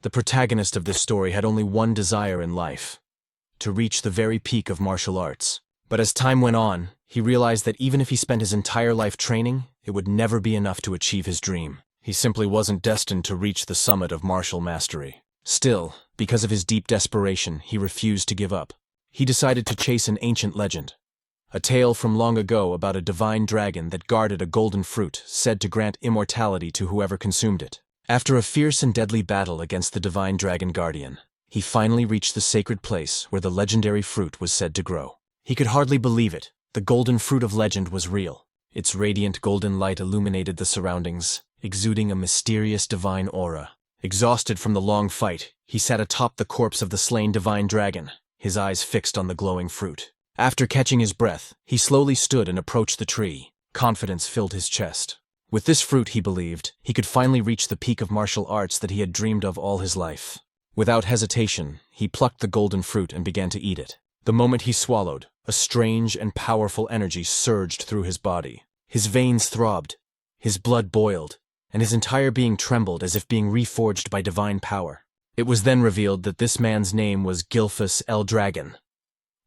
The protagonist of this story had only one desire in life: to reach the very peak of martial arts. But as time went on, he realized that even if he spent his entire life training, it would never be enough to achieve his dream. He simply wasn't destined to reach the summit of martial mastery. Still, because of his deep desperation, he refused to give up. He decided to chase an ancient legend. A tale from long ago about a divine dragon that guarded a golden fruit said to grant immortality to whoever consumed it. After a fierce and deadly battle against the divine dragon guardian, he finally reached the sacred place where the legendary fruit was said to grow. He could hardly believe it. The golden fruit of legend was real. Its radiant golden light illuminated the surroundings, exuding a mysterious divine aura. Exhausted from the long fight, he sat atop the corpse of the slain divine dragon, his eyes fixed on the glowing fruit. After catching his breath, he slowly stood and approached the tree. Confidence filled his chest. With this fruit, he believed, he could finally reach the peak of martial arts that he had dreamed of all his life. Without hesitation, he plucked the golden fruit and began to eat it. The moment he swallowed, a strange and powerful energy surged through his body. His veins throbbed, his blood boiled, and his entire being trembled as if being reforged by divine power. It was then revealed that this man's name was Gilphus L. Dragon,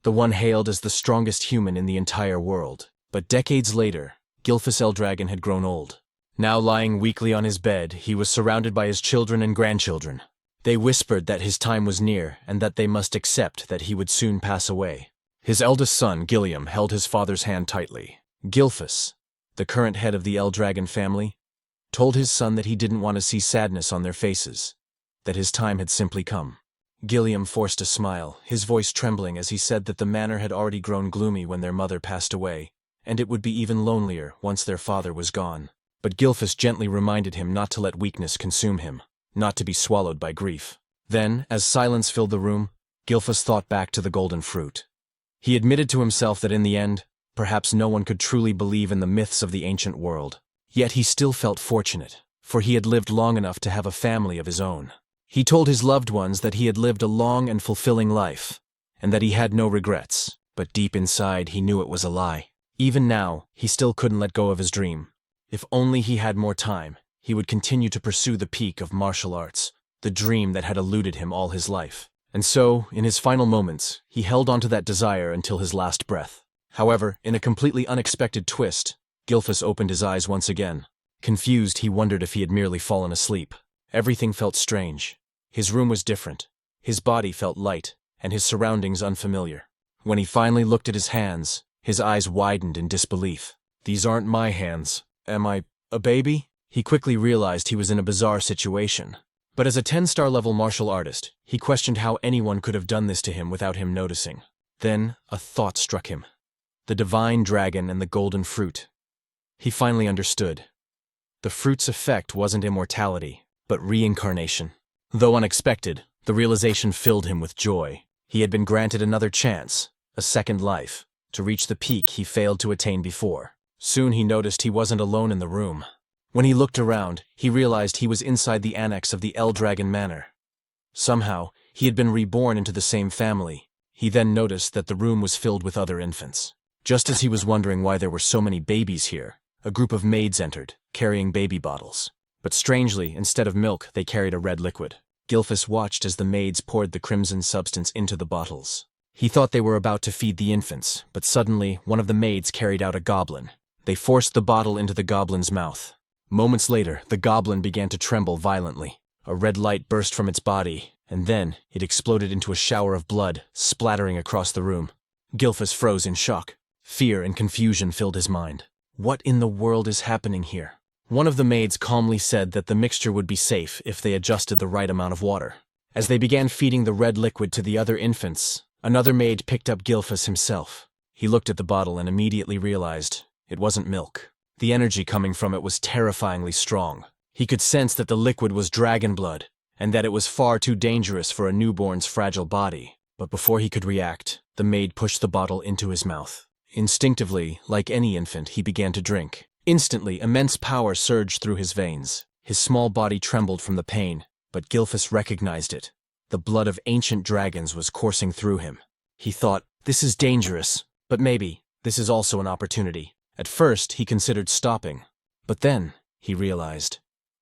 the one hailed as the strongest human in the entire world. But decades later, Gilphus L. Dragon had grown old. Now lying weakly on his bed, he was surrounded by his children and grandchildren. They whispered that his time was near and that they must accept that he would soon pass away. His eldest son, Gilliam, held his father's hand tightly. Gilphus, the current head of the L. Dragon family, told his son that he didn't want to see sadness on their faces, that his time had simply come. Gilliam forced a smile, his voice trembling as he said that the manor had already grown gloomy when their mother passed away, and it would be even lonelier once their father was gone. But Gilphus gently reminded him not to let weakness consume him, not to be swallowed by grief. Then, as silence filled the room, Gilphus thought back to the golden fruit. He admitted to himself that in the end, perhaps no one could truly believe in the myths of the ancient world. Yet he still felt fortunate, for he had lived long enough to have a family of his own. He told his loved ones that he had lived a long and fulfilling life, and that he had no regrets, but deep inside he knew it was a lie. Even now, he still couldn't let go of his dream. If only he had more time, he would continue to pursue the peak of martial arts, the dream that had eluded him all his life. And so, in his final moments, he held onto that desire until his last breath. However, in a completely unexpected twist, Gilphus opened his eyes once again. Confused, he wondered if he had merely fallen asleep. Everything felt strange. His room was different. His body felt light, and his surroundings unfamiliar. When he finally looked at his hands, his eyes widened in disbelief. "These aren't my hands. Am I a baby?" He quickly realized he was in a bizarre situation. But as a 10-star level martial artist, he questioned how anyone could have done this to him without him noticing. Then, a thought struck him. The divine dragon and the golden fruit. He finally understood. The fruit's effect wasn't immortality, but reincarnation. Though unexpected, the realization filled him with joy. He had been granted another chance, a second life, to reach the peak he failed to attain before. Soon he noticed he wasn't alone in the room. When he looked around, he realized he was inside the annex of the L. Dragon Manor. Somehow, he had been reborn into the same family. He then noticed that the room was filled with other infants. Just as he was wondering why there were so many babies here, a group of maids entered, carrying baby bottles. But strangely, instead of milk, they carried a red liquid. Gilphus watched as the maids poured the crimson substance into the bottles. He thought they were about to feed the infants, but suddenly, one of the maids carried out a goblin. They forced the bottle into the goblin's mouth. Moments later, the goblin began to tremble violently. A red light burst from its body, and then it exploded into a shower of blood, splattering across the room. Gilphus froze in shock. Fear and confusion filled his mind. What in the world is happening here? One of the maids calmly said that the mixture would be safe if they adjusted the right amount of water. As they began feeding the red liquid to the other infants, another maid picked up Gilphus himself. He looked at the bottle and immediately realized it wasn't milk. The energy coming from it was terrifyingly strong. He could sense that the liquid was dragon blood, and that it was far too dangerous for a newborn's fragile body. But before he could react, the maid pushed the bottle into his mouth. Instinctively, like any infant, he began to drink. Instantly, immense power surged through his veins. His small body trembled from the pain, but Gilphus recognized it. The blood of ancient dragons was coursing through him. He thought, "This is dangerous, but maybe this is also an opportunity." At first, he considered stopping, but then he realized,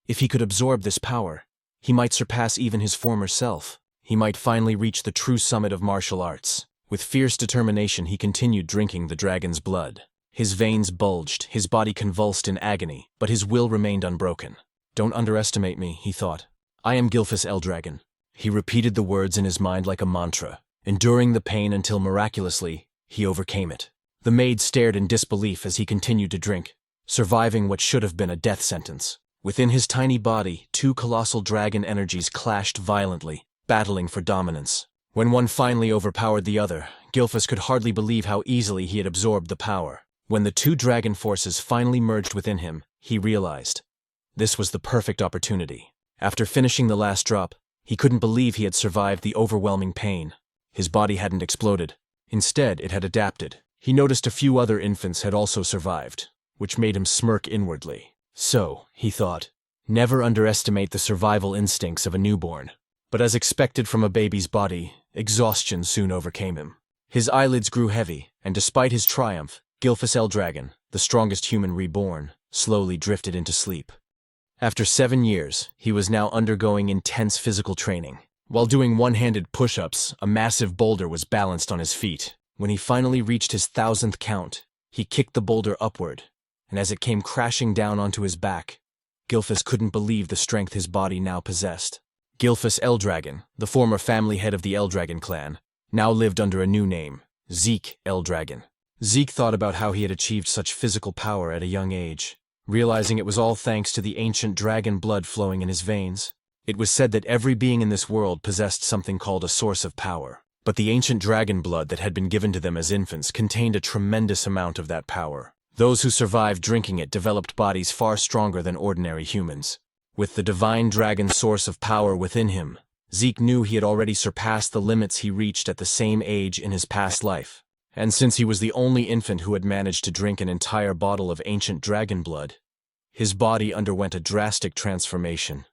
if he could absorb this power, He might surpass even his former self. He might finally reach the true summit of martial arts. With fierce determination, he continued drinking the dragon's blood. His veins bulged, his body convulsed in agony, but his will remained unbroken. "Don't underestimate me," he thought. "I am Gilfus Eldragon." He repeated the words in his mind like a mantra, enduring the pain until miraculously, he overcame it. The maid stared in disbelief as he continued to drink, surviving what should have been a death sentence. Within his tiny body, two colossal dragon energies clashed violently, battling for dominance. When one finally overpowered the other, Gilfus could hardly believe how easily he had absorbed the power. When the two dragon forces finally merged within him, he realized this was the perfect opportunity. After finishing the last drop, he couldn't believe he had survived the overwhelming pain. His body hadn't exploded. Instead, it had adapted. He noticed a few other infants had also survived, which made him smirk inwardly. So, he thought, never underestimate the survival instincts of a newborn. But as expected from a baby's body, exhaustion soon overcame him. His eyelids grew heavy, and despite his triumph, Gilfus Eldragon, the strongest human reborn, slowly drifted into sleep. After 7 years, he was now undergoing intense physical training. While doing one-handed push-ups, a massive boulder was balanced on his feet. When he finally reached his 1000th count, he kicked the boulder upward, and as it came crashing down onto his back, Gilfus couldn't believe the strength his body now possessed. Gilfus Eldragon, the former family head of the Eldragon clan, now lived under a new name, Zeke Eldragon. Zeke thought about how he had achieved such physical power at a young age, realizing it was all thanks to the ancient dragon blood flowing in his veins. It was said that every being in this world possessed something called a source of power, but the ancient dragon blood that had been given to them as infants contained a tremendous amount of that power. Those who survived drinking it developed bodies far stronger than ordinary humans. With the divine dragon source of power within him, Zeke knew he had already surpassed the limits he reached at the same age in his past life. And since he was the only infant who had managed to drink an entire bottle of ancient dragon blood, his body underwent a drastic transformation,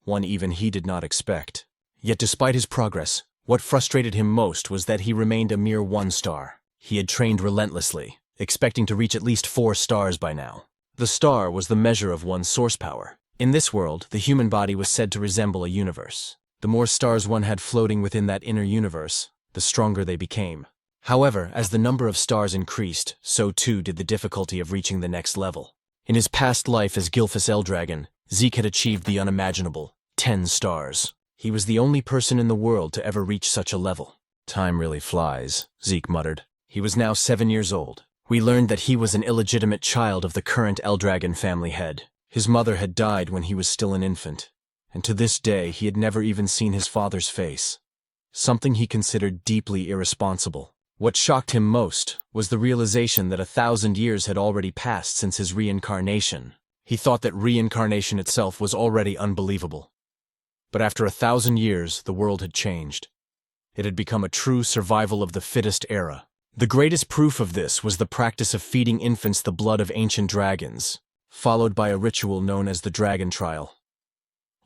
one even he did not expect. Yet despite his progress, what frustrated him most was that he remained a mere 1 star. He had trained relentlessly, expecting to reach at least 4 stars by now. The star was the measure of one's source power. In this world, the human body was said to resemble a universe. The more stars one had floating within that inner universe, the stronger they became. However, as the number of stars increased, so too did the difficulty of reaching the next level. In his past life as Gilfus Eldragon, Zeke had achieved the unimaginable, 10 stars. He was the only person in the world to ever reach such a level. "Time really flies," Zeke muttered. He was now 7 years old. We learned that he was an illegitimate child of the current Eldragon family head. His mother had died when he was still an infant, and to this day he had never even seen his father's face, something he considered deeply irresponsible. What shocked him most was the realization that 1,000 years had already passed since his reincarnation. He thought that reincarnation itself was already unbelievable. But after 1,000 years, the world had changed. It had become a true survival of the fittest era. The greatest proof of this was the practice of feeding infants the blood of ancient dragons, followed by a ritual known as the Dragon Trial.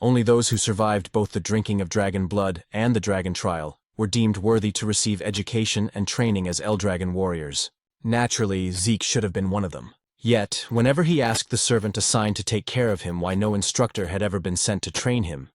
Only those who survived both the drinking of dragon blood and the Dragon Trial were deemed worthy to receive education and training as Eldragon warriors. Naturally, Zeke should have been one of them. Yet, whenever he asked the servant assigned to take care of him why no instructor had ever been sent to train him,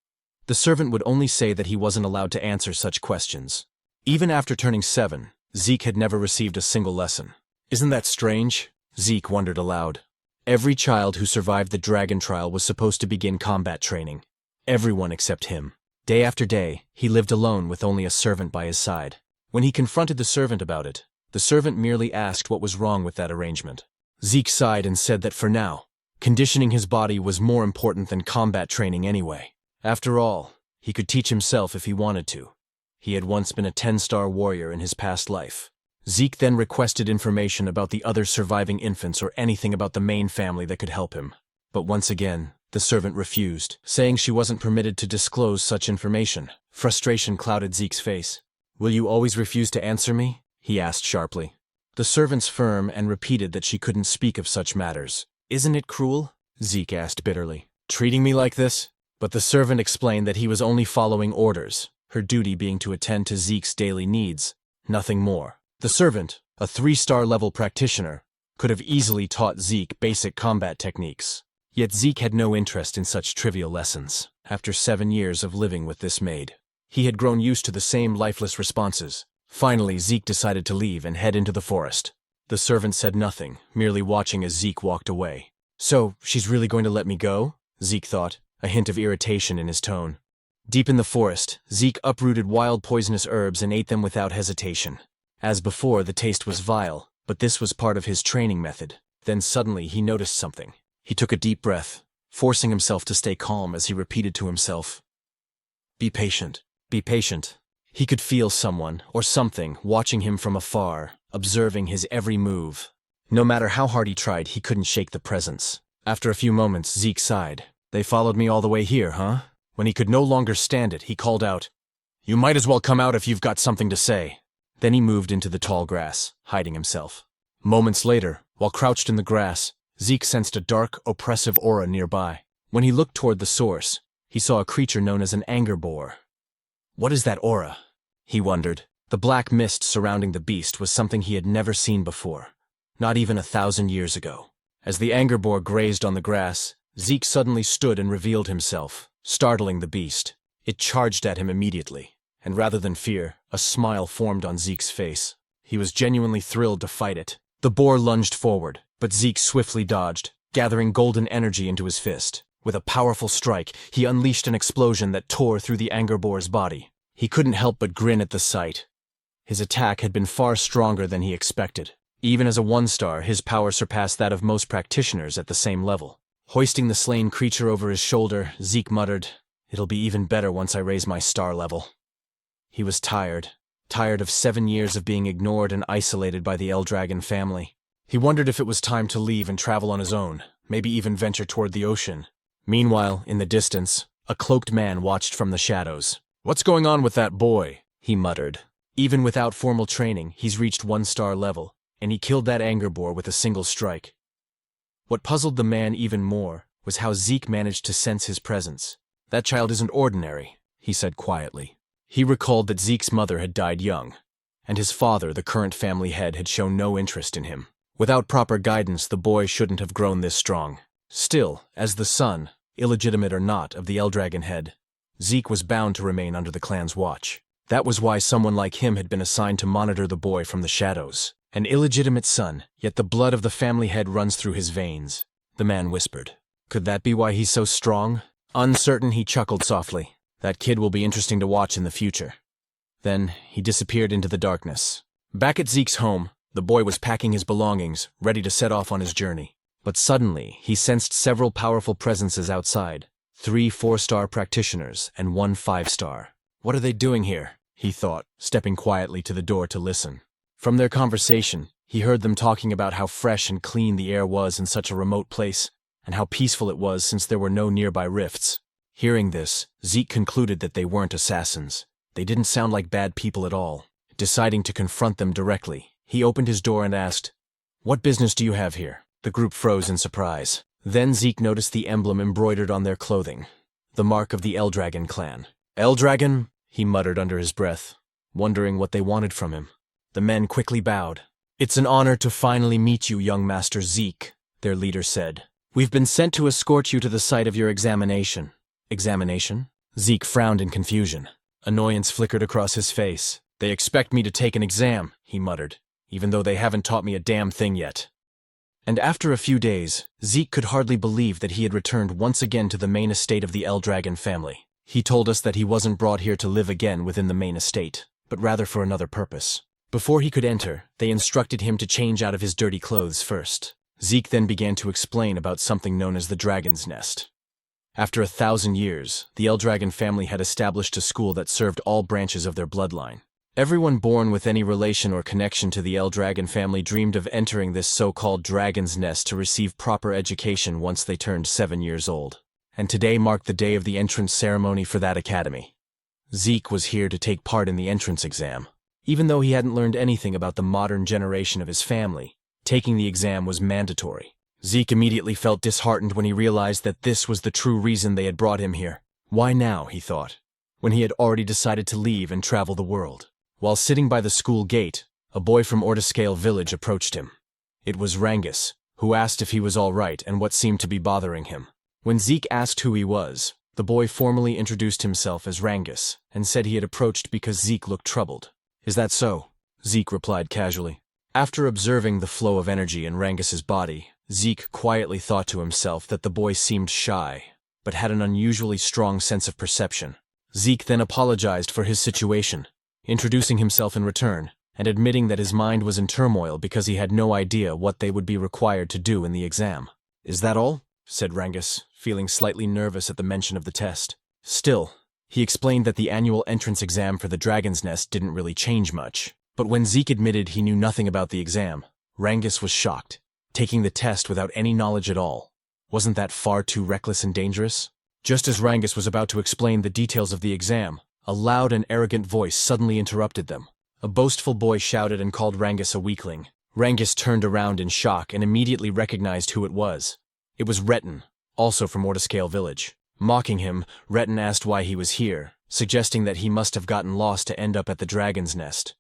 the servant would only say that he wasn't allowed to answer such questions. Even after turning 7, Zeke had never received a single lesson. "Isn't that strange?" Zeke wondered aloud. Every child who survived the Dragon Trial was supposed to begin combat training. Everyone except him. Day after day, he lived alone with only a servant by his side. When he confronted the servant about it, the servant merely asked what was wrong with that arrangement. Zeke sighed and said that for now, conditioning his body was more important than combat training anyway. After all, he could teach himself if he wanted to. He had once been a 10-star warrior in his past life. Zeke then requested information about the other surviving infants or anything about the main family that could help him. But once again, the servant refused, saying she wasn't permitted to disclose such information. Frustration clouded Zeke's face. "Will you always refuse to answer me?" he asked sharply. The servant's firm and repeated that she couldn't speak of such matters. "Isn't it cruel?" Zeke asked bitterly. "Treating me like this?" But the servant explained that he was only following orders, her duty being to attend to Zeke's daily needs, nothing more. The servant, a 3-star level practitioner, could have easily taught Zeke basic combat techniques. Yet Zeke had no interest in such trivial lessons. After 7 years of living with this maid, he had grown used to the same lifeless responses. Finally, Zeke decided to leave and head into the forest. The servant said nothing, merely watching as Zeke walked away. So, she's really going to let me go? Zeke thought, a hint of irritation in his tone. Deep in the forest, Zeke uprooted wild poisonous herbs and ate them without hesitation. As before, the taste was vile, but this was part of his training method. Then suddenly he noticed something. He took a deep breath, forcing himself to stay calm as he repeated to himself, "Be patient, be patient." He could feel someone, or something, watching him from afar, observing his every move. No matter how hard he tried, he couldn't shake the presence. After a few moments, Zeke sighed. "They followed me all the way here, huh?" When he could no longer stand it, he called out, "You might as well come out if you've got something to say." Then he moved into the tall grass, hiding himself. Moments later, while crouched in the grass, Zeke sensed a dark, oppressive aura nearby. When he looked toward the source, he saw a creature known as an anger boar. What is that aura? He wondered. The black mist surrounding the beast was something he had never seen before, not even 1,000 years ago. As the anger boar grazed on the grass, Zeke suddenly stood and revealed himself, startling the beast. It charged at him immediately, and rather than fear, a smile formed on Zeke's face. He was genuinely thrilled to fight it. The boar lunged forward, but Zeke swiftly dodged, gathering golden energy into his fist. With a powerful strike, he unleashed an explosion that tore through the anger boar's body. He couldn't help but grin at the sight. His attack had been far stronger than he expected. Even as a 1-star, his power surpassed that of most practitioners at the same level. Hoisting the slain creature over his shoulder, Zeke muttered, "It'll be even better once I raise my star level." He was tired of 7 years of being ignored and isolated by the Eldragon family. He wondered if it was time to leave and travel on his own, maybe even venture toward the ocean. Meanwhile, in the distance, a cloaked man watched from the shadows. "What's going on with that boy?" he muttered. Even without formal training, he's reached 1-star level, and he killed that anger boar with a single strike. What puzzled the man even more was how Zeke managed to sense his presence. "That child isn't ordinary," he said quietly. He recalled that Zeke's mother had died young, and his father, the current family head, had shown no interest in him. Without proper guidance, the boy shouldn't have grown this strong. Still, as the son, illegitimate or not, of the Eldragon head, Zeke was bound to remain under the clan's watch. That was why someone like him had been assigned to monitor the boy from the shadows. An illegitimate son, yet the blood of the family head runs through his veins, the man whispered. Could that be why he's so strong? Uncertain, he chuckled softly. That kid will be interesting to watch in the future. Then, he disappeared into the darkness. Back at Zeke's home, the boy was packing his belongings, ready to set off on his journey. But suddenly, he sensed several powerful presences outside. 3 4-star practitioners and 1 5-star. What are they doing here? He thought, stepping quietly to the door to listen. From their conversation, he heard them talking about how fresh and clean the air was in such a remote place, and how peaceful it was since there were no nearby rifts. Hearing this, Zeke concluded that they weren't assassins. They didn't sound like bad people at all. Deciding to confront them directly, he opened his door and asked, "What business do you have here?" The group froze in surprise. Then Zeke noticed the emblem embroidered on their clothing, the mark of the Eldragon clan. "Eldragon?" he muttered under his breath, wondering what they wanted from him. The men quickly bowed. "It's an honor to finally meet you, young Master Zeke," their leader said. "We've been sent to escort you to the site of your examination." "Examination?" Zeke frowned in confusion. Annoyance flickered across his face. "They expect me to take an exam," he muttered, "even though they haven't taught me a damn thing yet." And after a few days, Zeke could hardly believe that he had returned once again to the main estate of the Eldragon family. He told us that he wasn't brought here to live again within the main estate, but rather for another purpose. Before he could enter, they instructed him to change out of his dirty clothes first. Zeke then began to explain about something known as the Dragon's Nest. After 1,000 years, the Eldragon family had established a school that served all branches of their bloodline. Everyone born with any relation or connection to the Eldragon family dreamed of entering this so-called Dragon's Nest to receive proper education once they turned 7 years old. And today marked the day of the entrance ceremony for that academy. Zeke was here to take part in the entrance exam. Even though he hadn't learned anything about the modern generation of his family, taking the exam was mandatory. Zeke immediately felt disheartened when he realized that this was the true reason they had brought him here. Why now, he thought, when he had already decided to leave and travel the world? While sitting by the school gate, a boy from Ortiscale village approached him. It was Rangus, who asked if he was all right and what seemed to be bothering him. When Zeke asked who he was, the boy formally introduced himself as Rangus and said he had approached because Zeke looked troubled. "Is that so?" Zeke replied casually. After observing the flow of energy in Rangus's body, Zeke quietly thought to himself that the boy seemed shy, but had an unusually strong sense of perception. Zeke then apologized for his situation, introducing himself in return, and admitting that his mind was in turmoil because he had no idea what they would be required to do in the exam. "Is that all?" said Rangus, feeling slightly nervous at the mention of the test. Still, he explained that the annual entrance exam for the Dragon's Nest didn't really change much. But when Zeke admitted he knew nothing about the exam, Rangus was shocked. Taking the test without any knowledge at all. Wasn't that far too reckless and dangerous? Just as Rangus was about to explain the details of the exam, a loud and arrogant voice suddenly interrupted them. A boastful boy shouted and called Rangus a weakling. Rangus turned around in shock and immediately recognized who it was. It was Retin, also from Ortiscale Village. Mocking him, Retin asked why he was here, suggesting that he must have gotten lost to end up at the Dragon's Nest.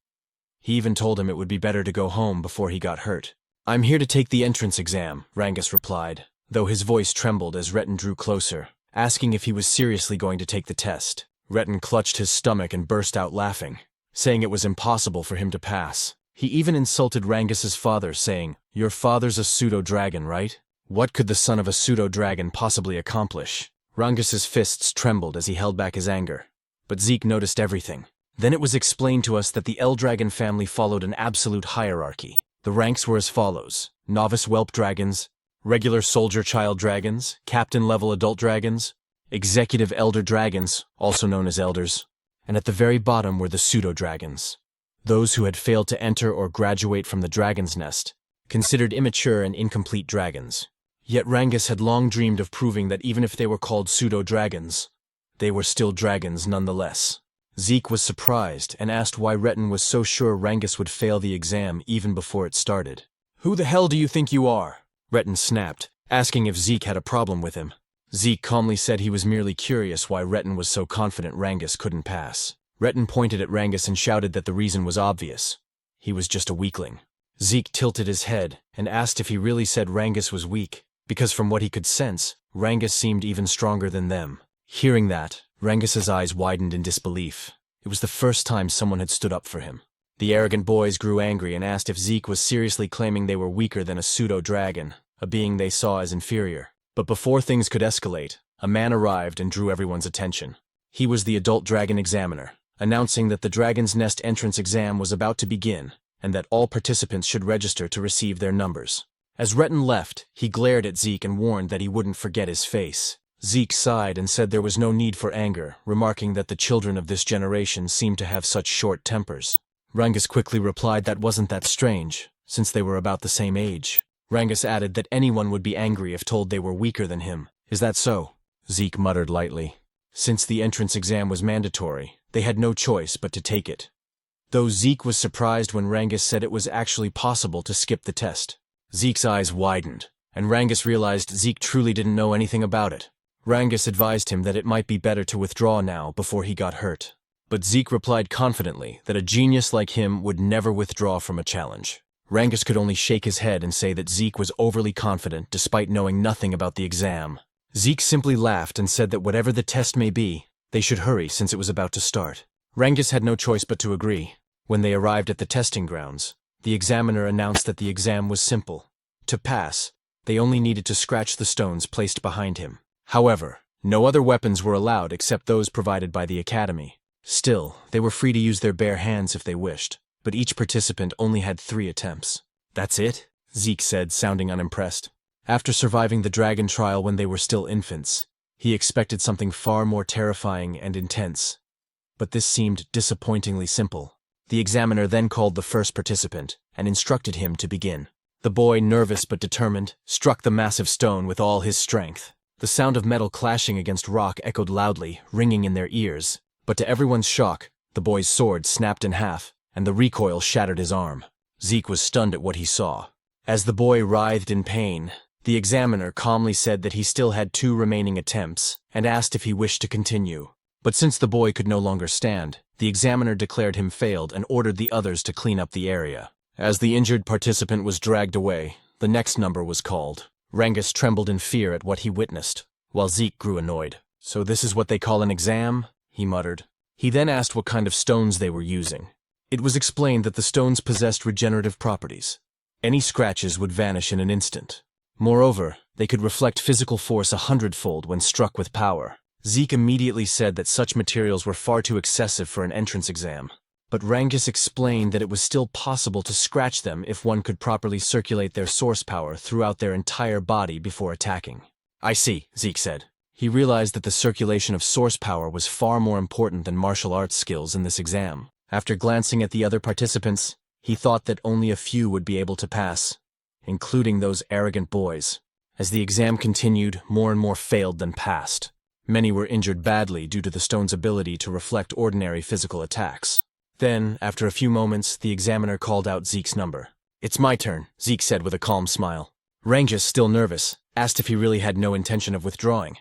He even told him it would be better to go home before he got hurt. "I'm here to take the entrance exam," Rangus replied, though his voice trembled as Retin drew closer, asking if he was seriously going to take the test. Retin clutched his stomach and burst out laughing, saying it was impossible for him to pass. He even insulted Rangus's father, saying, "Your father's a pseudo-dragon, right? What could the son of a pseudo-dragon possibly accomplish?" Rangus's fists trembled as he held back his anger. But Zeke noticed everything. Then it was explained to us that the Eldragon family followed an absolute hierarchy. The ranks were as follows: novice whelp dragons, regular soldier child dragons, captain-level adult dragons, executive elder dragons, also known as elders, and at the very bottom were the pseudo-dragons. Those who had failed to enter or graduate from the Dragon's Nest, considered immature and incomplete dragons. Yet Rangus had long dreamed of proving that even if they were called pseudo-dragons, they were still dragons nonetheless. Zeke was surprised and asked why Retin was so sure Rangus would fail the exam even before it started. "Who the hell do you think you are?" Retin snapped, asking if Zeke had a problem with him. Zeke calmly said he was merely curious why Retin was so confident Rangus couldn't pass. Retin pointed at Rangus and shouted that the reason was obvious. He was just a weakling. Zeke tilted his head and asked if he really said Rangus was weak, because from what he could sense, Rangus seemed even stronger than them. Hearing that, Rangus's eyes widened in disbelief. It was the first time someone had stood up for him. The arrogant boys grew angry and asked if Zeke was seriously claiming they were weaker than a pseudo-dragon, a being they saw as inferior. But before things could escalate, a man arrived and drew everyone's attention. He was the adult dragon examiner, announcing that the Dragon's Nest entrance exam was about to begin, and that all participants should register to receive their numbers. As Retin left, he glared at Zeke and warned that he wouldn't forget his face. Zeke sighed and said there was no need for anger, remarking that the children of this generation seemed to have such short tempers. Rangus quickly replied that wasn't that strange, since they were about the same age. Rangus added that anyone would be angry if told they were weaker than him. "Is that so?" Zeke muttered lightly. Since the entrance exam was mandatory, they had no choice but to take it. Though Zeke was surprised when Rangus said it was actually possible to skip the test. Zeke's eyes widened, and Rangus realized Zeke truly didn't know anything about it. Rangus advised him that it might be better to withdraw now before he got hurt. But Zeke replied confidently that a genius like him would never withdraw from a challenge. Rangus could only shake his head and say that Zeke was overly confident despite knowing nothing about the exam. Zeke simply laughed and said that whatever the test may be, they should hurry since it was about to start. Rangus had no choice but to agree. When they arrived at the testing grounds, the examiner announced that the exam was simple. To pass, they only needed to scratch the stones placed behind him. However, no other weapons were allowed except those provided by the academy. Still, they were free to use their bare hands if they wished, but each participant only had 3 attempts. "That's it?" Zeke said, sounding unimpressed. After surviving the dragon trial when they were still infants, he expected something far more terrifying and intense. But this seemed disappointingly simple. The examiner then called the first participant and instructed him to begin. The boy, nervous but determined, struck the massive stone with all his strength. The sound of metal clashing against rock echoed loudly, ringing in their ears. But to everyone's shock, the boy's sword snapped in half, and the recoil shattered his arm. Zeke was stunned at what he saw. As the boy writhed in pain, the examiner calmly said that he still had 2 remaining attempts, and asked if he wished to continue. But since the boy could no longer stand, the examiner declared him failed and ordered the others to clean up the area. As the injured participant was dragged away, The next number was called. Rangus trembled in fear at what he witnessed, while Zeke grew annoyed. "So this is what they call an exam?" he muttered. He then asked what kind of stones they were using. It was explained that the stones possessed regenerative properties. Any scratches would vanish in an instant. Moreover, they could reflect physical force 100-fold when struck with power. Zeke immediately said that such materials were far too excessive for an entrance exam. But Rangus explained that it was still possible to scratch them if one could properly circulate their source power throughout their entire body before attacking. "I see," Zeke said. He realized that the circulation of source power was far more important than martial arts skills in this exam. After glancing at the other participants, he thought that only a few would be able to pass, including those arrogant boys. As the exam continued, more and more failed than passed. Many were injured badly due to the stone's ability to reflect ordinary physical attacks. Then, after a few moments, the examiner called out Zeke's number. "It's my turn," Zeke said with a calm smile. Rangus, still nervous, asked if he really had no intention of withdrawing.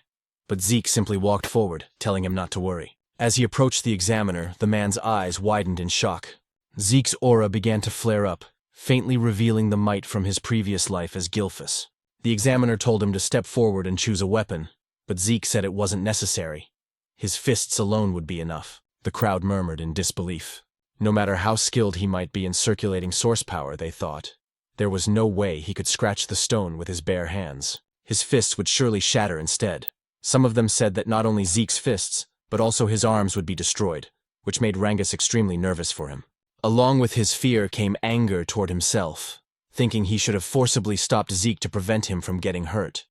But Zeke simply walked forward, telling him not to worry. As he approached the examiner, the man's eyes widened in shock. Zeke's aura began to flare up, faintly revealing the might from his previous life as Gilphus. The examiner told him to step forward and choose a weapon, but Zeke said it wasn't necessary. His fists alone would be enough. The crowd murmured in disbelief. No matter how skilled he might be in circulating source power, they thought, there was no way he could scratch the stone with his bare hands. His fists would surely shatter instead. Some of them said that not only Zeke's fists, but also his arms would be destroyed, which made Rangus extremely nervous for him. Along with his fear came anger toward himself, thinking he should have forcibly stopped Zeke to prevent him from getting hurt.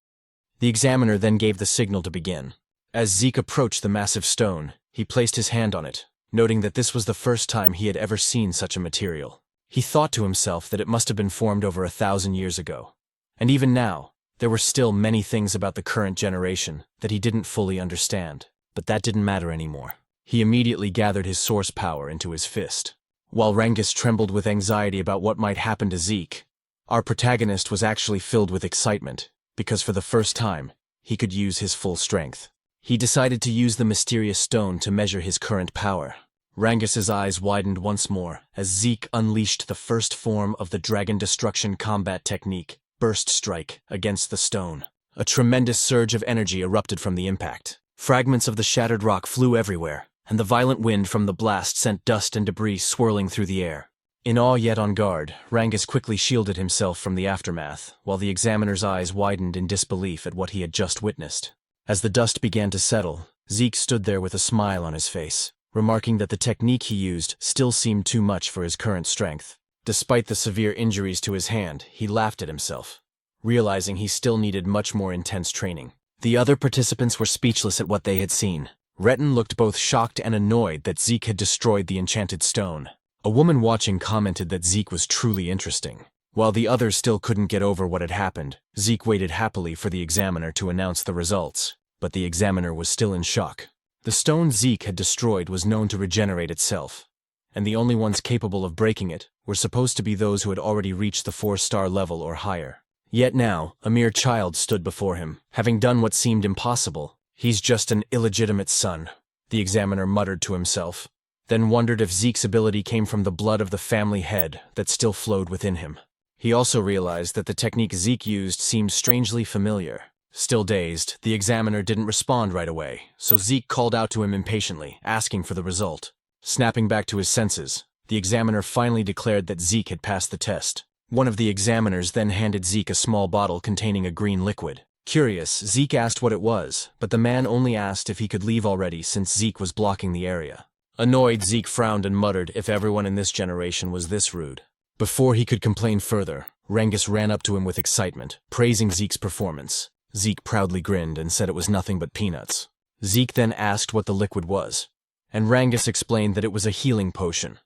The examiner then gave the signal to begin. As Zeke approached the massive stone, he placed his hand on it, noting that this was the first time he had ever seen such a material. He thought to himself that it must have been formed over 1,000 years ago. And even now, there were still many things about the current generation that he didn't fully understand. But that didn't matter anymore. He immediately gathered his source power into his fist. While Rangus trembled with anxiety about what might happen to Zeke, our protagonist was actually filled with excitement, because for the first time, he could use his full strength. He decided to use the mysterious stone to measure his current power. Rangus's eyes widened once more as Zeke unleashed the first form of the Dragon Destruction combat technique, Burst Strike, against the stone. A tremendous surge of energy erupted from the impact. Fragments of the shattered rock flew everywhere, and the violent wind from the blast sent dust and debris swirling through the air. In awe yet on guard, Rangus quickly shielded himself from the aftermath, while the examiner's eyes widened in disbelief at what he had just witnessed. As the dust began to settle, Zeke stood there with a smile on his face, remarking that the technique he used still seemed too much for his current strength. Despite the severe injuries to his hand, he laughed at himself, realizing he still needed much more intense training. The other participants were speechless at what they had seen. Retin looked both shocked and annoyed that Zeke had destroyed the enchanted stone. A woman watching commented that Zeke was truly interesting. While the others still couldn't get over what had happened, Zeke waited happily for the examiner to announce the results. But the examiner was still in shock. The stone Zeke had destroyed was known to regenerate itself, and the only ones capable of breaking it were supposed to be those who had already reached the 4-star level or higher. Yet now, a mere child stood before him, having done what seemed impossible. "He's just an illegitimate son," the examiner muttered to himself, then wondered if Zeke's ability came from the blood of the family head that still flowed within him. He also realized that the technique Zeke used seemed strangely familiar. Still dazed, the examiner didn't respond right away, so Zeke called out to him impatiently, asking for the result. Snapping back to his senses, the examiner finally declared that Zeke had passed the test. One of the examiners then handed Zeke a small bottle containing a green liquid. Curious, Zeke asked what it was, but the man only asked if he could leave already since Zeke was blocking the area. Annoyed, Zeke frowned and muttered if everyone in this generation was this rude. Before he could complain further, Rangus ran up to him with excitement, praising Zeke's performance. Zeke proudly grinned and said it was nothing but peanuts. Zeke then asked what the liquid was, and Rangus explained that it was a healing potion,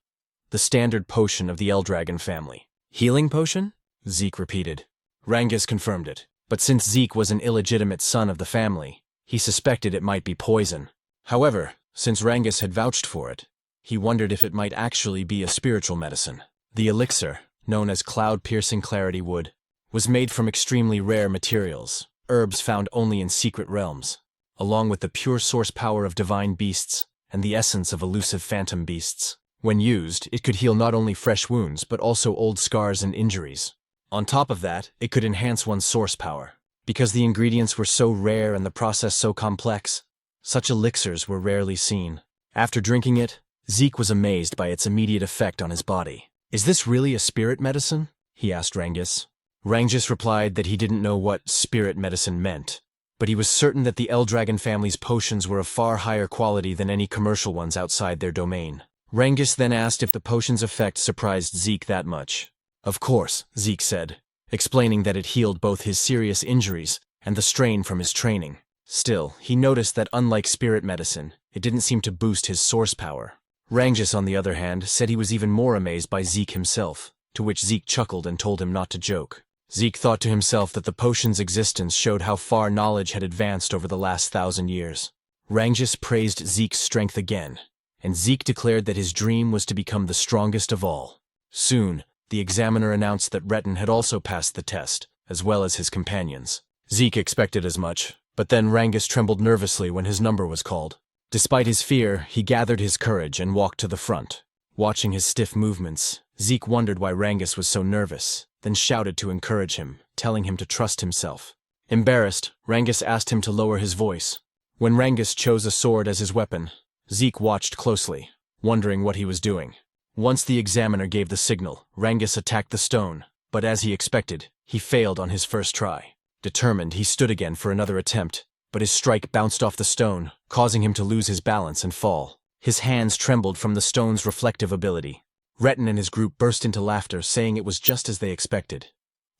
the standard potion of the Eldragon family. "Healing potion?" Zeke repeated. Rangus confirmed it, but since Zeke was an illegitimate son of the family, he suspected it might be poison. However, since Rangus had vouched for it, he wondered if it might actually be a spiritual medicine. The elixir, known as Cloud-Piercing Clarity Wood, was made from extremely rare materials, herbs found only in secret realms, along with the pure source power of divine beasts and the essence of elusive phantom beasts. When used, it could heal not only fresh wounds but also old scars and injuries. On top of that, it could enhance one's source power. Because the ingredients were so rare and the process so complex, such elixirs were rarely seen. After drinking it, Zeke was amazed by its immediate effect on his body. "Is this really a spirit medicine?" he asked Rangus. Rangus replied that he didn't know what spirit medicine meant, but he was certain that the Eldragon family's potions were of far higher quality than any commercial ones outside their domain. Rangus then asked if the potion's effect surprised Zeke that much. "Of course," Zeke said, explaining that it healed both his serious injuries and the strain from his training. Still, he noticed that unlike spirit medicine, it didn't seem to boost his source power. Rangus, on the other hand, said he was even more amazed by Zeke himself, to which Zeke chuckled and told him not to joke. Zeke thought to himself that the potion's existence showed how far knowledge had advanced over the last 1,000 years. Rangus praised Zeke's strength again, and Zeke declared that his dream was to become the strongest of all. Soon, the examiner announced that Retin had also passed the test, as well as his companions. Zeke expected as much, but then Rangus trembled nervously when his number was called. Despite his fear, he gathered his courage and walked to the front. Watching his stiff movements, Zeke wondered why Rangus was so nervous, then shouted to encourage him, telling him to trust himself. Embarrassed, Rangus asked him to lower his voice. When Rangus chose a sword as his weapon, Zeke watched closely, wondering what he was doing. Once the examiner gave the signal, Rangus attacked the stone, but as he expected, he failed on his first try. Determined, he stood again for another attempt, but his strike bounced off the stone, causing him to lose his balance and fall. His hands trembled from the stone's reflective ability. Retin and his group burst into laughter, saying it was just as they expected.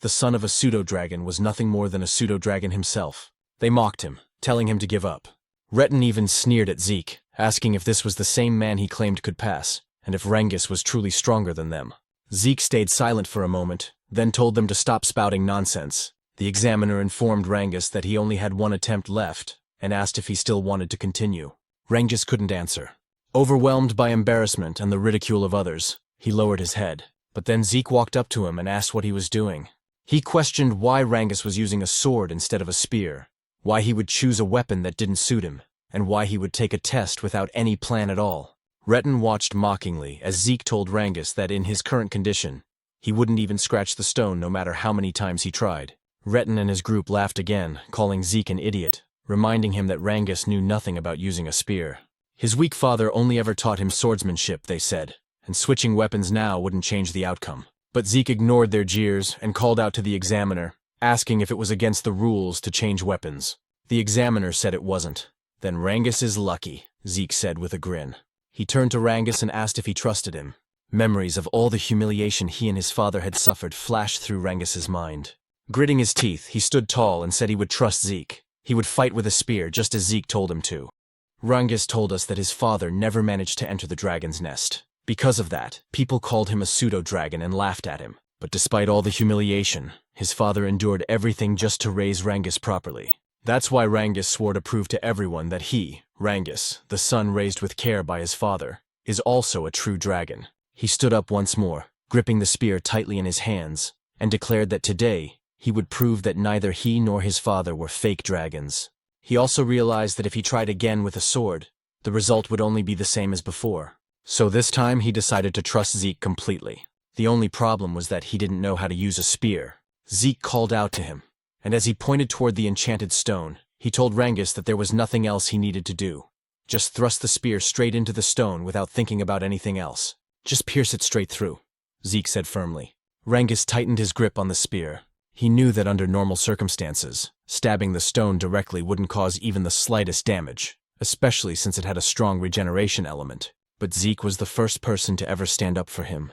The son of a pseudo-dragon was nothing more than a pseudo-dragon himself. They mocked him, telling him to give up. Retin even sneered at Zeke, asking if this was the same man he claimed could pass, and if Rangus was truly stronger than them. Zeke stayed silent for a moment, then told them to stop spouting nonsense. The examiner informed Rangus that he only had one attempt left, and asked if he still wanted to continue. Rangus couldn't answer. Overwhelmed by embarrassment and the ridicule of others, he lowered his head. But then Zeke walked up to him and asked what he was doing. He questioned why Rangus was using a sword instead of a spear, why he would choose a weapon that didn't suit him, and why he would take a test without any plan at all. Retin watched mockingly as Zeke told Rangus that in his current condition, he wouldn't even scratch the stone no matter how many times he tried. Retin and his group laughed again, calling Zeke an idiot, reminding him that Rangus knew nothing about using a spear. His weak father only ever taught him swordsmanship, they said, and switching weapons now wouldn't change the outcome. But Zeke ignored their jeers and called out to the examiner, asking if it was against the rules to change weapons. The examiner said it wasn't. "Then Rangus is lucky," Zeke said with a grin. He turned to Rangus and asked if he trusted him. Memories of all the humiliation he and his father had suffered flashed through Rangus's mind. Gritting his teeth, he stood tall and said he would trust Zeke. He would fight with a spear just as Zeke told him to. Rangus told us that his father never managed to enter the dragon's nest. Because of that, people called him a pseudo-dragon and laughed at him. But despite all the humiliation, his father endured everything just to raise Rangus properly. That's why Rangus swore to prove to everyone that he, Rangus, the son raised with care by his father, is also a true dragon. He stood up once more, gripping the spear tightly in his hands, and declared that today, he would prove that neither he nor his father were fake dragons. He also realized that if he tried again with a sword, the result would only be the same as before. So this time he decided to trust Zeke completely. The only problem was that he didn't know how to use a spear. Zeke called out to him, and as he pointed toward the enchanted stone, he told Rangus that there was nothing else he needed to do. Just thrust the spear straight into the stone without thinking about anything else. "Just pierce it straight through," Zeke said firmly. Rangus tightened his grip on the spear. He knew that under normal circumstances, stabbing the stone directly wouldn't cause even the slightest damage, especially since it had a strong regeneration element. But Zeke was the first person to ever stand up for him,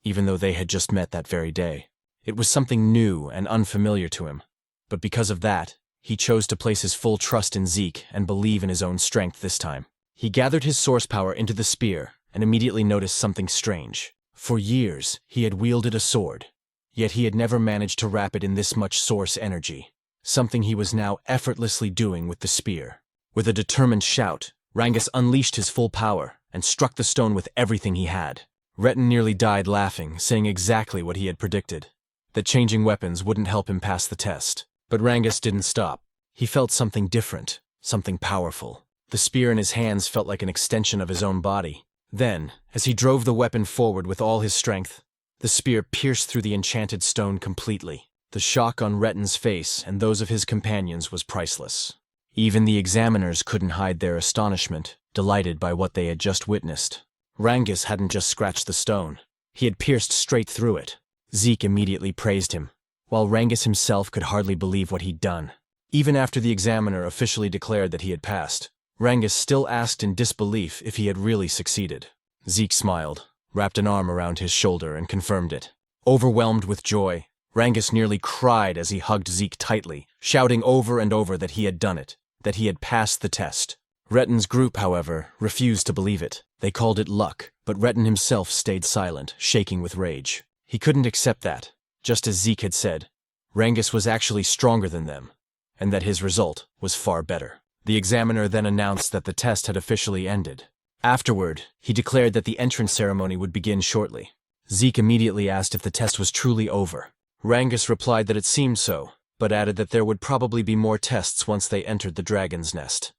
even though they had just met that very day. It was something new and unfamiliar to him, but because of that, he chose to place his full trust in Zeke and believe in his own strength this time. He gathered his source power into the spear and immediately noticed something strange. For years, he had wielded a sword, yet he had never managed to wrap it in this much source energy, something he was now effortlessly doing with the spear. With a determined shout, Rangus unleashed his full power and struck the stone with everything he had. Retin nearly died laughing, saying exactly what he had predicted, that changing weapons wouldn't help him pass the test. But Rangus didn't stop. He felt something different, something powerful. The spear in his hands felt like an extension of his own body. Then, as he drove the weapon forward with all his strength, The spear pierced through the enchanted stone completely. The shock on Retten's face and those of his companions was priceless. Even the examiners couldn't hide their astonishment, delighted by what they had just witnessed. Rangas hadn't just scratched the stone. He had pierced straight through it. Zeke immediately praised him, while Rangas himself could hardly believe what he'd done. Even after the examiner officially declared that he had passed, Rangas still asked in disbelief if he had really succeeded. Zeke smiled, wrapped an arm around his shoulder, and confirmed it. Overwhelmed with joy, Rangas nearly cried as he hugged Zeke tightly, shouting over and over that he had done it, that he had passed the test. Retten's group, however, refused to believe it. They called it luck, but Retten himself stayed silent, shaking with rage. He couldn't accept that. Just as Zeke had said, Rangas was actually stronger than them, and that his result was far better. The examiner then announced that the test had officially ended. Afterward, he declared that the entrance ceremony would begin shortly. Zeke immediately asked if the test was truly over. Rangas replied that it seemed so, but added that there would probably be more tests once they entered the dragon's nest.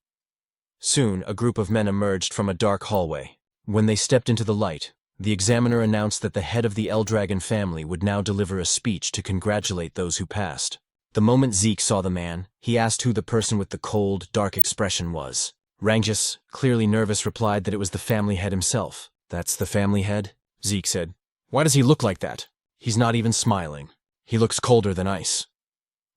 Soon, a group of men emerged from a dark hallway. When they stepped into the light, the examiner announced that the head of the Eldragon family would now deliver a speech to congratulate those who passed. The moment Zeke saw the man, he asked who the person with the cold, dark expression was. Rangas, clearly nervous, replied that it was the family head himself. "That's the family head?" Zeke said. "Why does he look like that? He's not even smiling. He looks colder than ice."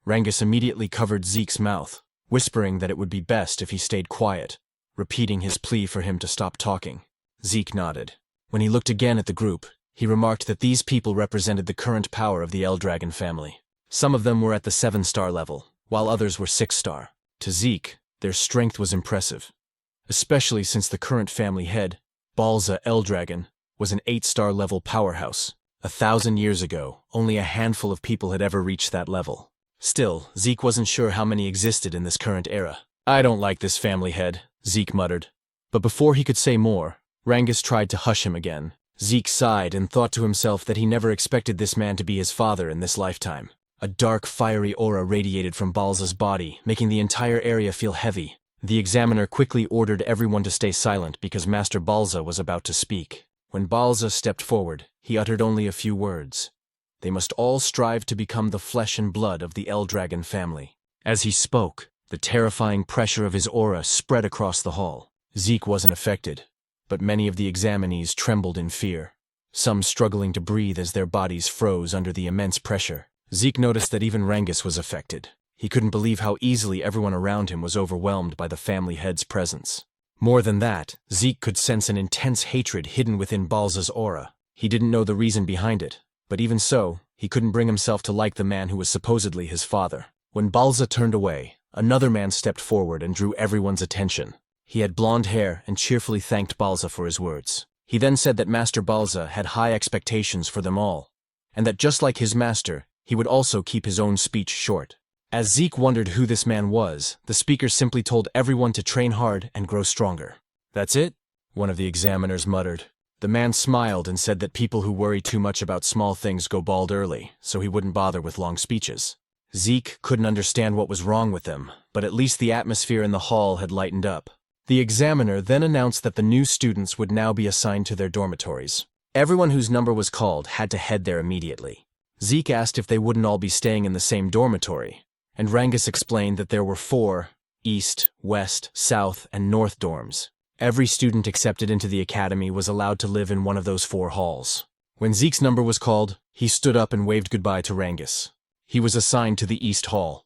Rangas immediately covered Zeke's mouth, whispering that it would be best if he stayed quiet, repeating his plea for him to stop talking. Zeke nodded. When he looked again at the group, he remarked that these people represented the current power of the Eldragon family. Some of them were at the 7-star level, while others were 6-star. To Zeke, their strength was impressive, especially since the current family head, Balza Eldragon, was an 8-star level powerhouse. 1,000 years ago, only a handful of people had ever reached that level. Still, Zeke wasn't sure how many existed in this current era. "I don't like this family head," Zeke muttered. But before he could say more, Rangas tried to hush him again. Zeke sighed and thought to himself that he never expected this man to be his father in this lifetime. A dark, fiery aura radiated from Balza's body, making the entire area feel heavy. The examiner quickly ordered everyone to stay silent because Master Balza was about to speak. When Balza stepped forward, he uttered only a few words. They must all strive to become the flesh and blood of the Eldragon family. As he spoke, the terrifying pressure of his aura spread across the hall. Zeke wasn't affected, but many of the examinees trembled in fear, some struggling to breathe as their bodies froze under the immense pressure. Zeke noticed that even Rangas was affected. He couldn't believe how easily everyone around him was overwhelmed by the family head's presence. More than that, Zeke could sense an intense hatred hidden within Balza's aura. He didn't know the reason behind it, but even so, he couldn't bring himself to like the man who was supposedly his father. When Balza turned away, another man stepped forward and drew everyone's attention. He had blonde hair and cheerfully thanked Balza for his words. He then said that Master Balza had high expectations for them all, and that just like his master, he would also keep his own speech short. As Zeke wondered who this man was, the speaker simply told everyone to train hard and grow stronger. "That's it?" one of the examiners muttered. The man smiled and said that people who worry too much about small things go bald early, so he wouldn't bother with long speeches. Zeke couldn't understand what was wrong with them, but at least the atmosphere in the hall had lightened up. The examiner then announced that the new students would now be assigned to their dormitories. Everyone whose number was called had to head there immediately. Zeke asked if they wouldn't all be staying in the same dormitory, and Rangas explained that there were 4 East, West, South, and North dorms. Every student accepted into the academy was allowed to live in one of those 4 halls. When Zeke's number was called, he stood up and waved goodbye to Rangas. He was assigned to the East Hall.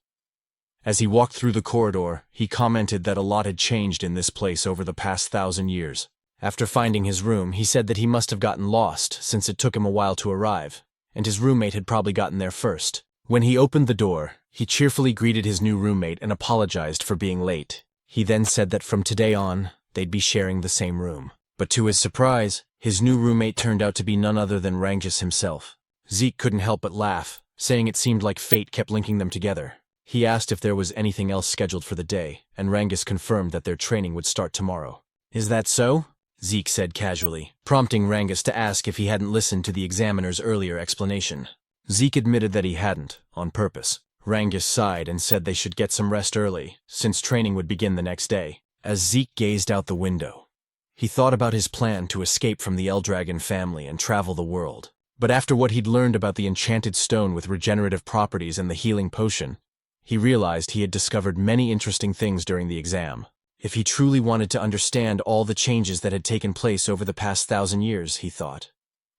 As he walked through the corridor, he commented that a lot had changed in this place over the past 1,000 years. After finding his room, he said that he must have gotten lost since it took him a while to arrive, and his roommate had probably gotten there first. When he opened the door, he cheerfully greeted his new roommate and apologized for being late. He then said that from today on, they'd be sharing the same room. But to his surprise, his new roommate turned out to be none other than Rangas himself. Zeke couldn't help but laugh, saying it seemed like fate kept linking them together. He asked if there was anything else scheduled for the day, and Rangas confirmed that their training would start tomorrow. "Is that so?" Zeke said casually, prompting Rangas to ask if he hadn't listened to the examiner's earlier explanation. Zeke admitted that he hadn't, on purpose. Rangas sighed and said they should get some rest early, since training would begin the next day. As Zeke gazed out the window, he thought about his plan to escape from the Eldragon family and travel the world. But after what he'd learned about the enchanted stone with regenerative properties and the healing potion, he realized he had discovered many interesting things during the exam. If he truly wanted to understand all the changes that had taken place over the past 1,000 years, he thought,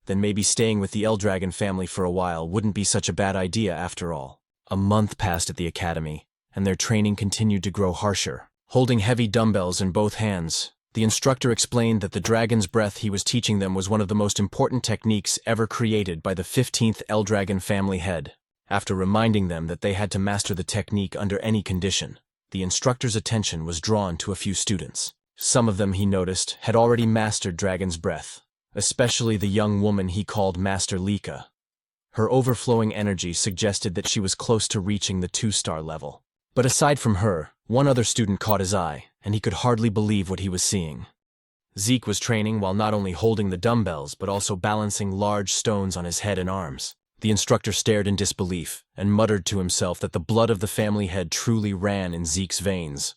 then maybe staying with the Eldragon family for a while wouldn't be such a bad idea after all. A month passed at the academy, and their training continued to grow harsher. Holding heavy dumbbells in both hands, the instructor explained that the dragon's breath he was teaching them was one of the most important techniques ever created by the 15th Eldragon family head. After reminding them that they had to master the technique under any condition, the instructor's attention was drawn to a few students. Some of them, he noticed, had already mastered dragon's breath, especially the young woman he called Master Lika. Her overflowing energy suggested that she was close to reaching the 2-star level. But aside from her, one other student caught his eye, and he could hardly believe what he was seeing. Zeke was training while not only holding the dumbbells but also balancing large stones on his head and arms. The instructor stared in disbelief and muttered to himself that the blood of the family head truly ran in Zeke's veins.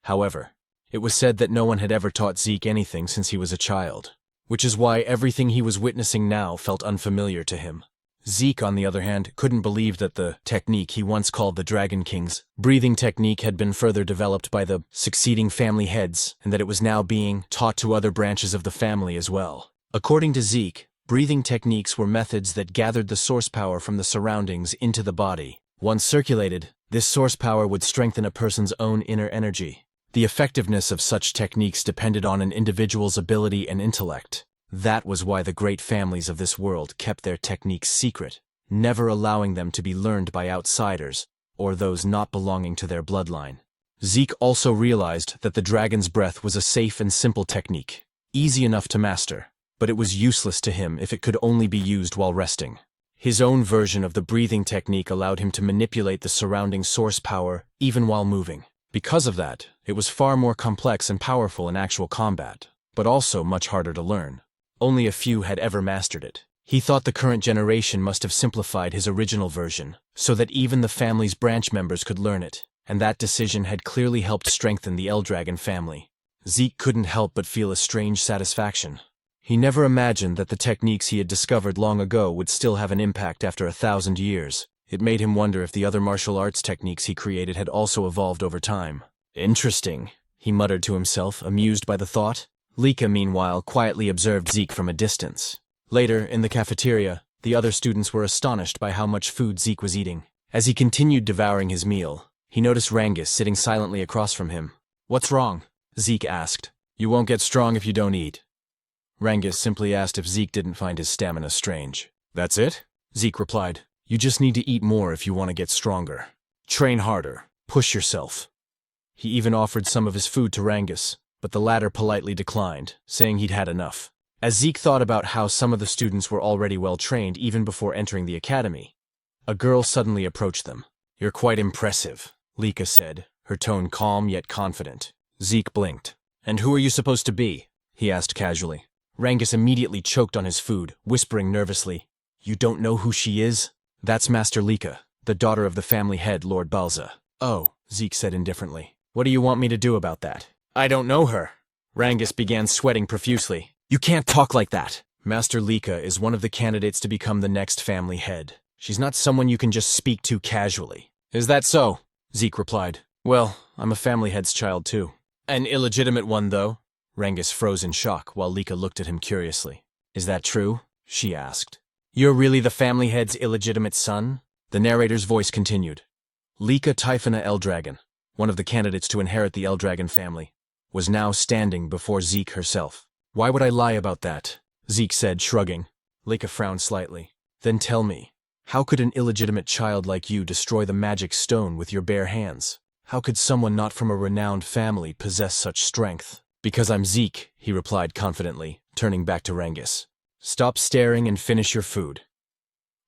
However, it was said that no one had ever taught Zeke anything since he was a child, which is why everything he was witnessing now felt unfamiliar to him. Zeke, on the other hand, couldn't believe that the technique he once called the Dragon King's breathing technique had been further developed by the succeeding family heads, and that it was now being taught to other branches of the family as well. According to Zeke, breathing techniques were methods that gathered the source power from the surroundings into the body. Once circulated, this source power would strengthen a person's own inner energy. The effectiveness of such techniques depended on an individual's ability and intellect. That was why the great families of this world kept their techniques secret, never allowing them to be learned by outsiders or those not belonging to their bloodline. Zeke also realized that the dragon's breath was a safe and simple technique, easy enough to master, but it was useless to him if it could only be used while resting. His own version of the breathing technique allowed him to manipulate the surrounding source power even while moving. Because of that, it was far more complex and powerful in actual combat, but also much harder to learn. Only a few had ever mastered it. He thought the current generation must have simplified his original version, so that even the family's branch members could learn it, and that decision had clearly helped strengthen the Eldragon family. Zeke couldn't help but feel a strange satisfaction. He never imagined that the techniques he had discovered long ago would still have an impact after 1,000 years. It made him wonder if the other martial arts techniques he created had also evolved over time. Interesting, he muttered to himself, amused by the thought. Lika, meanwhile, quietly observed Zeke from a distance. Later, in the cafeteria, the other students were astonished by how much food Zeke was eating. As he continued devouring his meal, he noticed Rangus sitting silently across from him. "What's wrong?" Zeke asked. "You won't get strong if you don't eat." Rangus simply asked if Zeke didn't find his stamina strange. "That's it?" Zeke replied. "You just need to eat more if you want to get stronger. Train harder. Push yourself." He even offered some of his food to Rangus, but the latter politely declined, saying he'd had enough. As Zeke thought about how some of the students were already well trained even before entering the academy, a girl suddenly approached them. "You're quite impressive," Lika said, her tone calm yet confident. Zeke blinked. "And who are you supposed to be?" he asked casually. Rangus immediately choked on his food, whispering nervously, "You don't know who she is? That's Master Lika, the daughter of the family head, Lord Balza." "Oh," Zeke said indifferently. "What do you want me to do about that?" "I don't know her." Rangus began sweating profusely. "You can't talk like that. Master Lika is one of the candidates to become the next family head. She's not someone you can just speak to casually." "Is that so?" Zeke replied. "Well, I'm a family head's child too." "An illegitimate one, though?" Rangus froze in shock while Lika looked at him curiously. "Is that true?" she asked. "You're really the family head's illegitimate son?" The narrator's voice continued. Lika Typhona Eldragon, one of the candidates to inherit the Eldragon family, was now standing before Zeke herself. "Why would I lie about that?" Zeke said, shrugging. Lika frowned slightly. "Then tell me, how could an illegitimate child like you destroy the magic stone with your bare hands? How could someone not from a renowned family possess such strength?" "Because I'm Zeke," he replied confidently, turning back to Rangus. "Stop staring and finish your food."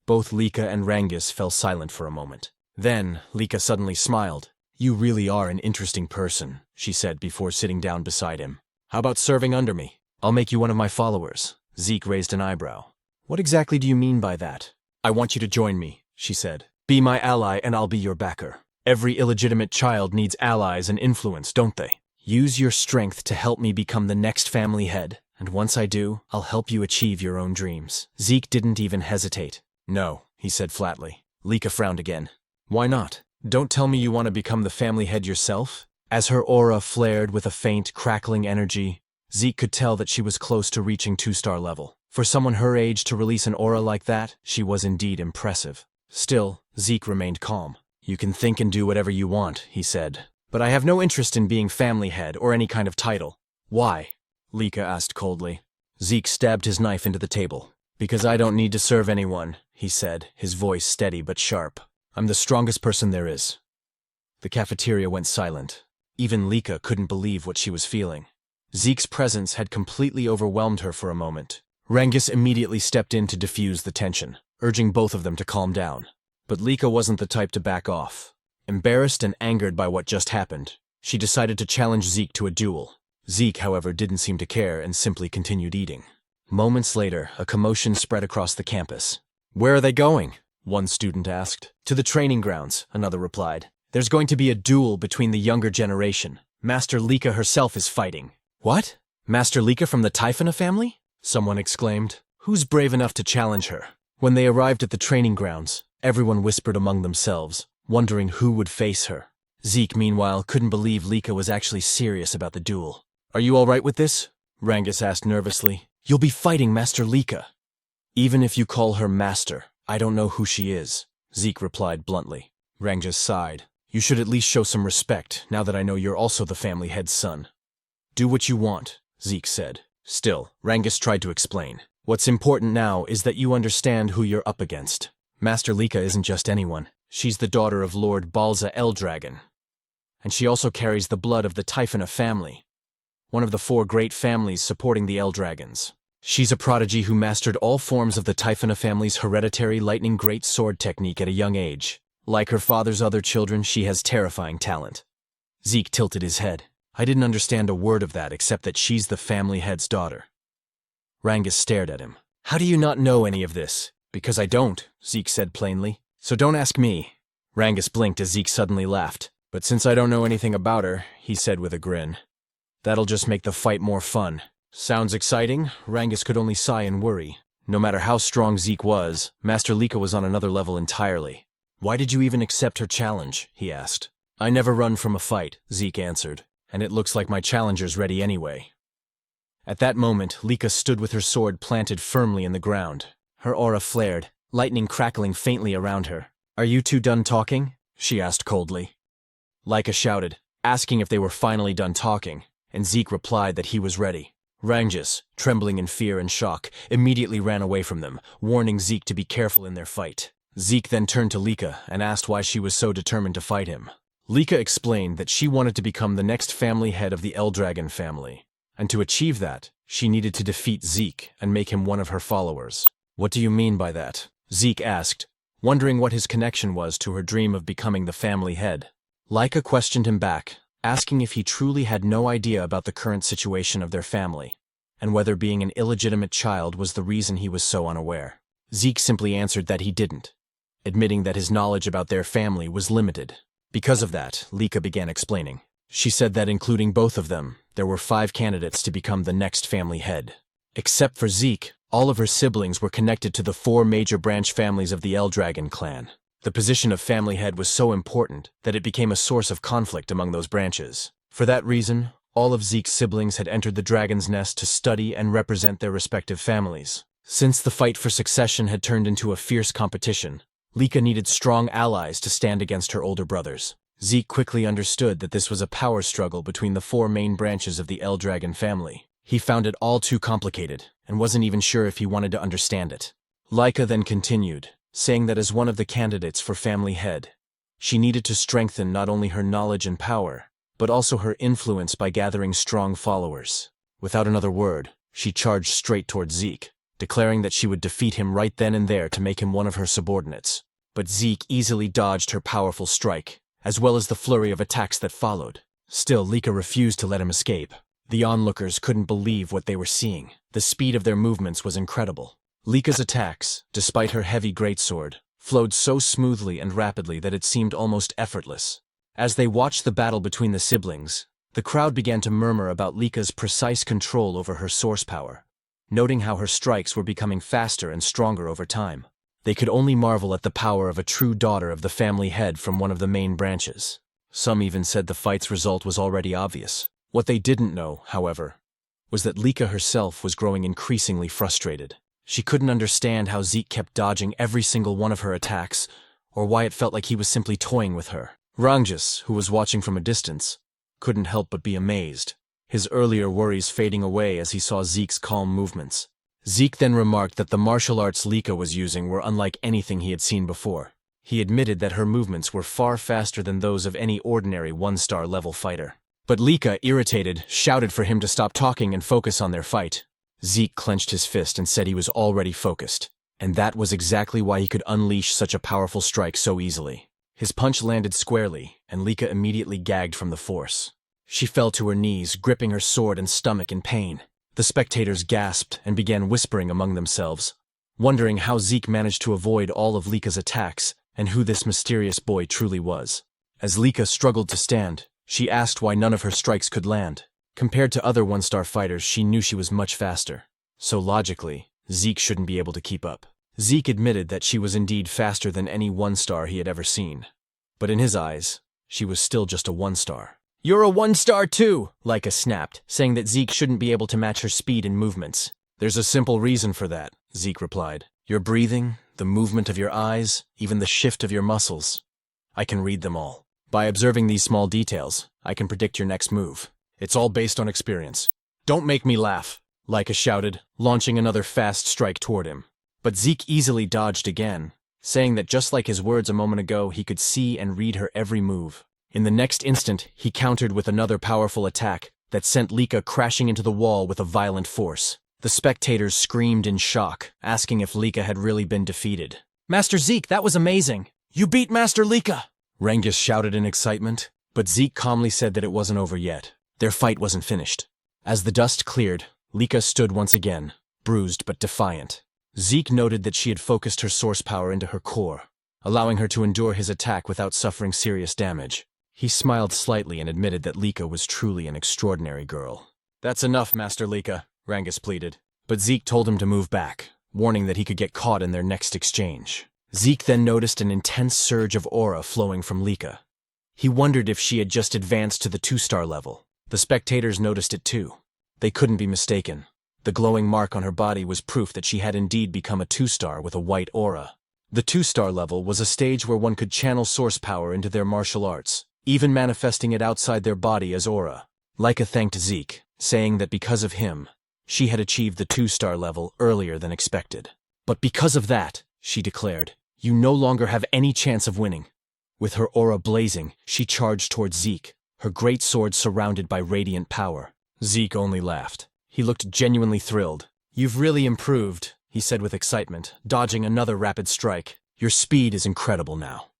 Both Lika and Rangus fell silent for a moment. Then, Lika suddenly smiled. "You really are an interesting person," she said before sitting down beside him. "How about serving under me? I'll make you one of my followers." Zeke raised an eyebrow. "What exactly do you mean by that?" "I want you to join me," she said. "Be my ally and I'll be your backer. Every illegitimate child needs allies and influence, don't they? Use your strength to help me become the next family head. And once I do, I'll help you achieve your own dreams. Zeke didn't even hesitate. No, he said flatly. Lika frowned again. Why not? Don't tell me you want to become the family head yourself? As her aura flared with a faint, crackling energy, Zeke could tell that she was close to reaching 2-star level. For someone her age to release an aura like that, she was indeed impressive. Still, Zeke remained calm. You can think and do whatever you want, he said. But I have no interest in being family head or any kind of title. Why? Lika asked coldly. Zeke stabbed his knife into the table. Because I don't need to serve anyone, he said, his voice steady but sharp. I'm the strongest person there is. The cafeteria went silent. Even Lika couldn't believe what she was feeling. Zeke's presence had completely overwhelmed her for a moment. Rangus immediately stepped in to diffuse the tension, urging both of them to calm down. But Lika wasn't the type to back off. Embarrassed and angered by what just happened, she decided to challenge Zeke to a duel. Zeke, however, didn't seem to care and simply continued eating. Moments later, a commotion spread across the campus. Where are they going? One student asked. To the training grounds, another replied. There's going to be a duel between the younger generation. Master Lika herself is fighting. What? Master Lika from the Typhona family? Someone exclaimed. Who's brave enough to challenge her? When they arrived at the training grounds, everyone whispered among themselves, wondering who would face her. Zeke, meanwhile, couldn't believe Lika was actually serious about the duel. Are you all right with this? Rangus asked nervously. You'll be fighting Master Lika. Even if you call her master, I don't know who she is, Zeke replied bluntly. Rangus sighed. You should at least show some respect, now that I know you're also the family head's son. Do what you want, Zeke said. Still, Rangus tried to explain. What's important now is that you understand who you're up against. Master Lika isn't just anyone. She's the daughter of Lord Balza Eldragon. And she also carries the blood of the Typhona family, one of the 4 great families supporting the Eldragons. She's a prodigy who mastered all forms of the Typhona family's hereditary lightning great sword technique at a young age. Like her father's other children, she has terrifying talent. Zeke tilted his head. I didn't understand a word of that except that she's the family head's daughter. Rangus stared at him. How do you not know any of this? Because I don't, Zeke said plainly. So don't ask me. Rangus blinked as Zeke suddenly laughed. But since I don't know anything about her, he said with a grin. That'll just make the fight more fun. Sounds exciting? Rangus could only sigh in worry. No matter how strong Zeke was, Master Lika was on another level entirely. Why did you even accept her challenge? He asked. I never run from a fight, Zeke answered. And it looks like my challenger's ready anyway. At that moment, Lika stood with her sword planted firmly in the ground. Her aura flared, lightning crackling faintly around her. Are you two done talking? She asked coldly. Lika shouted, asking if they were finally done talking, and Zeke replied that he was ready. Rangus, trembling in fear and shock, immediately ran away from them, warning Zeke to be careful in their fight. Zeke then turned to Lika and asked why she was so determined to fight him. Lika explained that she wanted to become the next family head of the Eldragon family, and to achieve that, she needed to defeat Zeke and make him one of her followers. What do you mean by that? Zeke asked, wondering what his connection was to her dream of becoming the family head. Lika questioned him back, asking if he truly had no idea about the current situation of their family, and whether being an illegitimate child was the reason he was so unaware. Zeke simply answered that he didn't, admitting that his knowledge about their family was limited. Because of that, Lika began explaining. She said that including both of them, there were 5 candidates to become the next family head. Except for Zeke, all of her siblings were connected to the 4 major branch families of the Eldragon clan. The position of family head was so important that it became a source of conflict among those branches. For that reason, all of Zeke's siblings had entered the Dragon's Nest to study and represent their respective families. Since the fight for succession had turned into a fierce competition, Lika needed strong allies to stand against her older brothers. Zeke quickly understood that this was a power struggle between the 4 main branches of the Eldragon family. He found it all too complicated, and wasn't even sure if he wanted to understand it. Lika then continued, saying that as one of the candidates for family head, she needed to strengthen not only her knowledge and power, but also her influence by gathering strong followers. Without another word, she charged straight towards Zeke, declaring that she would defeat him right then and there to make him one of her subordinates. But Zeke easily dodged her powerful strike, as well as the flurry of attacks that followed. Still, Lika refused to let him escape. The onlookers couldn't believe what they were seeing. The speed of their movements was incredible. Lika's attacks, despite her heavy greatsword, flowed so smoothly and rapidly that it seemed almost effortless. As they watched the battle between the siblings, The crowd began to murmur about Lika's precise control over her source power, noting how her strikes were becoming faster and stronger over time. They could only marvel at the power of a true daughter of the family head from one of the main branches. Some even said the fight's result was already obvious. What they didn't know, however, was that Lika herself was growing increasingly frustrated. She couldn't understand how Zeke kept dodging every single one of her attacks, or why it felt like he was simply toying with her. Rangjus, who was watching from a distance, couldn't help but be amazed, his earlier worries fading away as he saw Zeke's calm movements. Zeke then remarked that the martial arts Lika was using were unlike anything he had seen before. He admitted that her movements were far faster than those of any ordinary one-star level fighter. But Lika, irritated, shouted for him to stop talking and focus on their fight. Zeke clenched his fist and said he was already focused, and that was exactly why he could unleash such a powerful strike so easily. His punch landed squarely, and Lika immediately gagged from the force. She fell to her knees, gripping her sword and stomach in pain. The spectators gasped and began whispering among themselves, wondering how Zeke managed to avoid all of Lika's attacks and who this mysterious boy truly was. As Lika struggled to stand, she asked why none of her strikes could land. Compared to other one-star fighters, she knew she was much faster. So logically, Zeke shouldn't be able to keep up. Zeke admitted that she was indeed faster than any one-star he had ever seen. But in his eyes, she was still just a one-star. "You're a one-star too," Lika snapped, saying that Zeke shouldn't be able to match her speed and movements. "There's a simple reason for that," Zeke replied. "Your breathing, the movement of your eyes, even the shift of your muscles. I can read them all. By observing these small details, I can predict your next move. It's all based on experience." "Don't make me laugh," Lika shouted, launching another fast strike toward him. But Zeke easily dodged again, saying that just like his words a moment ago, he could see and read her every move. In the next instant, he countered with another powerful attack that sent Lika crashing into the wall with a violent force. The spectators screamed in shock, asking if Lika had really been defeated. "Master Zeke, that was amazing! You beat Master Lika!" Rangjus shouted in excitement, but Zeke calmly said that it wasn't over yet. Their fight wasn't finished. As the dust cleared, Lika stood once again, bruised but defiant. Zeke noted that she had focused her source power into her core, allowing her to endure his attack without suffering serious damage. He smiled slightly and admitted that Lika was truly an extraordinary girl. "That's enough, Master Lika," Rangjus pleaded. But Zeke told him to move back, warning that he could get caught in their next exchange. Zeke then noticed an intense surge of aura flowing from Lika. He wondered if she had just advanced to the 2-star level. The spectators noticed it too. They couldn't be mistaken. The glowing mark on her body was proof that she had indeed become a 2-star with a white aura. The 2-star level was a stage where one could channel source power into their martial arts, even manifesting it outside their body as aura. Lika thanked Zeke, saying that because of him, she had achieved the 2-star level earlier than expected. "But because of that," she declared, "you no longer have any chance of winning." With her aura blazing, she charged towards Zeke, her great sword surrounded by radiant power. Zeke only laughed. He looked genuinely thrilled. "You've really improved," he said with excitement, dodging another rapid strike. "Your speed is incredible now."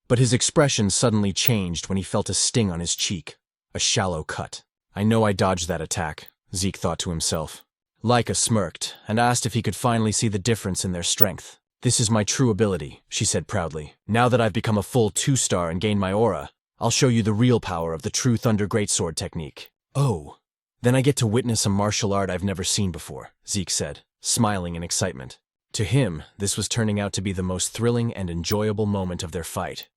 But his expression suddenly changed when he felt a sting on his cheek, a shallow cut. "I know I dodged that attack," Zeke thought to himself. Lika smirked and asked if he could finally see the difference in their strength. "This is my true ability," she said proudly. "Now that I've become a full 2-star and gained my aura, I'll show you the real power of the true Thunder Greatsword technique." "Oh, then I get to witness a martial art I've never seen before," Zeke said, smiling in excitement. To him, this was turning out to be the most thrilling and enjoyable moment of their fight.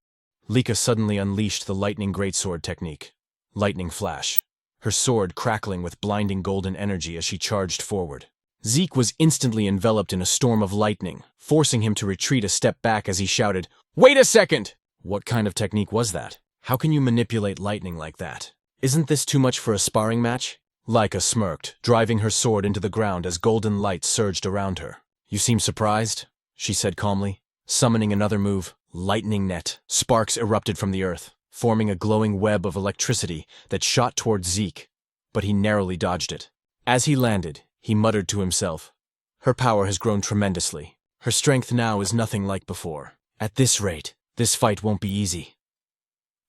Lika suddenly unleashed the Lightning Greatsword technique. Lightning flash, her sword crackling with blinding golden energy as she charged forward. Zeke was instantly enveloped in a storm of lightning, forcing him to retreat a step back as he shouted, "Wait a second!" What kind of technique was that? How can you manipulate lightning like that? Isn't this too much for a sparring match? Lika smirked, driving her sword into the ground as golden light surged around her. "You seem surprised," she said calmly. Summoning another move, Lightning Net, sparks erupted from the earth, forming a glowing web of electricity that shot towards Zeke, but he narrowly dodged it. As he landed, he muttered to himself, "Her power has grown tremendously. Her strength now is nothing like before. At this rate, this fight won't be easy."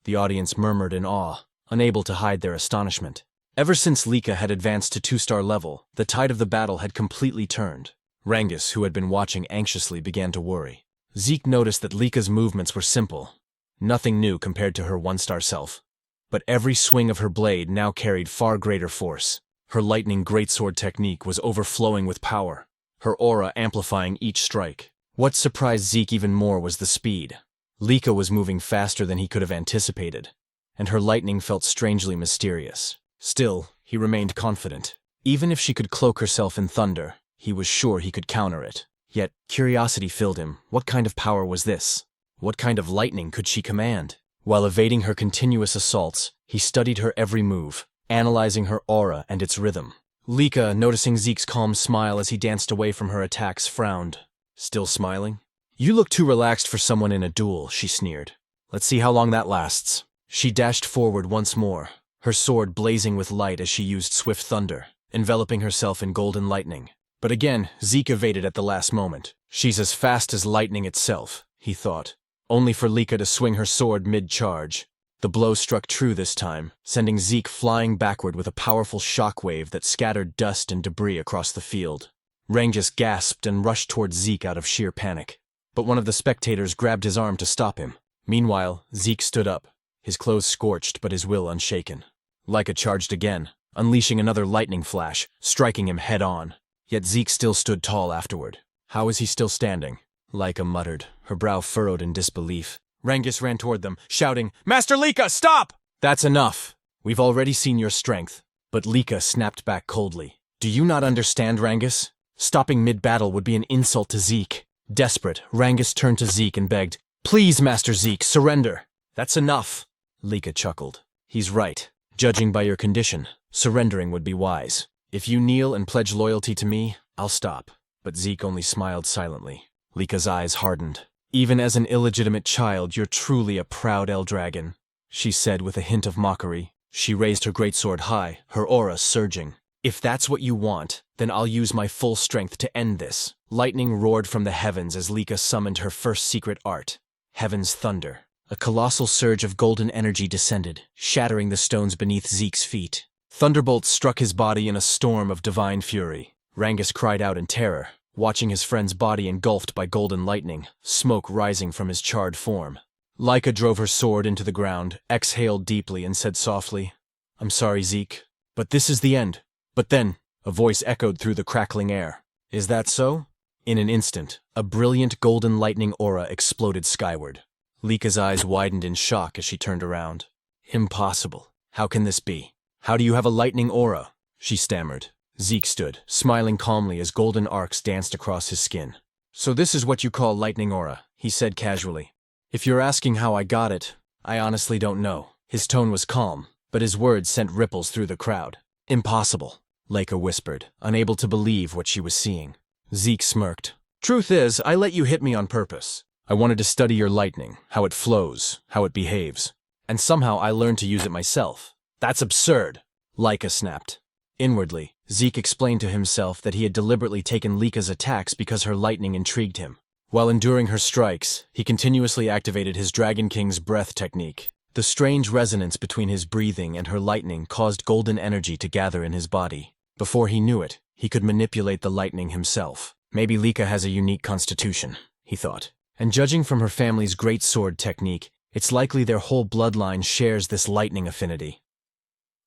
The audience murmured in awe, unable to hide their astonishment. Ever since Lika had advanced to 2-star level, the tide of the battle had completely turned. Rangjus, who had been watching anxiously, began to worry. Zeke noticed that Lika's movements were simple, nothing new compared to her 1-star self. but every swing of her blade now carried far greater force. Her lightning greatsword technique was overflowing with power, her aura amplifying each strike. What surprised Zeke even more was the speed. Lika was moving faster than he could have anticipated, and her lightning felt strangely mysterious. Still, he remained confident. Even if she could cloak herself in thunder, he was sure he could counter it. Yet, curiosity filled him. What kind of power was this? What kind of lightning could she command? While evading her continuous assaults, he studied her every move, analyzing her aura and its rhythm. Lika, noticing Zeke's calm smile as he danced away from her attacks, frowned. Still smiling? "You look too relaxed for someone in a duel," she sneered. "Let's see how long that lasts." She dashed forward once more, her sword blazing with light as she used swift thunder, enveloping herself in golden lightning. But again, Zeke evaded at the last moment. She's as fast as lightning itself, he thought, only for Lika to swing her sword mid-charge. The blow struck true this time, sending Zeke flying backward with a powerful shockwave that scattered dust and debris across the field. Rangus gasped and rushed towards Zeke out of sheer panic, but one of the spectators grabbed his arm to stop him. Meanwhile, Zeke stood up, his clothes scorched but his will unshaken. Lika charged again, unleashing another lightning flash, striking him head-on. Yet Zeke still stood tall afterward. How is he still standing? Lika muttered, her brow furrowed in disbelief. Rangus ran toward them, shouting, "Master Lika, stop!" "That's enough. We've already seen your strength." But Lika snapped back coldly. "Do you not understand, Rangus? Stopping mid-battle would be an insult to Zeke." Desperate, Rangus turned to Zeke and begged, "Please, Master Zeke, surrender." "That's enough." Lika chuckled. "He's right. Judging by your condition, surrendering would be wise. If you kneel and pledge loyalty to me, I'll stop." But Zeke only smiled silently. Lika's eyes hardened. "Even as an illegitimate child, you're truly a proud Eldragon," she said with a hint of mockery. She raised her greatsword high, her aura surging. "If that's what you want, then I'll use my full strength to end this." Lightning roared from the heavens as Lika summoned her first secret art, Heaven's Thunder. A colossal surge of golden energy descended, shattering the stones beneath Zeke's feet. Thunderbolts struck his body in a storm of divine fury. Rangus cried out in terror, watching his friend's body engulfed by golden lightning, smoke rising from his charred form. Lika drove her sword into the ground, exhaled deeply, and said softly, "I'm sorry, Zeke, but this is the end." But then, a voice echoed through the crackling air. "Is that so?" In an instant, a brilliant golden lightning aura exploded skyward. Lika's eyes widened in shock as she turned around. "Impossible. How can this be? How do you have a lightning aura?" she stammered. Zeke stood, smiling calmly as golden arcs danced across his skin. "So this is what you call lightning aura," he said casually. "If you're asking how I got it, I honestly don't know." His tone was calm, but his words sent ripples through the crowd. "Impossible," Lika whispered, unable to believe what she was seeing. Zeke smirked. "Truth is, I let you hit me on purpose. I wanted to study your lightning, how it flows, how it behaves. And somehow I learned to use it myself." "That's absurd," Lika snapped. Inwardly, Zeke explained to himself that he had deliberately taken Lika's attacks because her lightning intrigued him. While enduring her strikes, he continuously activated his Dragon King's breath technique. The strange resonance between his breathing and her lightning caused golden energy to gather in his body. Before he knew it, he could manipulate the lightning himself. Maybe Lika has a unique constitution, he thought. And judging from her family's great sword technique, it's likely their whole bloodline shares this lightning affinity.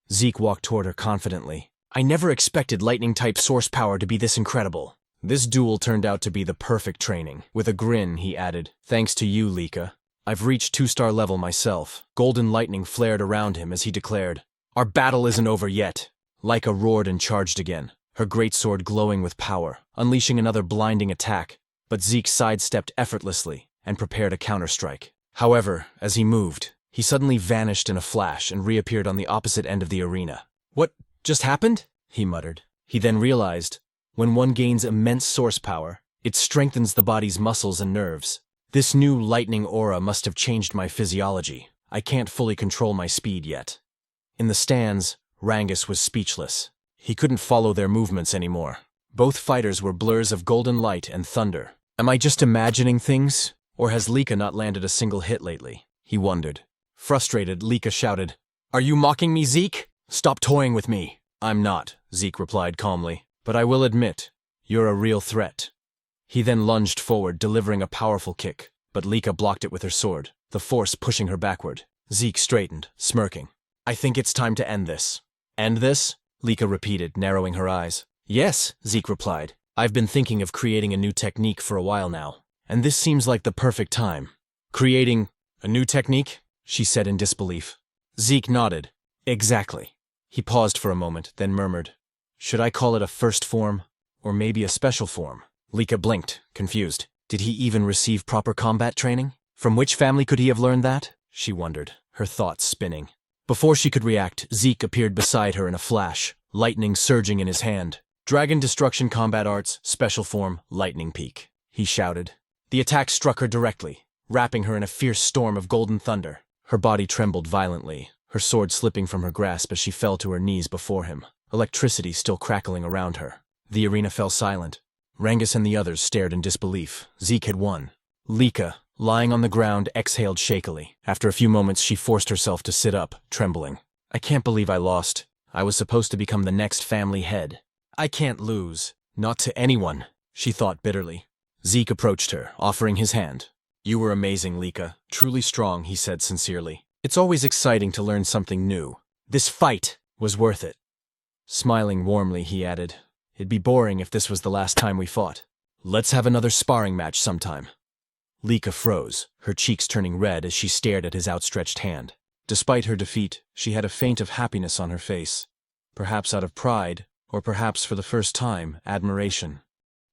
Zeke walked toward her confidently. "I never expected lightning-type source power to be this incredible." This duel turned out to be the perfect training. With a grin, he added, "Thanks to you, Lika. I've reached 2-star level myself." Golden lightning flared around him as he declared, "Our battle isn't over yet." Lika roared and charged again, her greatsword glowing with power, unleashing another blinding attack. But Zeke sidestepped effortlessly and prepared a counterstrike. However, as he moved, he suddenly vanished in a flash and reappeared on the opposite end of the arena. "What just happened?" he muttered. He then realized, when one gains immense source power, it strengthens the body's muscles and nerves. This new lightning aura must have changed my physiology. I can't fully control my speed yet. In the stands, Rangus was speechless. He couldn't follow their movements anymore. Both fighters were blurs of golden light and thunder. Am I just imagining things? Or has Lika not landed a single hit lately? He wondered. Frustrated, Lika shouted, "Are you mocking me, Zeke? Stop toying with me." "I'm not," Zeke replied calmly. "But I will admit, you're a real threat." He then lunged forward, delivering a powerful kick, but Lika blocked it with her sword, the force pushing her backward. Zeke straightened, smirking. I think it's time to end this. End this? Lika repeated, narrowing her eyes. Yes, Zeke replied. I've been thinking of creating a new technique for a while now, and this seems like the perfect time. Creating a new technique? She said in disbelief. Zeke nodded. Exactly. He paused for a moment, then murmured, should I call it a first form, or maybe a special form? Lika blinked, confused. Did he even receive proper combat training? From which family could he have learned that? She wondered, her thoughts spinning. Before she could react, Zeke appeared beside her in a flash, lightning surging in his hand. Dragon Destruction Combat Arts, Special Form, Lightning Peak, he shouted. The attack struck her directly, wrapping her in a fierce storm of golden thunder. Her body trembled violently, her sword slipping from her grasp as she fell to her knees before him, electricity still crackling around her. The arena fell silent. Rangus and the others stared in disbelief. Zeke had won. Lika, lying on the ground, exhaled shakily. After a few moments, she forced herself to sit up, trembling. I can't believe I lost. I was supposed to become the next family head. I can't lose. Not to anyone, she thought bitterly. Zeke approached her, offering his hand. You were amazing, Lika. Truly strong, he said sincerely. It's always exciting to learn something new. This fight was worth it. Smiling warmly, he added, it'd be boring if this was the last time we fought. Let's have another sparring match sometime. Lika froze, her cheeks turning red as she stared at his outstretched hand. Despite her defeat, she had a feint of happiness on her face. Perhaps out of pride, or perhaps for the first time, admiration.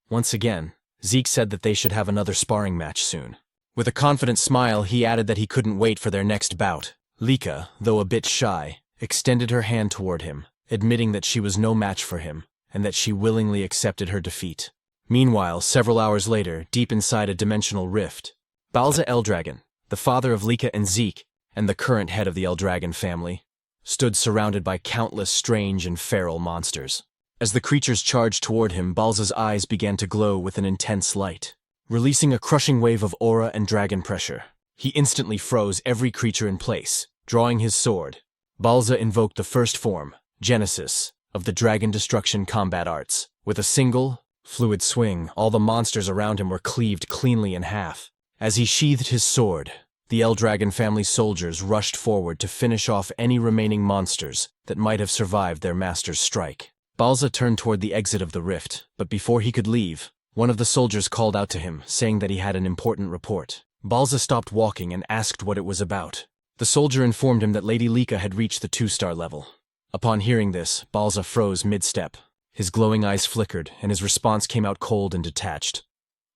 Once again, Zeke said that they should have another sparring match soon. With a confident smile, he added that he couldn't wait for their next bout. Lika, though a bit shy, extended her hand toward him, admitting that she was no match for him, and that she willingly accepted her defeat. Meanwhile, several hours later, deep inside a dimensional rift, Balza Eldragon, the father of Lika and Zeke, and the current head of the Eldragon family, stood surrounded by countless strange and feral monsters. As the creatures charged toward him, Balza's eyes began to glow with an intense light, releasing a crushing wave of aura and dragon pressure. He instantly froze every creature in place. Drawing his sword, Balza invoked the first form, Genesis, of the Dragon Destruction Combat Arts. With a single, fluid swing, all the monsters around him were cleaved cleanly in half. As he sheathed his sword, the Eldragon family soldiers rushed forward to finish off any remaining monsters that might have survived their master's strike. Balza turned toward the exit of the rift, but before he could leave, one of the soldiers called out to him, saying that he had an important report. Balza stopped walking and asked what it was about. The soldier informed him that Lady Lika had reached the 2-star level. Upon hearing this, Balza froze mid-step. His glowing eyes flickered, and his response came out cold and detached.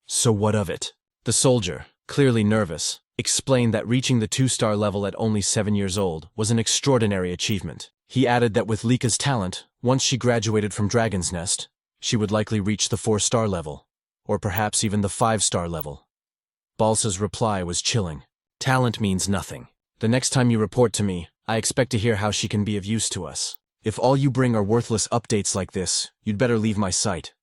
So what of it? The soldier, clearly nervous, explained that reaching the 2-star level at only 7 years old was an extraordinary achievement. He added that with Lika's talent, once she graduated from Dragon's Nest, she would likely reach the 4-star level, or perhaps even the 5-star level. Balza's reply was chilling. Talent means nothing. The next time you report to me, I expect to hear how she can be of use to us. If all you bring are worthless updates like this, you'd better leave my sight.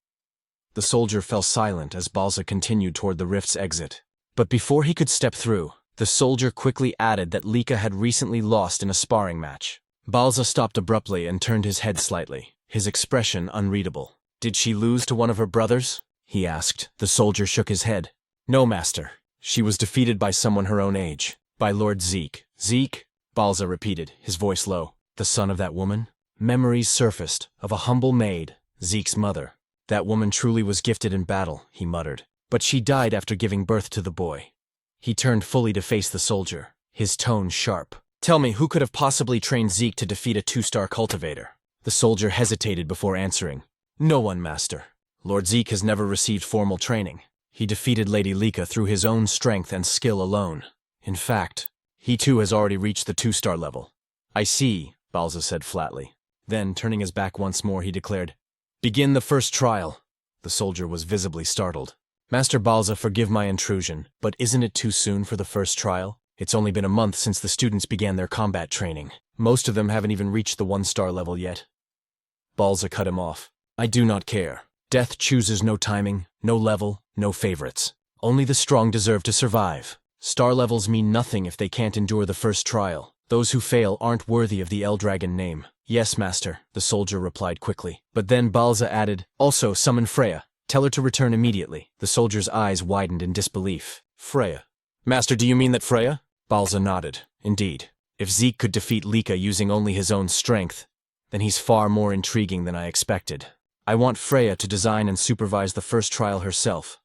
The soldier fell silent as Balza continued toward the rift's exit. But before he could step through, the soldier quickly added that Lika had recently lost in a sparring match. Balza stopped abruptly and turned his head slightly, his expression unreadable. Did she lose to one of her brothers? He asked. The soldier shook his head. No, master. She was defeated by someone her own age. By Lord Zeke. Zeke? Balza repeated, his voice low. The son of that woman? Memories surfaced, of a humble maid, Zeke's mother. That woman truly was gifted in battle, he muttered. But she died after giving birth to the boy. He turned fully to face the soldier, his tone sharp. Tell me, who could have possibly trained Zeke to defeat a 2-star cultivator? The soldier hesitated before answering. No one, master. Lord Zeke has never received formal training. He defeated Lady Lika through his own strength and skill alone. In fact, he too has already reached the 2-star level. I see, Balza said flatly. Then, turning his back once more, he declared, Begin the first trial. The soldier was visibly startled. Master Balza, forgive my intrusion, but isn't it too soon for the first trial? It's only been a month since the students began their combat training. Most of them haven't even reached the 1-star level yet. Balza cut him off. I do not care. Death chooses no timing, no level, no favorites. Only the strong deserve to survive. Star levels mean nothing if they can't endure the first trial. Those who fail aren't worthy of the Eldragon name. Yes, master, the soldier replied quickly. But then Balza added, Also, summon Freya. Tell her to return immediately. The soldier's eyes widened in disbelief. Freya. Master, do you mean that Freya? Balza nodded. Indeed. If Zeke could defeat Lika using only his own strength, then he's far more intriguing than I expected. I want Freya to design and supervise the first trial herself,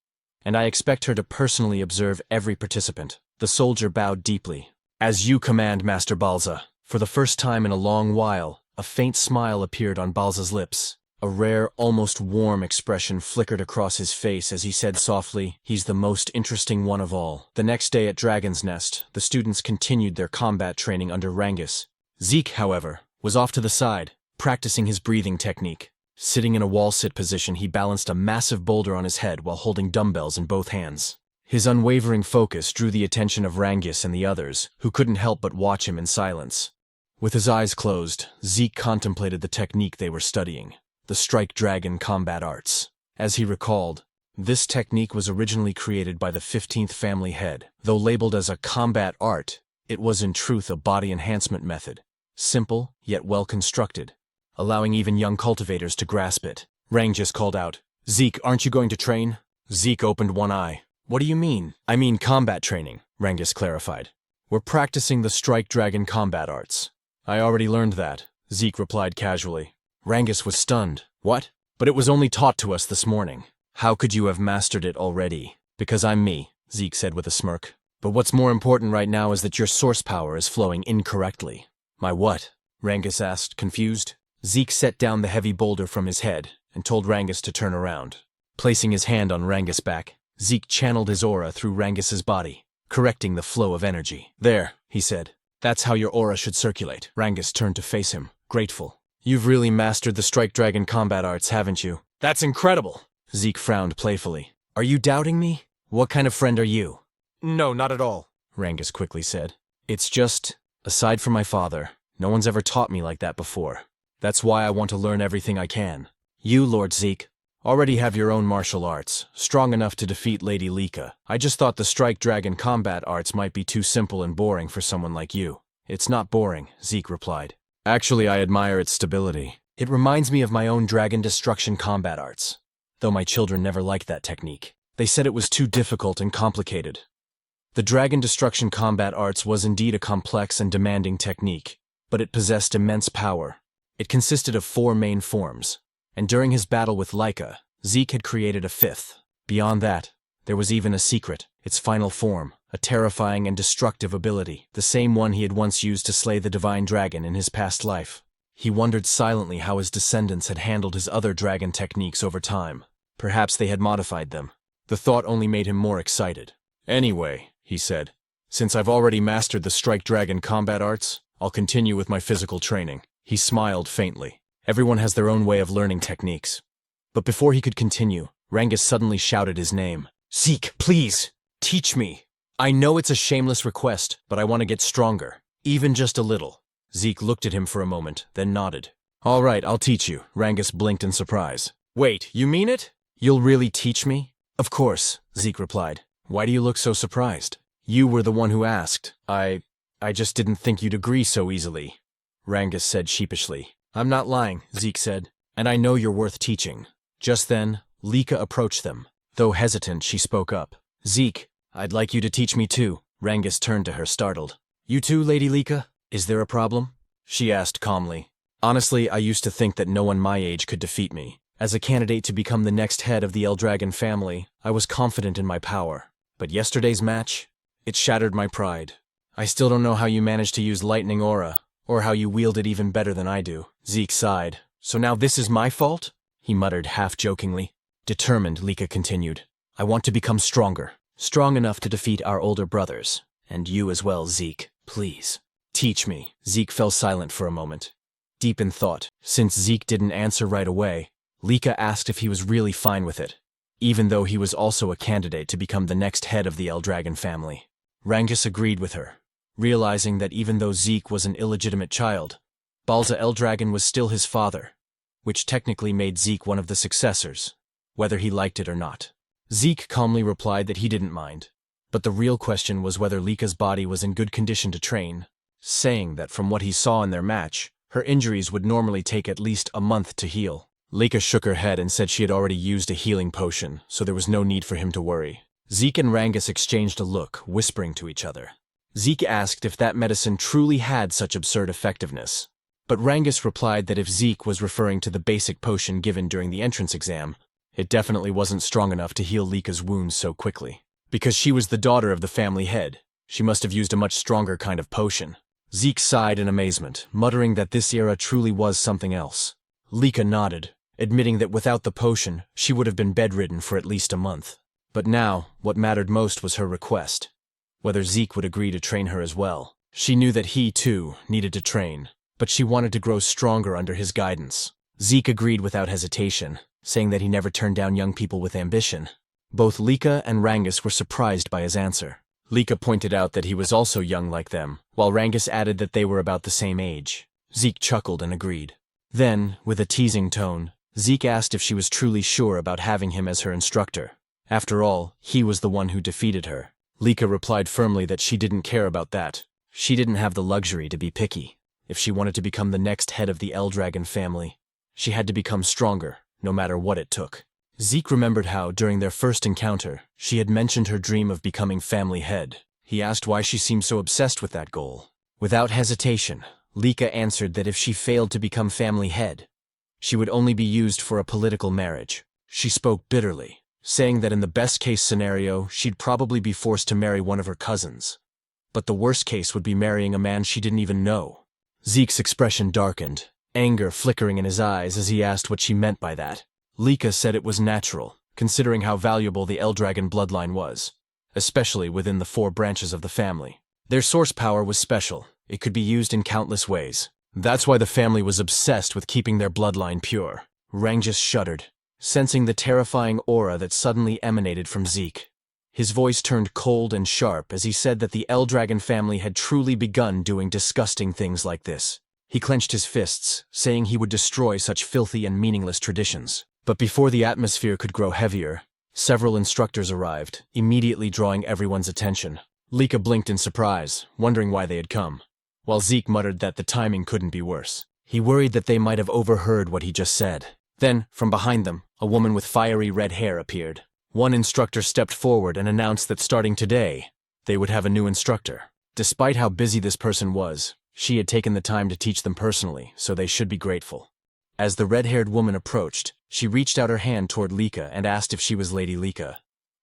and I expect her to personally observe every participant. The soldier bowed deeply. As you command, Master Balza. For the first time in a long while, a faint smile appeared on Balza's lips. A rare, almost warm expression flickered across his face as he said softly, "He's the most interesting one of all." The next day at Dragon's Nest, the students continued their combat training under Rangus. Zeke, however, was off to the side, practicing his breathing technique. Sitting in a wall-sit position, he balanced a massive boulder on his head while holding dumbbells in both hands. His unwavering focus drew the attention of Rangus and the others, who couldn't help but watch him in silence. With his eyes closed, Zeke contemplated the technique they were studying, the Strike Dragon combat arts. As he recalled, this technique was originally created by the 15th family head. Though labeled as a combat art, it was in truth a body enhancement method, simple yet well constructed, allowing even young cultivators to grasp it. Rangus called out, "Zeke, aren't you going to train?" Zeke opened one eye. "What do you mean?" "I mean combat training," Rangus clarified. "We're practicing the Strike Dragon combat arts." "I already learned that," Zeke replied casually. Rangus was stunned. "What? But it was only taught to us this morning. How could you have mastered it already?" "Because I'm me," Zeke said with a smirk. "But what's more important right now is that your source power is flowing incorrectly." "My what?" Rangus asked, confused. Zeke set down the heavy boulder from his head and told Rangus to turn around. Placing his hand on Rangus' back, Zeke channeled his aura through Rangus's body, correcting the flow of energy. "There," he said. "That's how your aura should circulate." Rangus turned to face him, grateful. "You've really mastered the Strike Dragon combat arts, haven't you?" "That's incredible!" Zeke frowned playfully. "Are you doubting me? What kind of friend are you?" "No, not at all," Rangus quickly said. "It's just, aside from my father, no one's ever taught me like that before. That's why I want to learn everything I can. You, Lord Zeke, already have your own martial arts, strong enough to defeat Lady Lika. I just thought the Strike Dragon combat arts might be too simple and boring for someone like you." "It's not boring," Zeke replied. "Actually, I admire its stability. It reminds me of my own dragon destruction combat arts, though my children never liked that technique. They said it was too difficult and complicated." The dragon destruction combat arts was indeed a complex and demanding technique, but it possessed immense power. It consisted of 4 main forms, and during his battle with Lika, Zeke had created a 5th. Beyond that, there was even a secret, its final form, a terrifying and destructive ability, the same one he had once used to slay the divine dragon in his past life. He wondered silently how his descendants had handled his other dragon techniques over time. Perhaps they had modified them. The thought only made him more excited. "Anyway," he said, "since I've already mastered the Strike Dragon combat arts, I'll continue with my physical training." He smiled faintly. Everyone has their own way of learning techniques. But before he could continue, Rangus suddenly shouted his name. "Zeke, please, teach me. I know it's a shameless request, but I want to get stronger, even just a little." Zeke looked at him for a moment, then nodded. "All right, I'll teach you." Rangus blinked in surprise. "Wait, you mean it? You'll really teach me?" "Of course," Zeke replied. "Why do you look so surprised?" "You were the one who asked. I just didn't think you'd agree so easily," Rangus said sheepishly. "I'm not lying," Zeke said, "and I know you're worth teaching." Just then, Lika approached them. Though hesitant, she spoke up. "Zeke, I'd like you to teach me too." Rangus turned to her, startled. "You too, Lady Lika? Is there a problem?" she asked calmly. "Honestly, I used to think that no one my age could defeat me. As a candidate to become the next head of the Eldragon family, I was confident in my power. But yesterday's match, it shattered my pride. I still don't know how you managed to use Lightning Aura, or how you wield it even better than I do." Zeke sighed. "So now this is my fault?" he muttered half-jokingly. Determined, Lika continued. "I want to become stronger. Strong enough to defeat our older brothers. And you as well, Zeke. Please. Teach me." Zeke fell silent for a moment, deep in thought. Since Zeke didn't answer right away, Lika asked if he was really fine with it, even though he was also a candidate to become the next head of the Eldragon family. Rangus agreed with her, realizing that even though Zeke was an illegitimate child, Balza Eldragon was still his father, which technically made Zeke one of the successors, whether he liked it or not. Zeke calmly replied that he didn't mind, but the real question was whether Lika's body was in good condition to train, saying that from what he saw in their match, her injuries would normally take at least a month to heal. Lika shook her head and said she had already used a healing potion, so there was no need for him to worry. Zeke and Rangus exchanged a look, whispering to each other. Zeke asked if that medicine truly had such absurd effectiveness. But Rangus replied that if Zeke was referring to the basic potion given during the entrance exam, it definitely wasn't strong enough to heal Lika's wounds so quickly. Because she was the daughter of the family head, she must have used a much stronger kind of potion. Zeke sighed in amazement, muttering that this era truly was something else. Lika nodded, admitting that without the potion, she would have been bedridden for at least a month. But now, what mattered most was her request. Whether Zeke would agree to train her as well. She knew that he, too, needed to train, but she wanted to grow stronger under his guidance. Zeke agreed without hesitation, saying that he never turned down young people with ambition. Both Lika and Rangus were surprised by his answer. Lika pointed out that he was also young like them, while Rangus added that they were about the same age. Zeke chuckled and agreed. Then, with a teasing tone, Zeke asked if she was truly sure about having him as her instructor. After all, he was the one who defeated her. Lika replied firmly that she didn't care about that. She didn't have the luxury to be picky. If she wanted to become the next head of the Eldragon family, she had to become stronger, no matter what it took. Zeke remembered how, during their first encounter, she had mentioned her dream of becoming family head. He asked why she seemed so obsessed with that goal. Without hesitation, Lika answered that if she failed to become family head, she would only be used for a political marriage. She spoke bitterly, saying that in the best-case scenario, she'd probably be forced to marry one of her cousins. But the worst case would be marrying a man she didn't even know. Zeke's expression darkened, anger flickering in his eyes as he asked what she meant by that. Lika said it was natural, considering how valuable the Eldragon bloodline was, especially within the 4 branches of the family. Their source power was special. It could be used in countless ways. That's why the family was obsessed with keeping their bloodline pure. Rangus shuddered, sensing the terrifying aura that suddenly emanated from Zeke. His voice turned cold and sharp as he said that the Eldragon family had truly begun doing disgusting things like this. He clenched his fists, saying he would destroy such filthy and meaningless traditions. But before the atmosphere could grow heavier, several instructors arrived, immediately drawing everyone's attention. Lika blinked in surprise, wondering why they had come, while Zeke muttered that the timing couldn't be worse. He worried that they might have overheard what he just said. Then, from behind them, a woman with fiery red hair appeared. One instructor stepped forward and announced that starting today, they would have a new instructor. Despite how busy this person was, she had taken the time to teach them personally, so they should be grateful. As the red-haired woman approached, she reached out her hand toward Lika and asked if she was Lady Lika.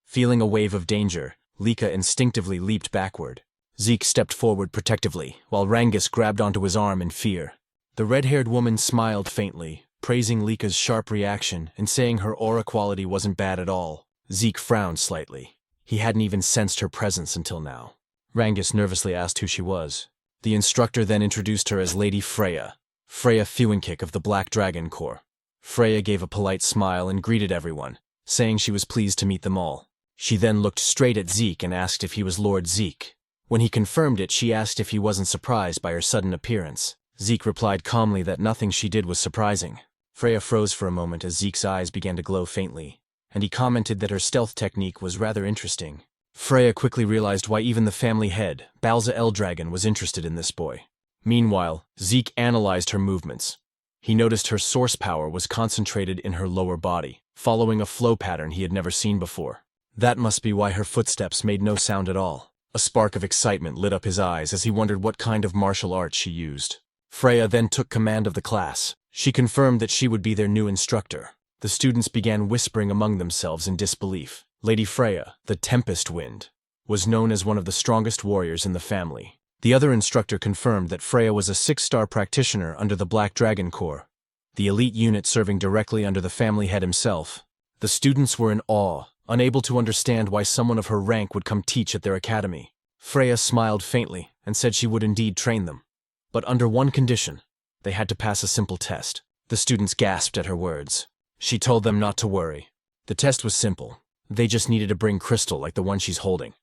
Feeling a wave of danger, Lika instinctively leaped backward. Zeke stepped forward protectively, while Rangus grabbed onto his arm in fear. The red-haired woman smiled faintly, praising Lika's sharp reaction and saying her aura quality wasn't bad at all. Zeke frowned slightly. He hadn't even sensed her presence until now. Rangus nervously asked who she was. The instructor then introduced her as Lady Freya. Freya Fewinkick of the Black Dragon Corps. Freya gave a polite smile and greeted everyone, saying she was pleased to meet them all. She then looked straight at Zeke and asked if he was Lord Zeke. When he confirmed it, she asked if he wasn't surprised by her sudden appearance. Zeke replied calmly that nothing she did was surprising. Freya froze for a moment as Zeke's eyes began to glow faintly, and he commented that her stealth technique was rather interesting. Freya quickly realized why even the family head, Balza Eldragon, was interested in this boy. Meanwhile, Zeke analyzed her movements. He noticed her source power was concentrated in her lower body, following a flow pattern he had never seen before. That must be why her footsteps made no sound at all. A spark of excitement lit up his eyes as he wondered what kind of martial arts she used. Freya then took command of the class. She confirmed that she would be their new instructor. The students began whispering among themselves in disbelief. Lady Freya, the Tempest Wind, was known as one of the strongest warriors in the family. The other instructor confirmed that Freya was a 6-star practitioner under the Black Dragon Corps, the elite unit serving directly under the family head himself. The students were in awe, unable to understand why someone of her rank would come teach at their academy. Freya smiled faintly and said she would indeed train them, but under one condition. They had to pass a simple test. The students gasped at her words. She told them not to worry. The test was simple. They just needed to bring crystal like the one she's holding,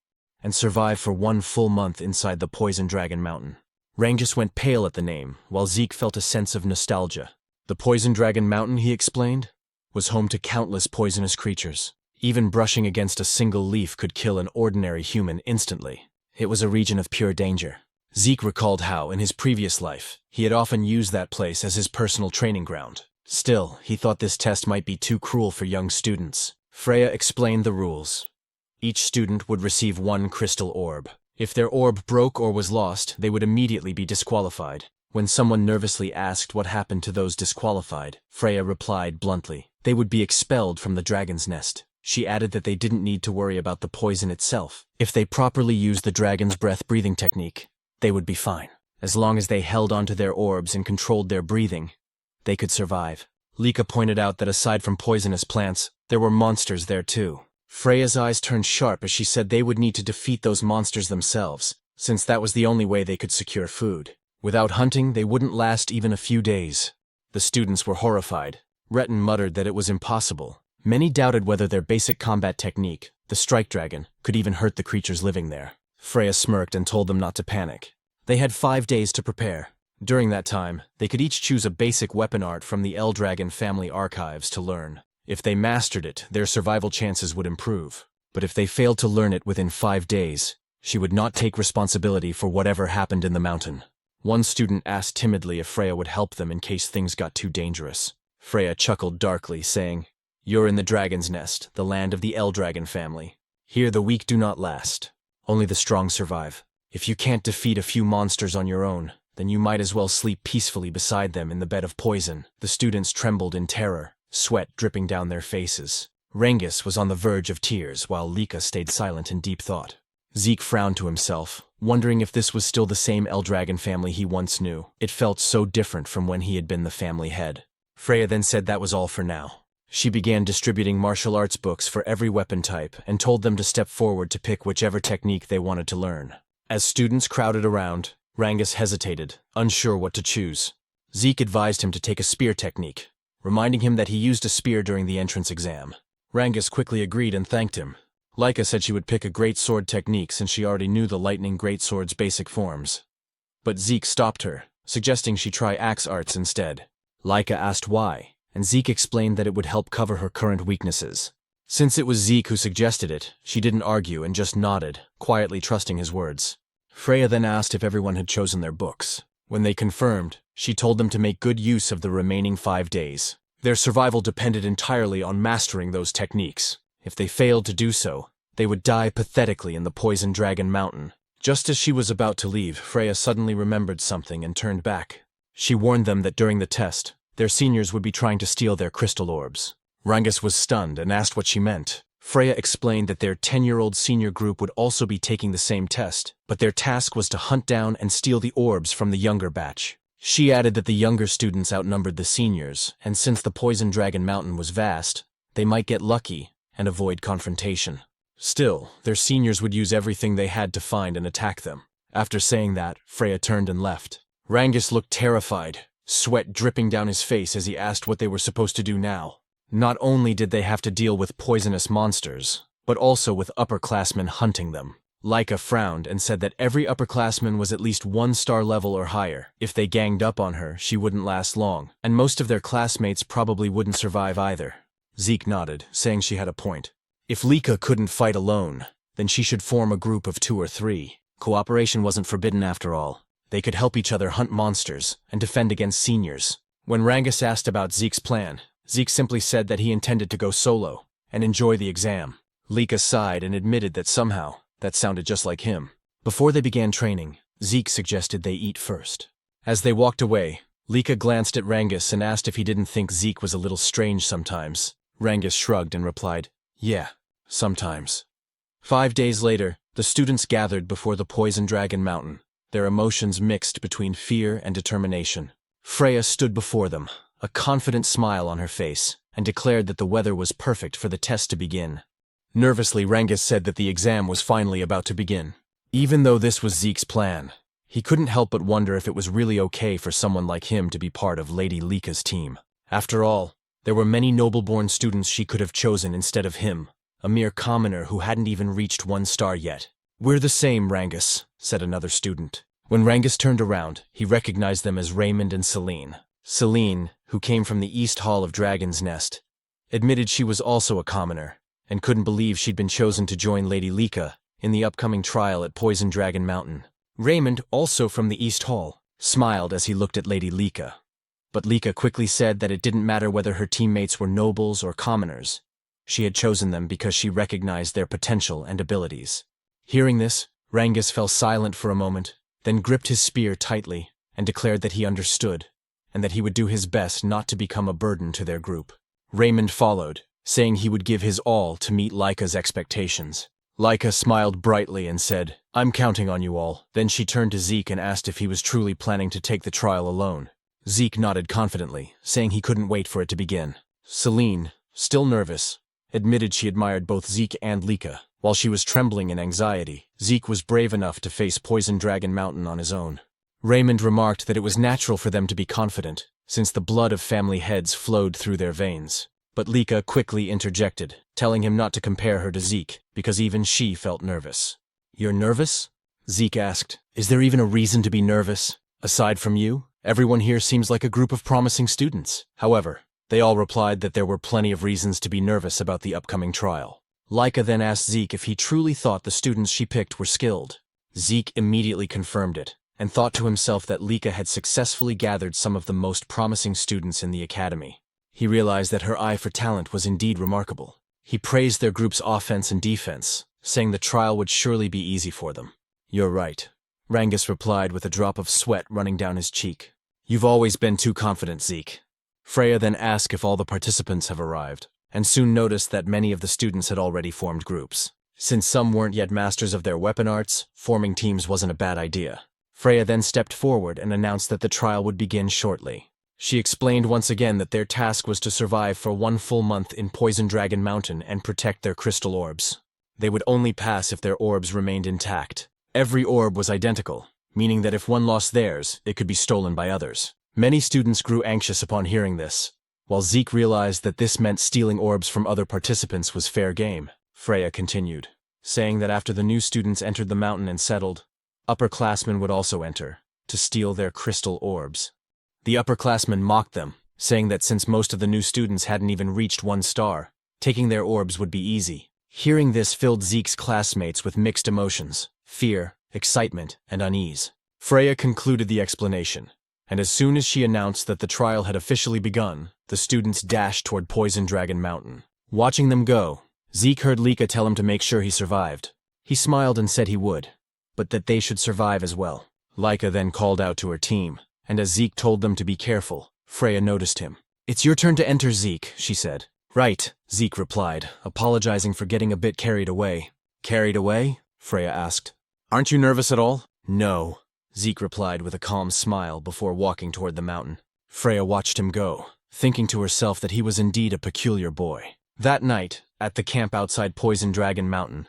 and survive for 1 full month inside the Poison Dragon Mountain. Rangus went pale at the name, while Zeke felt a sense of nostalgia. The Poison Dragon Mountain, he explained, was home to countless poisonous creatures. Even brushing against a single leaf could kill an ordinary human instantly. It was a region of pure danger. Zeke recalled how, in his previous life, he had often used that place as his personal training ground. Still, he thought this test might be too cruel for young students. Freya explained the rules. Each student would receive 1 crystal orb. If their orb broke or was lost, they would immediately be disqualified. When someone nervously asked what happened to those disqualified, Freya replied bluntly, they would be expelled from the dragon's nest. She added that they didn't need to worry about the poison itself. If they properly used the dragon's breath breathing technique, they would be fine. As long as they held onto their orbs and controlled their breathing, they could survive. Lika pointed out that aside from poisonous plants, there were monsters there too. Freya's eyes turned sharp as she said they would need to defeat those monsters themselves, since that was the only way they could secure food. Without hunting, they wouldn't last even a few days. The students were horrified. Retin muttered that it was impossible. Many doubted whether their basic combat technique, the strike dragon, could even hurt the creatures living there. Freya smirked and told them not to panic. They had 5 days to prepare. During that time, they could each choose a basic weapon art from the Eldragon family archives to learn. If they mastered it, their survival chances would improve. But if they failed to learn it within 5 days, she would not take responsibility for whatever happened in the mountain. One student asked timidly if Freya would help them in case things got too dangerous. Freya chuckled darkly, saying, "You're in the Dragon's Nest, the land of the Eldragon family. Here the weak do not last. Only the strong survive. If you can't defeat a few monsters on your own, then you might as well sleep peacefully beside them in the bed of poison." The students trembled in terror, sweat dripping down their faces. Rengis was on the verge of tears, while Lika stayed silent in deep thought. Zeke frowned to himself, wondering if this was still the same Eldragon family he once knew. It felt so different from when he had been the family head. Freya then said that was all for now. She began distributing martial arts books for every weapon type and told them to step forward to pick whichever technique they wanted to learn. As students crowded around, Rangus hesitated, unsure what to choose. Zeke advised him to take a spear technique, reminding him that he used a spear during the entrance exam. Rangus quickly agreed and thanked him. Lika said she would pick a great sword technique since she already knew the lightning greatsword's basic forms. But Zeke stopped her, suggesting she try axe arts instead. Lika asked why, and Zeke explained that it would help cover her current weaknesses. Since it was Zeke who suggested it, she didn't argue and just nodded, quietly trusting his words. Freya then asked if everyone had chosen their books. When they confirmed, she told them to make good use of the remaining 5 days. Their survival depended entirely on mastering those techniques. If they failed to do so, they would die pathetically in the Poison Dragon Mountain. Just as she was about to leave, Freya suddenly remembered something and turned back. She warned them that during the test, their seniors would be trying to steal their crystal orbs. Rangus was stunned and asked what she meant. Freya explained that their 10-year-old senior group would also be taking the same test, but their task was to hunt down and steal the orbs from the younger batch. She added that the younger students outnumbered the seniors, and since the Poison Dragon Mountain was vast, they might get lucky and avoid confrontation. Still, their seniors would use everything they had to find and attack them. After saying that, Freya turned and left. Rangus looked terrified, sweat dripping down his face as he asked what they were supposed to do now. Not only did they have to deal with poisonous monsters, but also with upperclassmen hunting them. Lika frowned and said that every upperclassman was at least 1-star level or higher. If they ganged up on her, she wouldn't last long, and most of their classmates probably wouldn't survive either. Zeke nodded, saying she had a point. If Lika couldn't fight alone, then she should form a group of 2 or 3. Cooperation wasn't forbidden after all. They could help each other hunt monsters and defend against seniors. When Rangus asked about Zeke's plan, Zeke simply said that he intended to go solo and enjoy the exam. Lika sighed and admitted that somehow that sounded just like him. Before they began training, Zeke suggested they eat first. As they walked away, Lika glanced at Rangus and asked if he didn't think Zeke was a little strange sometimes. Rangus shrugged and replied, "Yeah, sometimes." 5 days later, the students gathered before the Poison Dragon Mountain, their emotions mixed between fear and determination. Freya stood before them, a confident smile on her face, and declared that the weather was perfect for the test to begin. Nervously, Rangus said that the exam was finally about to begin. Even though this was Zeke's plan, he couldn't help but wonder if it was really okay for someone like him to be part of Lady Lika's team. After all, there were many noble-born students she could have chosen instead of him, a mere commoner who hadn't even reached 1 star yet. "We're the same, Rangus," said another student. When Rangus turned around, he recognized them as Raymond and Celine. Celine, who came from the East Hall of Dragon's Nest, admitted she was also a commoner, and couldn't believe she'd been chosen to join Lady Lika in the upcoming trial at Poison Dragon Mountain. Raymond, also from the East Hall, smiled as he looked at Lady Lika. But Lika quickly said that it didn't matter whether her teammates were nobles or commoners. She had chosen them because she recognized their potential and abilities. Hearing this, Rangus fell silent for a moment, then gripped his spear tightly and declared that he understood, and that he would do his best not to become a burden to their group. Raymond followed, saying he would give his all to meet Laika's expectations. Laika smiled brightly and said, "I'm counting on you all." Then she turned to Zeke and asked if he was truly planning to take the trial alone. Zeke nodded confidently, saying he couldn't wait for it to begin. Celine, still nervous, admitted she admired both Zeke and Laika. While she was trembling in anxiety, Zeke was brave enough to face Poison Dragon Mountain on his own. Raymond remarked that it was natural for them to be confident, since the blood of family heads flowed through their veins. But Laika quickly interjected, telling him not to compare her to Zeke, because even she felt nervous. "You're nervous?" Zeke asked. "Is there even a reason to be nervous? Aside from you, everyone here seems like a group of promising students." However, they all replied that there were plenty of reasons to be nervous about the upcoming trial. Laika then asked Zeke if he truly thought the students she picked were skilled. Zeke immediately confirmed it, and thought to himself that Laika had successfully gathered some of the most promising students in the academy. He realized that her eye for talent was indeed remarkable. He praised their group's offense and defense, saying the trial would surely be easy for them. "You're right," Rangus replied with a drop of sweat running down his cheek. "You've always been too confident, Zeke." Freya then asked if all the participants have arrived, and soon noticed that many of the students had already formed groups. Since some weren't yet masters of their weapon arts, forming teams wasn't a bad idea. Freya then stepped forward and announced that the trial would begin shortly. She explained once again that their task was to survive for 1 full month in Poison Dragon Mountain and protect their crystal orbs. They would only pass if their orbs remained intact. Every orb was identical, meaning that if one lost theirs, it could be stolen by others. Many students grew anxious upon hearing this, while Zeke realized that this meant stealing orbs from other participants was fair game. Freya continued, saying that after the new students entered the mountain and settled, upperclassmen would also enter, to steal their crystal orbs. The upperclassmen mocked them, saying that since most of the new students hadn't even reached 1 star, taking their orbs would be easy. Hearing this filled Zeke's classmates with mixed emotions: fear, excitement, and unease. Freya concluded the explanation, and as soon as she announced that the trial had officially begun, the students dashed toward Poison Dragon Mountain. Watching them go, Zeke heard Laika tell him to make sure he survived. He smiled and said he would, but that they should survive as well. Laika then called out to her team, and as Zeke told them to be careful, Freya noticed him. "It's your turn to enter, Zeke," she said. "Right," Zeke replied, apologizing for getting a bit carried away. "Carried away?" Freya asked. "Aren't you nervous at all?" "No," Zeke replied with a calm smile before walking toward the mountain. Freya watched him go, thinking to herself that he was indeed a peculiar boy. That night, at the camp outside Poison Dragon Mountain,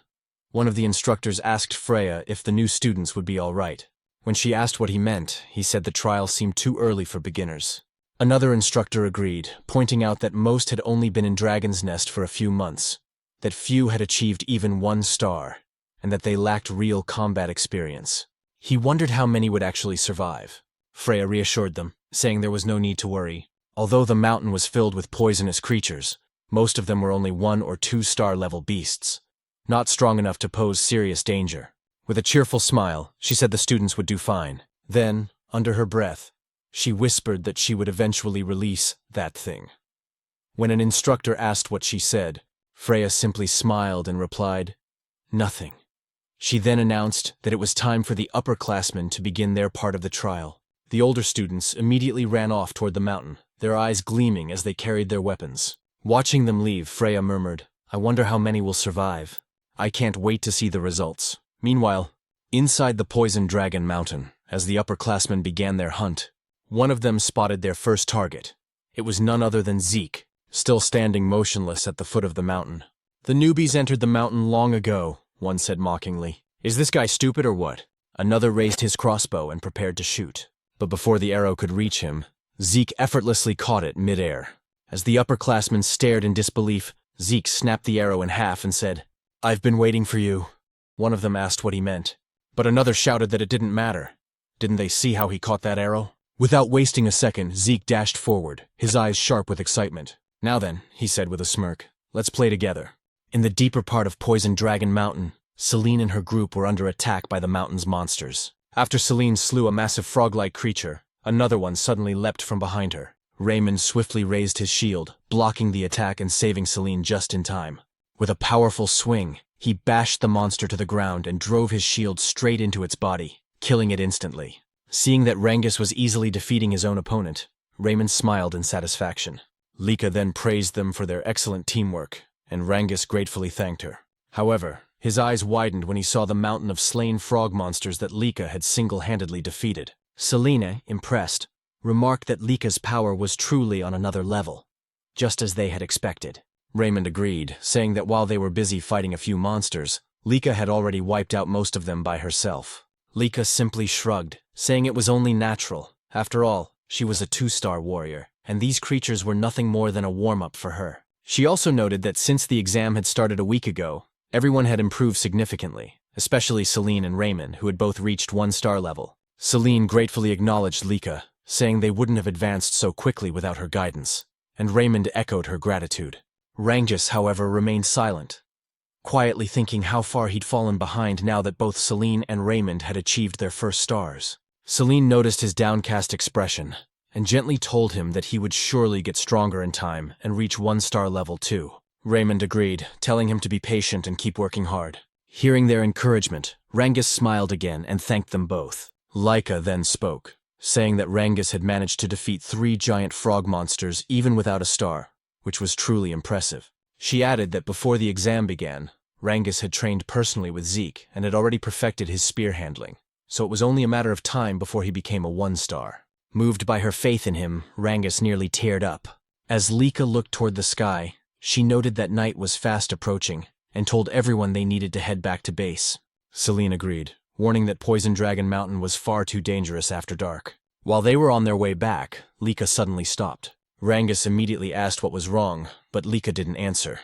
one of the instructors asked Freya if the new students would be all right. When she asked what he meant, he said the trial seemed too early for beginners. Another instructor agreed, pointing out that most had only been in Dragon's Nest for a few months, that few had achieved even 1 star, and that they lacked real combat experience. He wondered how many would actually survive. Freya reassured them, saying there was no need to worry. Although the mountain was filled with poisonous creatures, most of them were only 1 or 2 star level beasts, not strong enough to pose serious danger. With a cheerful smile, she said the students would do fine. Then, under her breath, she whispered that she would eventually release that thing. When an instructor asked what she said, Freya simply smiled and replied, "Nothing." She then announced that it was time for the upperclassmen to begin their part of the trial. The older students immediately ran off toward the mountain, their eyes gleaming as they carried their weapons. Watching them leave, Freya murmured, "I wonder how many will survive. I can't wait to see the results." Meanwhile, inside the Poison Dragon Mountain, as the upperclassmen began their hunt, one of them spotted their first target. It was none other than Zeke, still standing motionless at the foot of the mountain. "The newbies entered the mountain long ago," one said mockingly. "Is this guy stupid or what?" Another raised his crossbow and prepared to shoot. But before the arrow could reach him, Zeke effortlessly caught it mid-air. As the upperclassmen stared in disbelief, Zeke snapped the arrow in half and said, "I've been waiting for you." One of them asked what he meant, but another shouted that it didn't matter. Didn't they see how he caught that arrow? Without wasting a second, Zeke dashed forward, his eyes sharp with excitement. "Now then," he said with a smirk, "let's play together." In the deeper part of Poison Dragon Mountain, Celine and her group were under attack by the mountain's monsters. After Celine slew a massive frog-like creature, another one suddenly leapt from behind her. Raymond swiftly raised his shield, blocking the attack and saving Celine just in time. With a powerful swing, He bashed the monster to the ground and drove his shield straight into its body, killing it instantly. Seeing that Rangus was easily defeating his own opponent, Raymond smiled in satisfaction. Lika then praised them for their excellent teamwork, and Rangus gratefully thanked her. However, his eyes widened when he saw the mountain of slain frog monsters that Lika had single-handedly defeated. Selena, impressed, remarked that Lika's power was truly on another level, just as they had expected. Raymond agreed, saying that while they were busy fighting a few monsters, Lika had already wiped out most of them by herself. Lika simply shrugged, saying it was only natural. After all, she was a 2-star warrior, and these creatures were nothing more than a warm-up for her. She also noted that since the exam had started a week ago, everyone had improved significantly, especially Celine and Raymond, who had both reached 1-star level. Celine gratefully acknowledged Lika, saying they wouldn't have advanced so quickly without her guidance, and Raymond echoed her gratitude. Rangus, however, remained silent, quietly thinking how far he'd fallen behind now that both Celine and Raymond had achieved their first stars. Celine noticed his downcast expression, and gently told him that he would surely get stronger in time and reach 1-star level too. Raymond agreed, telling him to be patient and keep working hard. Hearing their encouragement, Rangus smiled again and thanked them both. Lika then spoke, saying that Rangus had managed to defeat 3 giant frog monsters even without a star, which was truly impressive. She added that before the exam began, Rangus had trained personally with Zeke and had already perfected his spear handling, so it was only a matter of time before he became a 1-star. Moved by her faith in him, Rangus nearly teared up. As Lika looked toward the sky, she noted that night was fast approaching and told everyone they needed to head back to base. Celine agreed, warning that Poison Dragon Mountain was far too dangerous after dark. While they were on their way back, Lika suddenly stopped. Rangus immediately asked what was wrong, but Lika didn't answer.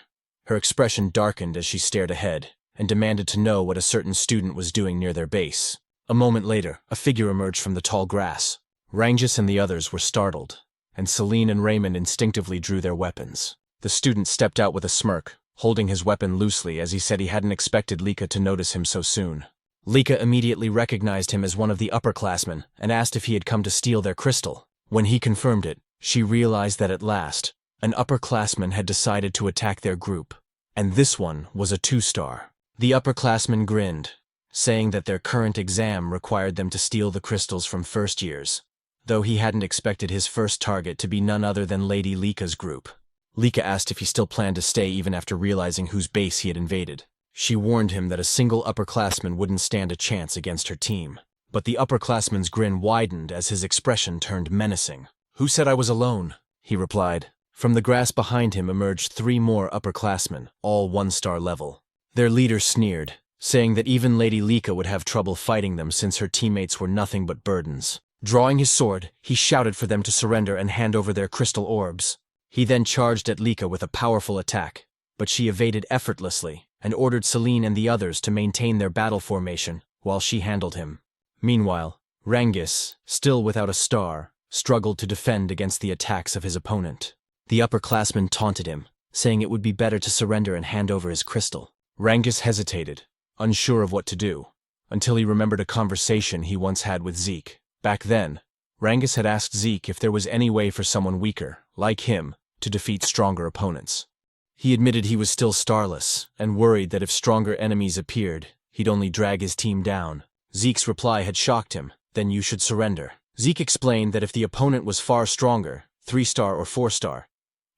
Her expression darkened as she stared ahead and demanded to know what a certain student was doing near their base. A moment later, a figure emerged from the tall grass. Rangus and the others were startled, and Celine and Raymond instinctively drew their weapons. The student stepped out with a smirk, holding his weapon loosely as he said he hadn't expected Lika to notice him so soon. Lika immediately recognized him as one of the upperclassmen and asked if he had come to steal their crystal. When he confirmed it, she realized that at last, an upperclassman had decided to attack their group, and this one was a 2-star. The upperclassman grinned, saying that their current exam required them to steal the crystals from first years, though he hadn't expected his first target to be none other than Lady Lika's group. Lika asked if he still planned to stay even after realizing whose base he had invaded. She warned him that a single upperclassman wouldn't stand a chance against her team, but the upperclassman's grin widened as his expression turned menacing. "Who said I was alone?" he replied. From the grass behind him emerged 3 more upperclassmen, all 1-star level. Their leader sneered, saying that even Lady Lika would have trouble fighting them since her teammates were nothing but burdens. Drawing his sword, he shouted for them to surrender and hand over their crystal orbs. He then charged at Lika with a powerful attack, but she evaded effortlessly and ordered Celine and the others to maintain their battle formation while she handled him. Meanwhile, Rangus, still without a star, struggled to defend against the attacks of his opponent. The upperclassman taunted him, saying it would be better to surrender and hand over his crystal. Rangus hesitated, unsure of what to do, until he remembered a conversation he once had with Zeke. Back then, Rangus had asked Zeke if there was any way for someone weaker, like him, to defeat stronger opponents. He admitted he was still starless, and worried that if stronger enemies appeared, he'd only drag his team down. Zeke's reply had shocked him. "Then you should surrender." Zeke explained that if the opponent was far stronger, 3-star or 4-star,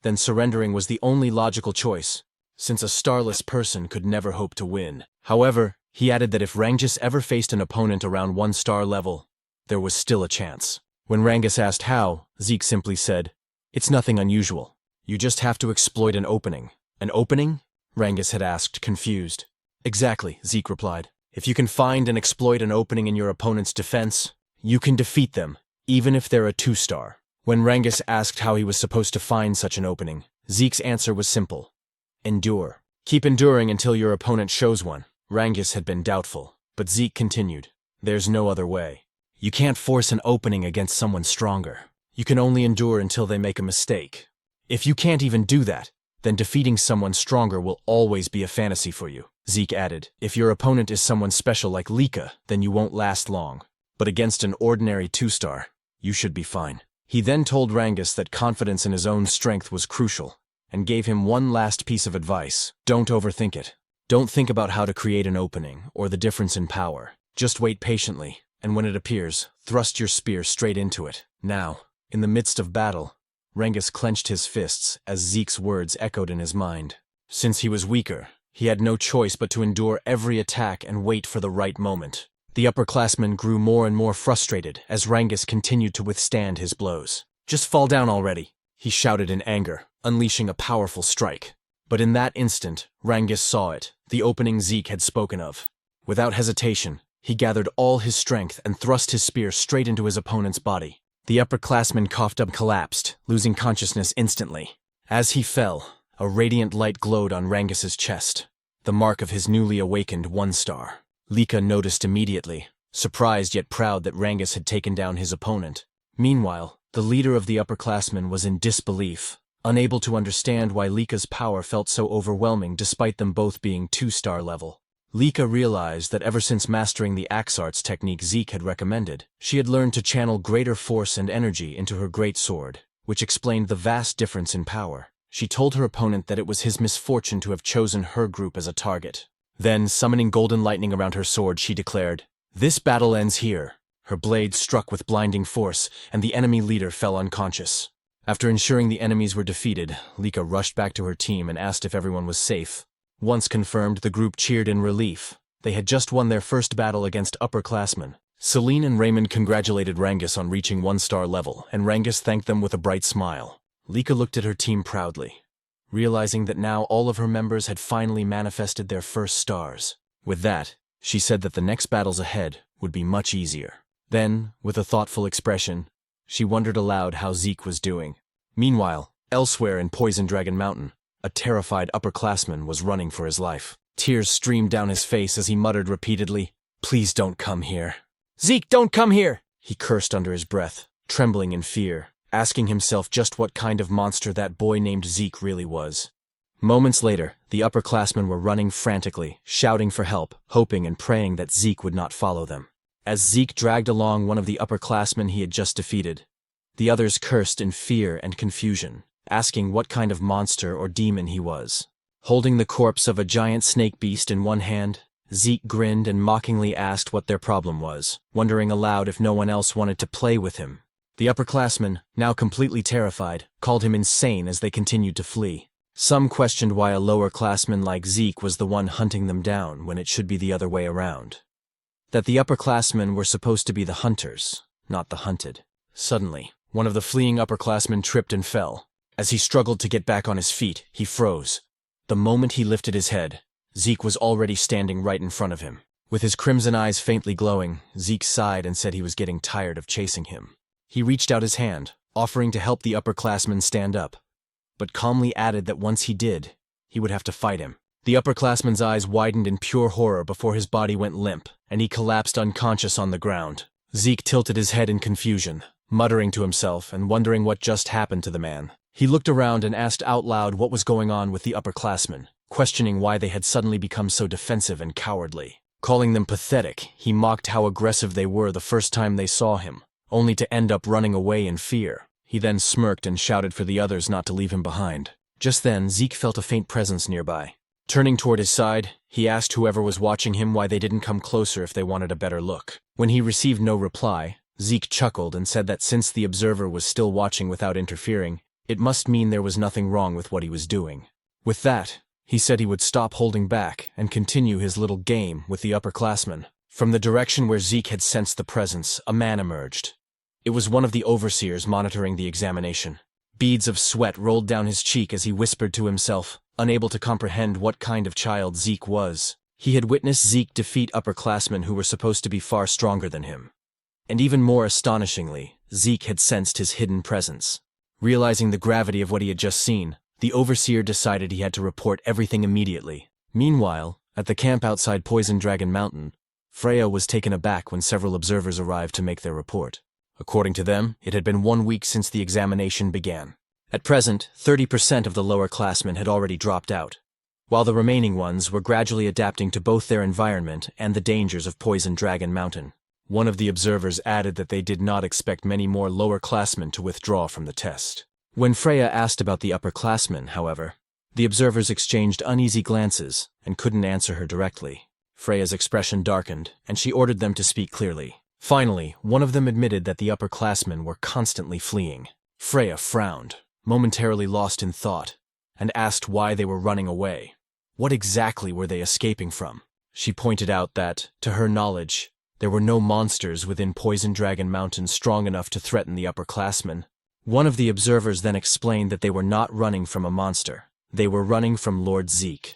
then surrendering was the only logical choice, since a starless person could never hope to win. However, he added that if Rangus ever faced an opponent around 1-star level, there was still a chance. When Rangus asked how, Zeke simply said, "It's nothing unusual. You just have to exploit an opening." "An opening?" Rangus had asked, confused. "Exactly," Zeke replied. "If you can find and exploit an opening in your opponent's defense, you can defeat them, even if they're a 2-star. When Rangus asked how he was supposed to find such an opening, Zeke's answer was simple. Endure. Keep enduring until your opponent shows one. Rangus had been doubtful, but Zeke continued. There's no other way. You can't force an opening against someone stronger. You can only endure until they make a mistake. If you can't even do that, then defeating someone stronger will always be a fantasy for you. Zeke added, if your opponent is someone special like Lika, then you won't last long. But against an ordinary 2-star, you should be fine. He then told Rangus that confidence in his own strength was crucial, and gave him one last piece of advice. Don't overthink it. Don't think about how to create an opening or the difference in power. Just wait patiently, and when it appears, thrust your spear straight into it. Now, in the midst of battle, Rangus clenched his fists as Zeke's words echoed in his mind. Since he was weaker, he had no choice but to endure every attack and wait for the right moment. The upperclassman grew more and more frustrated as Rangus continued to withstand his blows. "Just fall down already," he shouted in anger, unleashing a powerful strike. But in that instant, Rangus saw it, the opening Zeke had spoken of. Without hesitation, he gathered all his strength and thrust his spear straight into his opponent's body. The upperclassman coughed up, collapsed, losing consciousness instantly. As he fell, a radiant light glowed on Rangus's chest, the mark of his newly awakened 1-star. Lika noticed immediately, surprised yet proud that Rangus had taken down his opponent. Meanwhile, the leader of the upperclassmen was in disbelief, unable to understand why Lika's power felt so overwhelming despite them both being 2-star level. Lika realized that ever since mastering the axe arts technique Zeke had recommended, she had learned to channel greater force and energy into her great sword, which explained the vast difference in power. She told her opponent that it was his misfortune to have chosen her group as a target. Then, summoning golden lightning around her sword, she declared, "This battle ends here." Her blade struck with blinding force, and the enemy leader fell unconscious. After ensuring the enemies were defeated, Lika rushed back to her team and asked if everyone was safe. Once confirmed, the group cheered in relief. They had just won their first battle against upperclassmen. Celine and Raymond congratulated Rangus on reaching 1-star level, and Rangus thanked them with a bright smile. Lika looked at her team proudly, realizing that now all of her members had finally manifested their first stars. With that, she said that the next battles ahead would be much easier. Then, with a thoughtful expression, she wondered aloud how Zeke was doing. Meanwhile, elsewhere in Poison Dragon Mountain, a terrified upperclassman was running for his life. Tears streamed down his face as he muttered repeatedly, "Please don't come here. Zeke, don't come here!" He cursed under his breath, trembling in fear, asking himself just what kind of monster that boy named Zeke really was. Moments later, the upperclassmen were running frantically, shouting for help, hoping and praying that Zeke would not follow them. As Zeke dragged along one of the upperclassmen he had just defeated, the others cursed in fear and confusion, asking what kind of monster or demon he was. Holding the corpse of a giant snake beast in one hand, Zeke grinned and mockingly asked what their problem was, wondering aloud if no one else wanted to play with him. The upperclassmen, now completely terrified, called him insane as they continued to flee. Some questioned why a lower-classman like Zeke was the one hunting them down when it should be the other way around. That the upperclassmen were supposed to be the hunters, not the hunted. Suddenly, one of the fleeing upperclassmen tripped and fell. As he struggled to get back on his feet, he froze. The moment he lifted his head, Zeke was already standing right in front of him. With his crimson eyes faintly glowing, Zeke sighed and said he was getting tired of chasing him. He reached out his hand, offering to help the upperclassman stand up, but calmly added that once he did, he would have to fight him. The upperclassman's eyes widened in pure horror before his body went limp, and he collapsed unconscious on the ground. Zeke tilted his head in confusion, muttering to himself and wondering what just happened to the man. He looked around and asked out loud what was going on with the upperclassmen, questioning why they had suddenly become so defensive and cowardly. Calling them pathetic, he mocked how aggressive they were the first time they saw him, only to end up running away in fear. He then smirked and shouted for the others not to leave him behind. Just then, Zeke felt a faint presence nearby. Turning toward his side, he asked whoever was watching him why they didn't come closer if they wanted a better look. When he received no reply, Zeke chuckled and said that since the observer was still watching without interfering, it must mean there was nothing wrong with what he was doing. With that, he said he would stop holding back and continue his little game with the upperclassmen. From the direction where Zeke had sensed the presence, a man emerged. It was one of the overseers monitoring the examination. Beads of sweat rolled down his cheek as he whispered to himself, unable to comprehend what kind of child Zeke was. He had witnessed Zeke defeat upperclassmen who were supposed to be far stronger than him. And even more astonishingly, Zeke had sensed his hidden presence. Realizing the gravity of what he had just seen, the overseer decided he had to report everything immediately. Meanwhile, at the camp outside Poison Dragon Mountain, Freya was taken aback when several observers arrived to make their report. According to them, it had been 1 week since the examination began. At present, 30% of the lower classmen had already dropped out, while the remaining ones were gradually adapting to both their environment and the dangers of Poison Dragon Mountain. One of the observers added that they did not expect many more lower classmen to withdraw from the test. When Freya asked about the upperclassmen, however, The observers exchanged uneasy glances and couldn't answer her directly. Freya's expression darkened, and she ordered them to speak clearly. Finally, one of them admitted that the upperclassmen were constantly fleeing. Freya frowned, momentarily lost in thought, and asked why they were running away. What exactly were they escaping from? She pointed out that, to her knowledge, there were no monsters within Poison Dragon Mountain strong enough to threaten the upperclassmen. One of the observers then explained that they were not running from a monster. They were running from Lord Zeke.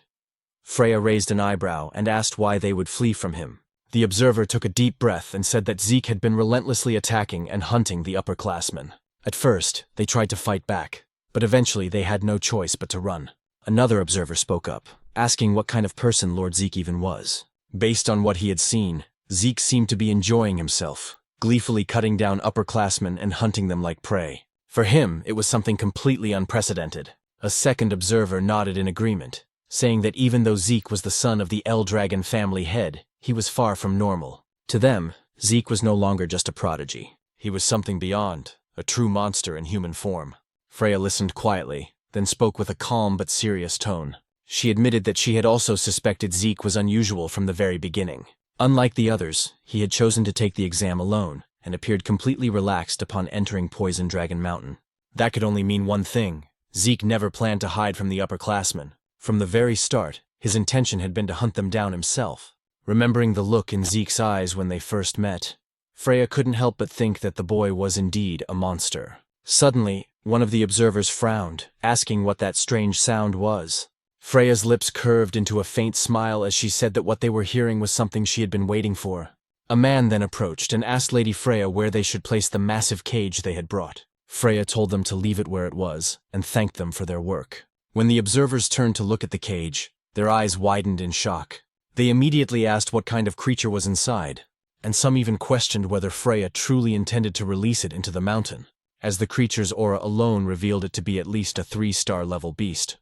Freya raised an eyebrow and asked why they would flee from him. The observer took a deep breath and said that Zeke had been relentlessly attacking and hunting the upperclassmen. At first, they tried to fight back, but eventually they had no choice but to run. Another observer spoke up, asking what kind of person Lord Zeke even was. Based on what he had seen, Zeke seemed to be enjoying himself, gleefully cutting down upperclassmen and hunting them like prey. For him, it was something completely unprecedented. A second observer nodded in agreement, saying that even though Zeke was the son of the L-Dragon family head, he was far from normal. To them, Zeke was no longer just a prodigy. He was something beyond, a true monster in human form. Freya listened quietly, then spoke with a calm but serious tone. She admitted that she had also suspected Zeke was unusual from the very beginning. Unlike the others, he had chosen to take the exam alone, and appeared completely relaxed upon entering Poison Dragon Mountain. That could only mean one thing. Zeke never planned to hide from the upperclassmen. From the very start, his intention had been to hunt them down himself. Remembering the look in Zeke's eyes when they first met, Freya couldn't help but think that the boy was indeed a monster. Suddenly, one of the observers frowned, asking what that strange sound was. Freya's lips curved into a faint smile as she said that what they were hearing was something she had been waiting for. A man then approached and asked Lady Freya where they should place the massive cage they had brought. Freya told them to leave it where it was, and thanked them for their work. When the observers turned to look at the cage, their eyes widened in shock. They immediately asked what kind of creature was inside, and some even questioned whether Freya truly intended to release it into the mountain, as the creature's aura alone revealed it to be at least a 3-star level beast.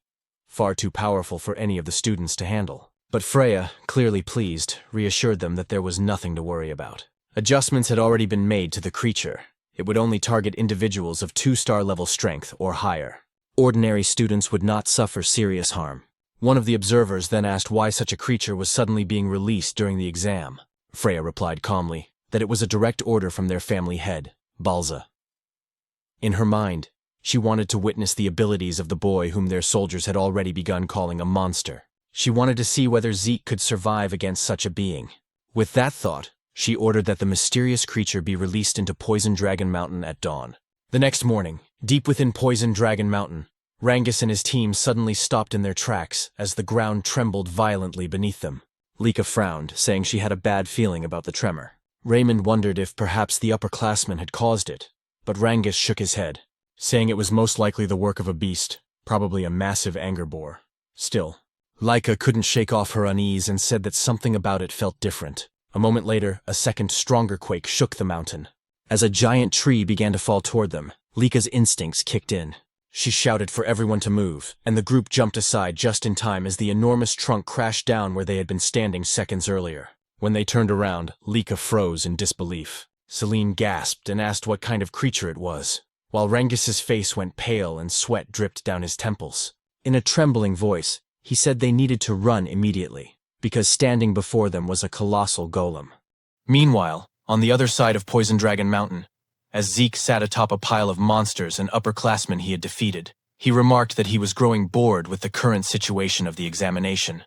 Far too powerful for any of the students to handle. But Freya, clearly pleased, reassured them that there was nothing to worry about. Adjustments had already been made to the creature. It would only target individuals of 2-star level strength or higher. Ordinary students would not suffer serious harm. One of the observers then asked why such a creature was suddenly being released during the exam. Freya replied calmly that it was a direct order from their family head, Balza. In her mind, she wanted to witness the abilities of the boy whom their soldiers had already begun calling a monster. She wanted to see whether Zeke could survive against such a being. With that thought, she ordered that the mysterious creature be released into Poison Dragon Mountain at dawn. The next morning, deep within Poison Dragon Mountain, Rangus and his team suddenly stopped in their tracks as the ground trembled violently beneath them. Lika frowned, saying she had a bad feeling about the tremor. Raymond wondered if perhaps the upperclassmen had caused it, but Rangus shook his head, saying it was most likely the work of a beast, probably a massive anger boar. Still, Lika couldn't shake off her unease and said that something about it felt different. A moment later, a second stronger quake shook the mountain. As a giant tree began to fall toward them, Lika's instincts kicked in. She shouted for everyone to move, and the group jumped aside just in time as the enormous trunk crashed down where they had been standing seconds earlier. When they turned around, Lika froze in disbelief. Celine gasped and asked what kind of creature it was, while Rangus's face went pale and sweat dripped down his temples. In a trembling voice, he said they needed to run immediately, because standing before them was a colossal golem. Meanwhile, on the other side of Poison Dragon Mountain, as Zeke sat atop a pile of monsters and upperclassmen he had defeated, he remarked that he was growing bored with the current situation of the examination.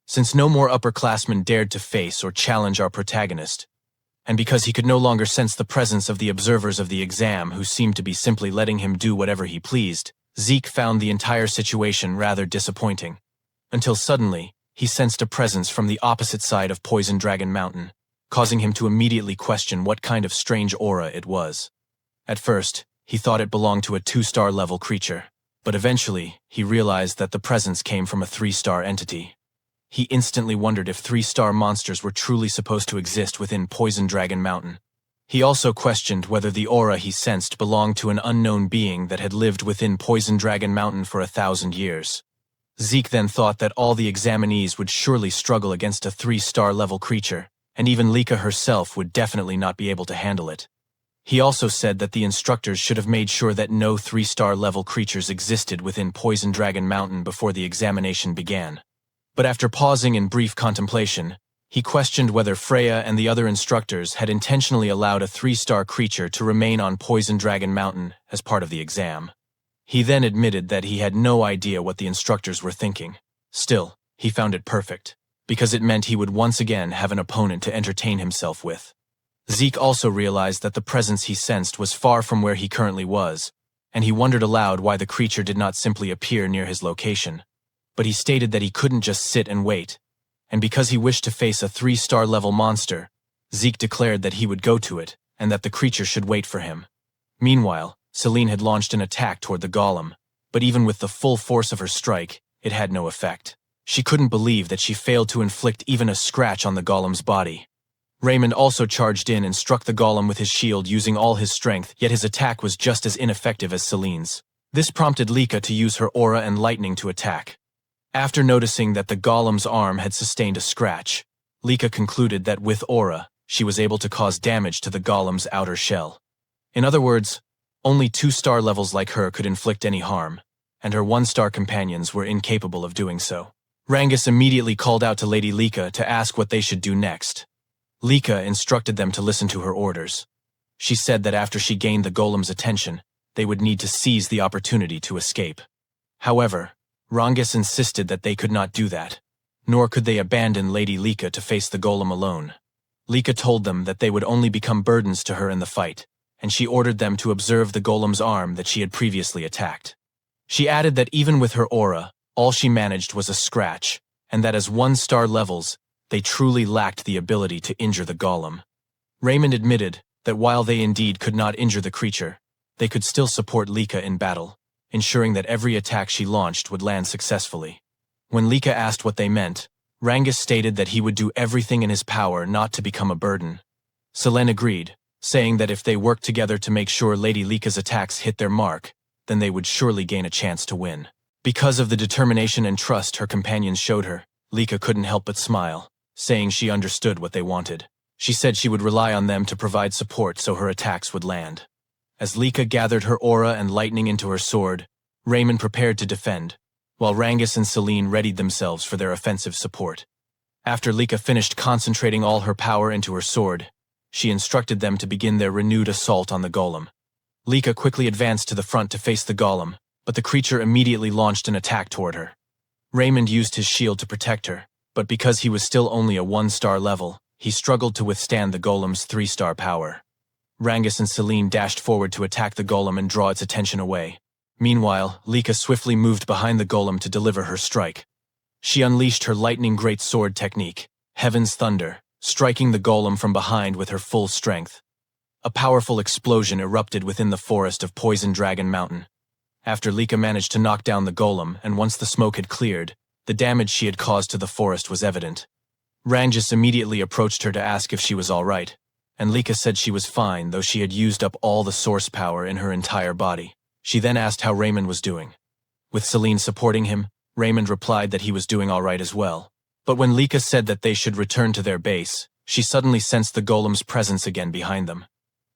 Since no more upperclassmen dared to face or challenge our protagonist, and because he could no longer sense the presence of the observers of the exam who seemed to be simply letting him do whatever he pleased, Zeke found the entire situation rather disappointing, until suddenly he sensed a presence from the opposite side of Poison Dragon Mountain, causing him to immediately question what kind of strange aura it was. At first, he thought it belonged to a 2-star level creature, but eventually he realized that the presence came from a 3-star entity. He instantly wondered if 3-star monsters were truly supposed to exist within Poison Dragon Mountain. He also questioned whether the aura he sensed belonged to an unknown being that had lived within Poison Dragon Mountain for 1,000 years. Zeke then thought that all the examinees would surely struggle against a 3-star level creature, and even Lika herself would definitely not be able to handle it. He also said that the instructors should have made sure that no 3-star level creatures existed within Poison Dragon Mountain before the examination began. But after pausing in brief contemplation, he questioned whether Freya and the other instructors had intentionally allowed a 3-star creature to remain on Poison Dragon Mountain as part of the exam. He then admitted that he had no idea what the instructors were thinking. Still, he found it perfect, because it meant he would once again have an opponent to entertain himself with. Zeke also realized that the presence he sensed was far from where he currently was, and he wondered aloud why the creature did not simply appear near his location. But he stated that he couldn't just sit and wait, and because he wished to face a 3-star level monster, Zeke declared that he would go to it, and that the creature should wait for him. Meanwhile, Celine had launched an attack toward the golem, but even with the full force of her strike, it had no effect. She couldn't believe that she failed to inflict even a scratch on the golem's body. Raymond also charged in and struck the golem with his shield using all his strength, yet his attack was just as ineffective as Celine's. This prompted Lika to use her aura and lightning to attack. After noticing that the golem's arm had sustained a scratch, Lika concluded that with aura, she was able to cause damage to the golem's outer shell. In other words, only 2-star levels like her could inflict any harm, and her 1-star companions were incapable of doing so. Rangus immediately called out to Lady Lika to ask what they should do next. Lika instructed them to listen to her orders. She said that after she gained the golem's attention, they would need to seize the opportunity to escape. However, Rangus insisted that they could not do that, nor could they abandon Lady Lika to face the golem alone. Lika told them that they would only become burdens to her in the fight, and she ordered them to observe the golem's arm that she had previously attacked. She added that even with her aura, all she managed was a scratch, and that as 1-star levels, they truly lacked the ability to injure the golem. Raymond admitted that while they indeed could not injure the creature, they could still support Lika in battle, ensuring that every attack she launched would land successfully. When Lika asked what they meant, Rangus stated that he would do everything in his power not to become a burden. Selene agreed, saying that if they worked together to make sure Lady Lika's attacks hit their mark, then they would surely gain a chance to win. Because of the determination and trust her companions showed her, Lika couldn't help but smile, saying she understood what they wanted. She said she would rely on them to provide support so her attacks would land. As Lika gathered her aura and lightning into her sword, Raymond prepared to defend, while Rangus and Celine readied themselves for their offensive support. After Lika finished concentrating all her power into her sword, she instructed them to begin their renewed assault on the golem. Lika quickly advanced to the front to face the golem, but the creature immediately launched an attack toward her. Raymond used his shield to protect her, but because he was still only a 1-star level, he struggled to withstand the golem's 3-star power. Rangus and Celine dashed forward to attack the golem and draw its attention away. Meanwhile, Lika swiftly moved behind the golem to deliver her strike. She unleashed her lightning great sword technique, Heaven's Thunder, striking the golem from behind with her full strength. A powerful explosion erupted within the forest of Poison Dragon Mountain. After Lika managed to knock down the golem, and once the smoke had cleared, the damage she had caused to the forest was evident. Rangus immediately approached her to ask if she was all right, and Lika said she was fine, though she had used up all the source power in her entire body. She then asked how Raymond was doing. With Celine supporting him, Raymond replied that he was doing all right as well. But when Lika said that they should return to their base, she suddenly sensed the golem's presence again behind them.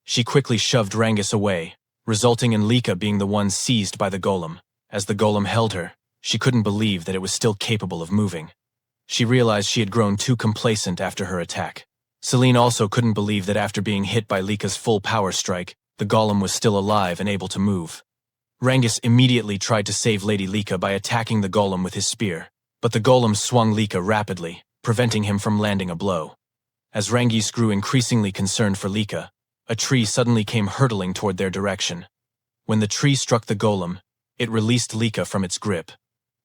She quickly shoved Rangus away, resulting in Lika being the one seized by the golem. As the golem held her, she couldn't believe that it was still capable of moving. She realized she had grown too complacent after her attack. Celine also couldn't believe that after being hit by Lika's full power strike, the golem was still alive and able to move. Rangus immediately tried to save Lady Lika by attacking the golem with his spear, but the golem swung Lika rapidly, preventing him from landing a blow. As Rangus grew increasingly concerned for Lika, a tree suddenly came hurtling toward their direction. When the tree struck the golem, it released Lika from its grip.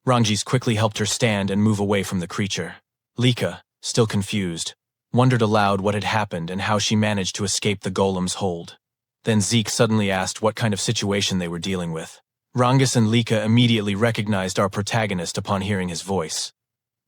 Rangus quickly helped her stand and move away from the creature. Lika, still confused, wondered aloud what had happened and how she managed to escape the golem's hold. Then Zeke suddenly asked what kind of situation they were dealing with. Rangus and Lika immediately recognized our protagonist upon hearing his voice.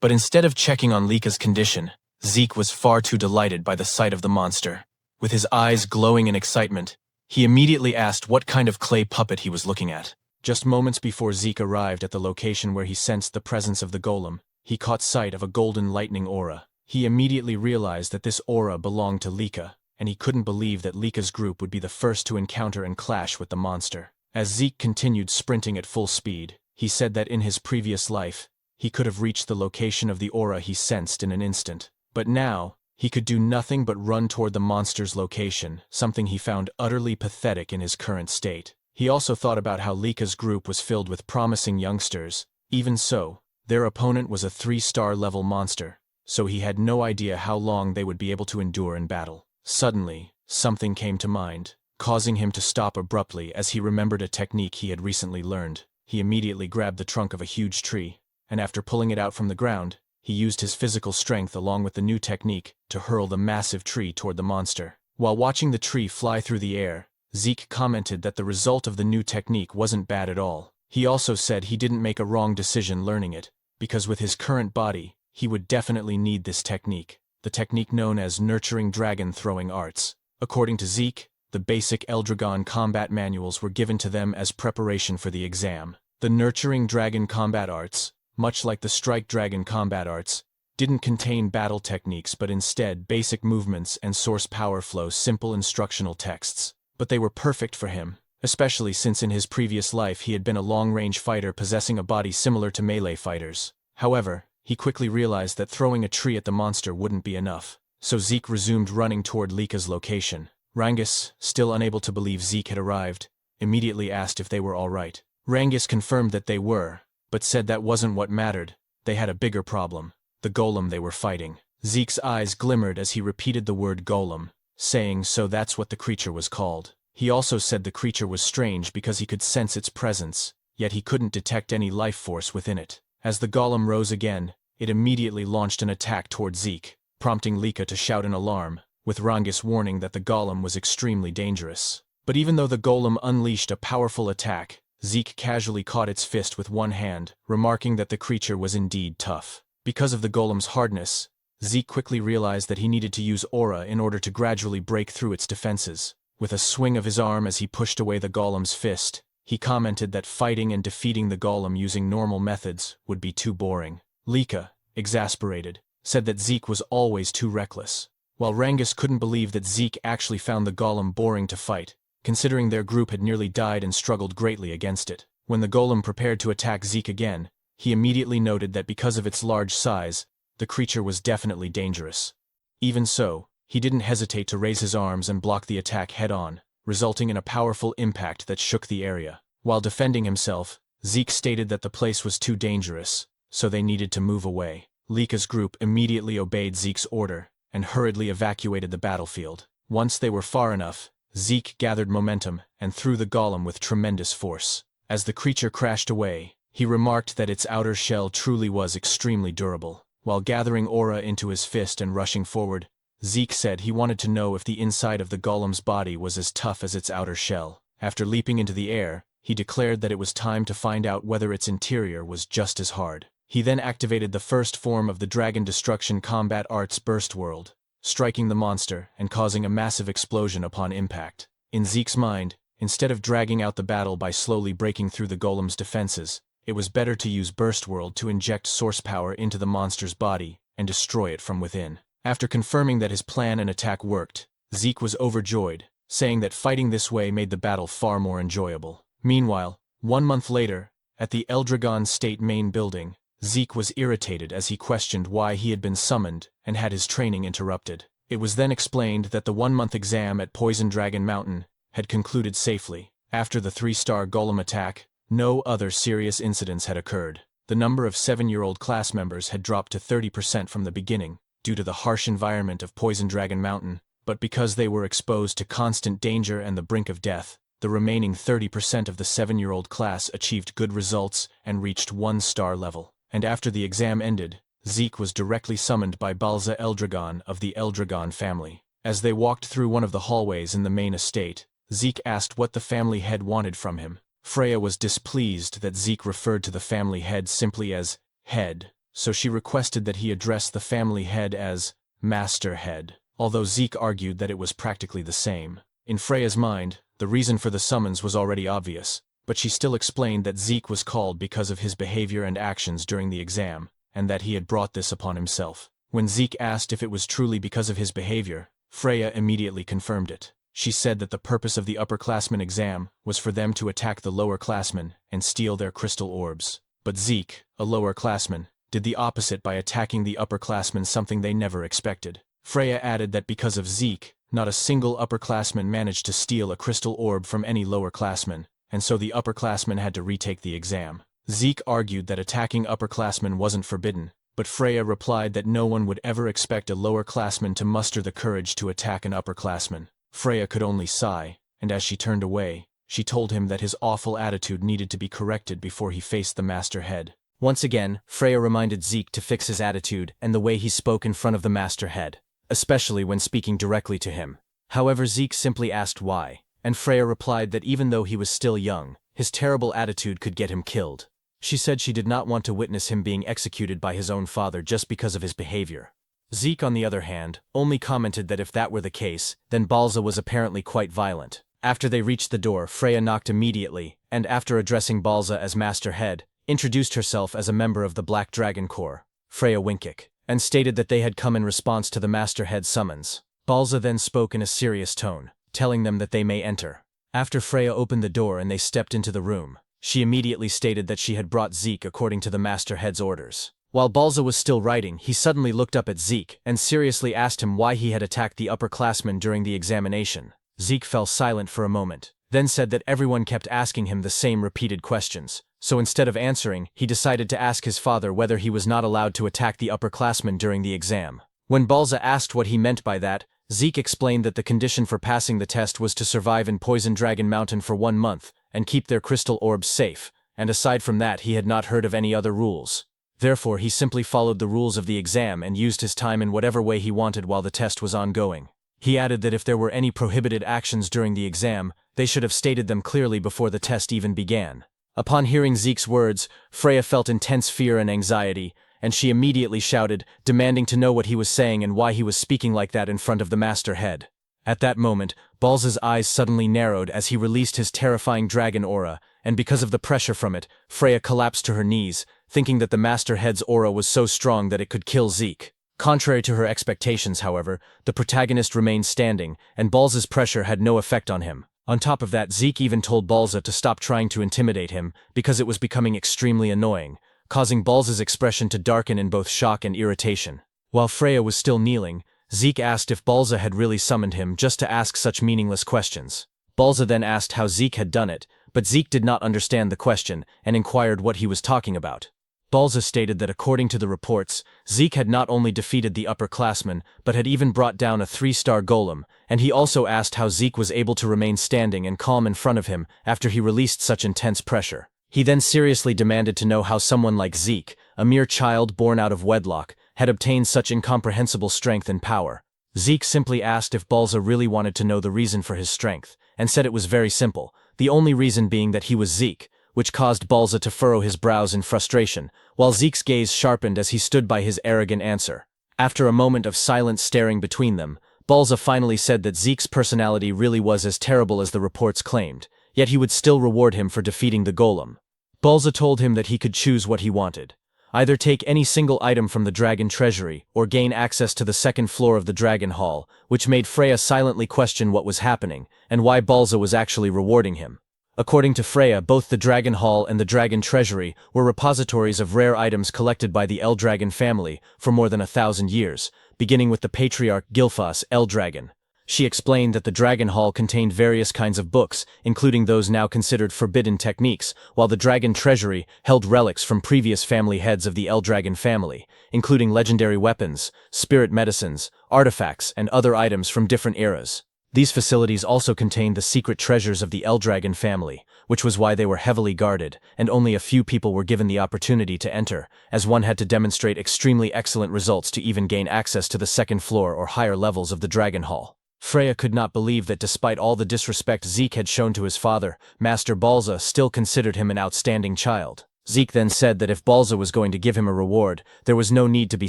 But instead of checking on Lika's condition, Zeke was far too delighted by the sight of the monster. With his eyes glowing in excitement, he immediately asked what kind of clay puppet he was looking at. Just moments before Zeke arrived at the location where he sensed the presence of the golem, he caught sight of a golden lightning aura. He immediately realized that this aura belonged to Lika, and he couldn't believe that Lika's group would be the first to encounter and clash with the monster. As Zeke continued sprinting at full speed, he said that in his previous life, he could have reached the location of the aura he sensed in an instant. But now, he could do nothing but run toward the monster's location, something he found utterly pathetic in his current state. He also thought about how Lika's group was filled with promising youngsters. Even so, their opponent was a 3-star level monster, so he had no idea how long they would be able to endure in battle. Suddenly, something came to mind, causing him to stop abruptly as he remembered a technique he had recently learned. He immediately grabbed the trunk of a huge tree, and after pulling it out from the ground, he used his physical strength along with the new technique to hurl the massive tree toward the monster. While watching the tree fly through the air, Zeke commented that the result of the new technique wasn't bad at all. He also said he didn't make a wrong decision learning it, because with his current body, he would definitely need this technique, the technique known as nurturing dragon throwing arts. According to Zeke, the basic Eldragon combat manuals were given to them as preparation for the exam. The nurturing dragon combat arts, much like the strike dragon combat arts, didn't contain battle techniques but instead basic movements and source power flow simple instructional texts. But they were perfect for him, especially since in his previous life he had been a long-range fighter possessing a body similar to melee fighters. However, he quickly realized that throwing a tree at the monster wouldn't be enough, so Zeke resumed running toward Lika's location. Rangus, still unable to believe Zeke had arrived, immediately asked if they were all right. Rangus confirmed that they were, but said that wasn't what mattered. They had a bigger problem, the golem they were fighting. Zeke's eyes glimmered as he repeated the word golem, saying so that's what the creature was called. He also said the creature was strange because he could sense its presence, yet he couldn't detect any life force within it. As the golem rose again, it immediately launched an attack toward Zeke, prompting Lika to shout an alarm, with Rangus warning that the golem was extremely dangerous. But even though the golem unleashed a powerful attack, Zeke casually caught its fist with one hand, remarking that the creature was indeed tough. Because of the golem's hardness, Zeke quickly realized that he needed to use aura in order to gradually break through its defenses. With a swing of his arm as he pushed away the golem's fist, he commented that fighting and defeating the golem using normal methods would be too boring. Lika, exasperated, said that Zeke was always too reckless, while Rangus couldn't believe that Zeke actually found the golem boring to fight, considering their group had nearly died and struggled greatly against it. When the golem prepared to attack Zeke again, he immediately noted that because of its large size, the creature was definitely dangerous. Even so, he didn't hesitate to raise his arms and block the attack head-on, resulting in a powerful impact that shook the area. While defending himself, Zeke stated that the place was too dangerous, so they needed to move away. Lika's group immediately obeyed Zeke's order and hurriedly evacuated the battlefield. Once they were far enough, Zeke gathered momentum and threw the golem with tremendous force. As the creature crashed away, he remarked that its outer shell truly was extremely durable. While gathering aura into his fist and rushing forward, Zeke said he wanted to know if the inside of the golem's body was as tough as its outer shell. After leaping into the air, he declared that it was time to find out whether its interior was just as hard. He then activated the first form of the Dragon Destruction Combat Arts Burst World, striking the monster and causing a massive explosion upon impact. In Zeke's mind, instead of dragging out the battle by slowly breaking through the golem's defenses, it was better to use Burst World to inject source power into the monster's body and destroy it from within. After confirming that his plan and attack worked, Zeke was overjoyed, saying that fighting this way made the battle far more enjoyable. Meanwhile, 1 month later, at the Eldragon State main building, Zeke was irritated as he questioned why he had been summoned and had his training interrupted. It was then explained that the 1-month exam at Poison Dragon Mountain had concluded safely. After the 3-star golem attack, no other serious incidents had occurred. The number of 7-year-old class members had dropped to 30% from the beginning, due to the harsh environment of Poison Dragon Mountain, but because they were exposed to constant danger and the brink of death, the remaining 30% of the 7-year-old class achieved good results and reached 1-star level. And after the exam ended, Zeke was directly summoned by Balza Eldragon of the Eldragon family. As they walked through one of the hallways in the main estate, Zeke asked what the family head wanted from him. Freya was displeased that Zeke referred to the family head simply as head, so she requested that he address the family head as Master Head, although Zeke argued that it was practically the same. In Freya's mind, the reason for the summons was already obvious, but she still explained that Zeke was called because of his behavior and actions during the exam, and that he had brought this upon himself. When Zeke asked if it was truly because of his behavior, Freya immediately confirmed it. She said that the purpose of the upperclassmen exam was for them to attack the lowerclassmen and steal their crystal orbs. But Zeke, a lowerclassman, did the opposite by attacking the upperclassmen, something they never expected. Freya added that because of Zeke, not a single upperclassman managed to steal a crystal orb from any lowerclassman, and so the upperclassmen had to retake the exam. Zeke argued that attacking upperclassmen wasn't forbidden, but Freya replied that no one would ever expect a lowerclassman to muster the courage to attack an upperclassman. Freya could only sigh, and as she turned away, she told him that his awful attitude needed to be corrected before he faced the Master Head. Once again, Freya reminded Zeke to fix his attitude and the way he spoke in front of the Master Head, especially when speaking directly to him. However, Zeke simply asked why, and Freya replied that even though he was still young, his terrible attitude could get him killed. She said she did not want to witness him being executed by his own father just because of his behavior. Zeke, on the other hand, only commented that if that were the case, then Balza was apparently quite violent. After they reached the door, Freya knocked immediately, and after addressing Balza as Master Head, introduced herself as a member of the Black Dragon Corps, Freya Winkik, and stated that they had come in response to the Master Head's summons. Balza then spoke in a serious tone, telling them that they may enter. After Freya opened the door and they stepped into the room, she immediately stated that she had brought Zeke according to the Master Head's orders. While Balza was still writing, he suddenly looked up at Zeke and seriously asked him why he had attacked the upperclassmen during the examination. Zeke fell silent for a moment, then said that everyone kept asking him the same repeated questions, so instead of answering, he decided to ask his father whether he was not allowed to attack the upperclassmen during the exam. When Balza asked what he meant by that, Zeke explained that the condition for passing the test was to survive in Poison Dragon Mountain for 1 month and keep their crystal orbs safe, and aside from that he had not heard of any other rules. Therefore, he simply followed the rules of the exam and used his time in whatever way he wanted while the test was ongoing. He added that if there were any prohibited actions during the exam, they should have stated them clearly before the test even began. Upon hearing Zeke's words, Freya felt intense fear and anxiety, and she immediately shouted, demanding to know what he was saying and why he was speaking like that in front of the Master Head. At that moment, Balza's eyes suddenly narrowed as he released his terrifying dragon aura, and because of the pressure from it, Freya collapsed to her knees, thinking that the Master Head's aura was so strong that it could kill Zeke. Contrary to her expectations, however, the protagonist remained standing, and Balza's pressure had no effect on him. On top of that, Zeke even told Balza to stop trying to intimidate him because it was becoming extremely annoying, causing Balza's expression to darken in both shock and irritation. While Freya was still kneeling, Zeke asked if Balza had really summoned him just to ask such meaningless questions. Balza then asked how Zeke had done it, but Zeke did not understand the question and inquired what he was talking about. Balza stated that according to the reports, Zeke had not only defeated the upperclassmen, but had even brought down a 3-star golem, and he also asked how Zeke was able to remain standing and calm in front of him after he released such intense pressure. He then seriously demanded to know how someone like Zeke, a mere child born out of wedlock, had obtained such incomprehensible strength and power. Zeke simply asked if Balza really wanted to know the reason for his strength, and said it was very simple, the only reason being that he was Zeke, which caused Balza to furrow his brows in frustration, while Zeke's gaze sharpened as he stood by his arrogant answer. After a moment of silent staring between them, Balza finally said that Zeke's personality really was as terrible as the reports claimed, yet he would still reward him for defeating the golem. Balza told him that he could choose what he wanted. Either take any single item from the dragon treasury, or gain access to the second floor of the dragon hall, which made Freya silently question what was happening, and why Balza was actually rewarding him. According to Freya, both the Dragon Hall and the Dragon Treasury were repositories of rare items collected by the Eldragon family for more than 1,000 years, beginning with the patriarch Gilfas Eldragon. She explained that the Dragon Hall contained various kinds of books, including those now considered forbidden techniques, while the Dragon Treasury held relics from previous family heads of the Eldragon family, including legendary weapons, spirit medicines, artifacts, and other items from different eras. These facilities also contained the secret treasures of the Eldragon family, which was why they were heavily guarded, and only a few people were given the opportunity to enter, as one had to demonstrate extremely excellent results to even gain access to the second floor or higher levels of the Dragon Hall. Freya could not believe that despite all the disrespect Zeke had shown to his father, Master Balza still considered him an outstanding child. Zeke then said that if Balza was going to give him a reward, there was no need to be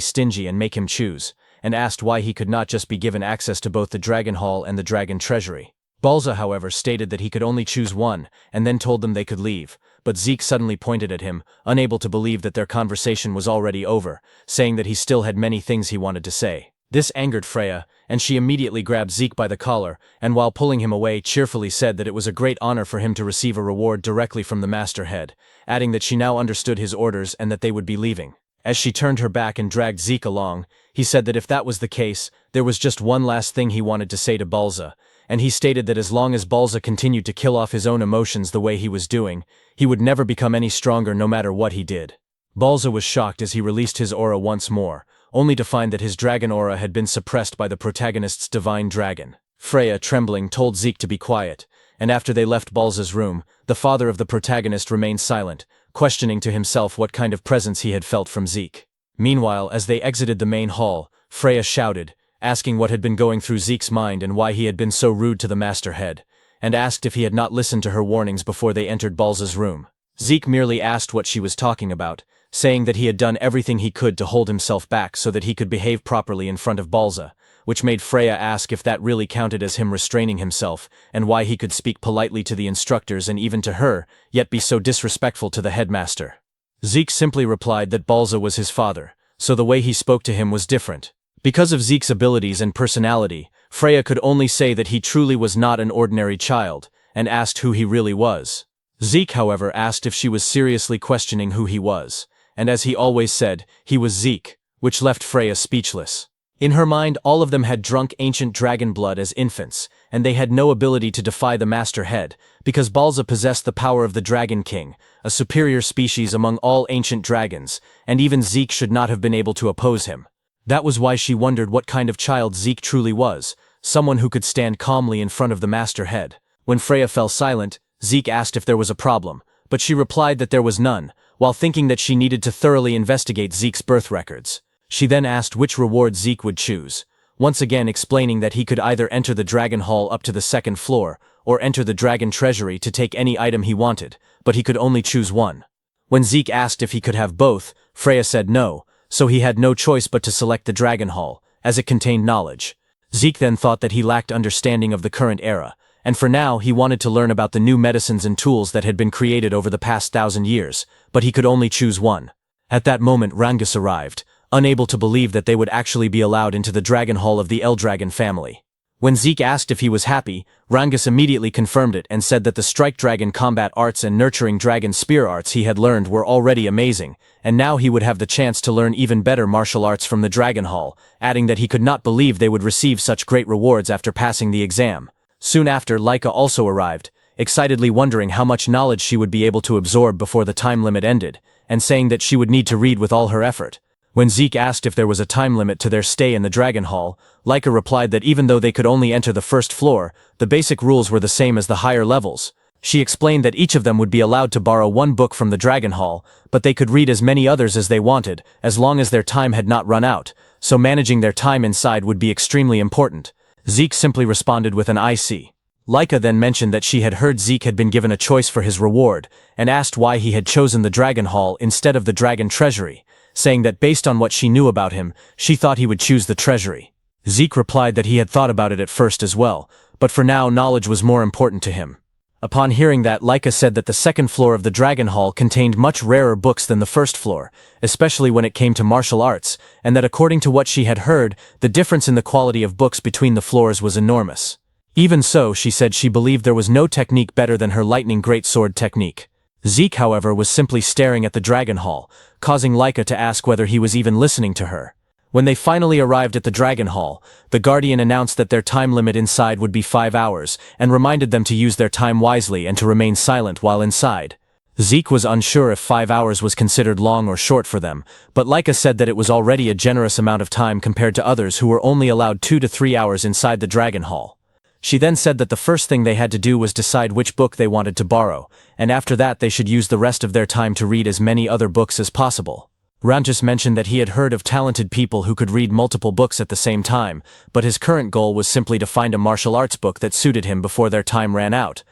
stingy and make him choose, and asked why he could not just be given access to both the Dragon Hall and the Dragon Treasury. Balza, however, stated that he could only choose one, and then told them they could leave, but Zeke suddenly pointed at him, unable to believe that their conversation was already over, saying that he still had many things he wanted to say. This angered Freya, and she immediately grabbed Zeke by the collar, and while pulling him away cheerfully said that it was a great honor for him to receive a reward directly from the master head, adding that she now understood his orders and that they would be leaving. As she turned her back and dragged Zeke along, he said that if that was the case, there was just one last thing he wanted to say to Balza, and he stated that as long as Balza continued to kill off his own emotions the way he was doing, he would never become any stronger no matter what he did. Balza was shocked as he released his aura once more, only to find that his dragon aura had been suppressed by the protagonist's divine dragon. Freya, trembling, told Zeke to be quiet, and after they left Balza's room, the father of the protagonist remained silent, questioning to himself what kind of presence he had felt from Zeke. Meanwhile, as they exited the main hall, Freya shouted, asking what had been going through Zeke's mind and why he had been so rude to the master head, and asked if he had not listened to her warnings before they entered Balza's room. Zeke merely asked what she was talking about, saying that he had done everything he could to hold himself back so that he could behave properly in front of Balza, which made Freya ask if that really counted as him restraining himself, and why he could speak politely to the instructors and even to her, yet be so disrespectful to the headmaster. Zeke simply replied that Balza was his father, so the way he spoke to him was different. Because of Zeke's abilities and personality, Freya could only say that he truly was not an ordinary child, and asked who he really was. Zeke, however, asked if she was seriously questioning who he was, and as he always said, he was Zeke, which left Freya speechless. In her mind, all of them had drunk ancient dragon blood as infants, and they had no ability to defy the Master Head, because Balza possessed the power of the Dragon King, a superior species among all ancient dragons, and even Zeke should not have been able to oppose him. That was why she wondered what kind of child Zeke truly was, someone who could stand calmly in front of the Master Head. When Freya fell silent, Zeke asked if there was a problem, but she replied that there was none, while thinking that she needed to thoroughly investigate Zeke's birth records. She then asked which reward Zeke would choose, once again explaining that he could either enter the Dragon Hall up to the second floor, or enter the Dragon Treasury to take any item he wanted, but he could only choose one. When Zeke asked if he could have both, Freya said no, so he had no choice but to select the Dragon Hall, as it contained knowledge. Zeke then thought that he lacked understanding of the current era, and for now he wanted to learn about the new medicines and tools that had been created over the past 1,000 years, but he could only choose one. At that moment Rangus arrived, unable to believe that they would actually be allowed into the Dragon Hall of the Eldragon family. When Zeke asked if he was happy, Rangus immediately confirmed it and said that the Strike Dragon combat arts and Nurturing Dragon spear arts he had learned were already amazing, and now he would have the chance to learn even better martial arts from the Dragon Hall, adding that he could not believe they would receive such great rewards after passing the exam. Soon after, Laika also arrived, excitedly wondering how much knowledge she would be able to absorb before the time limit ended, and saying that she would need to read with all her effort. When Zeke asked if there was a time limit to their stay in the Dragon Hall, Laika replied that even though they could only enter the first floor, the basic rules were the same as the higher levels. She explained that each of them would be allowed to borrow one book from the Dragon Hall, but they could read as many others as they wanted, as long as their time had not run out, so managing their time inside would be extremely important. Zeke simply responded with an "I see." Laika then mentioned that she had heard Zeke had been given a choice for his reward, and asked why he had chosen the Dragon Hall instead of the Dragon Treasury, saying that based on what she knew about him, she thought he would choose the Treasury. Zeke replied that he had thought about it at first as well, but for now knowledge was more important to him. Upon hearing that, Laika said that the second floor of the Dragon Hall contained much rarer books than the first floor, especially when it came to martial arts, and that according to what she had heard, the difference in the quality of books between the floors was enormous. Even so, she said she believed there was no technique better than her lightning greatsword technique. Zeke, however, was simply staring at the Dragon Hall, causing Laika to ask whether he was even listening to her. When they finally arrived at the Dragon Hall, the Guardian announced that their time limit inside would be 5 hours, and reminded them to use their time wisely and to remain silent while inside. Zeke was unsure if 5 hours was considered long or short for them, but Laika said that it was already a generous amount of time compared to others who were only allowed 2 to 3 hours inside the Dragon Hall. She then said that the first thing they had to do was decide which book they wanted to borrow, and after that they should use the rest of their time to read as many other books as possible. Rangus mentioned that he had heard of talented people who could read multiple books at the same time, but his current goal was simply to find a martial arts book that suited him before their time ran out.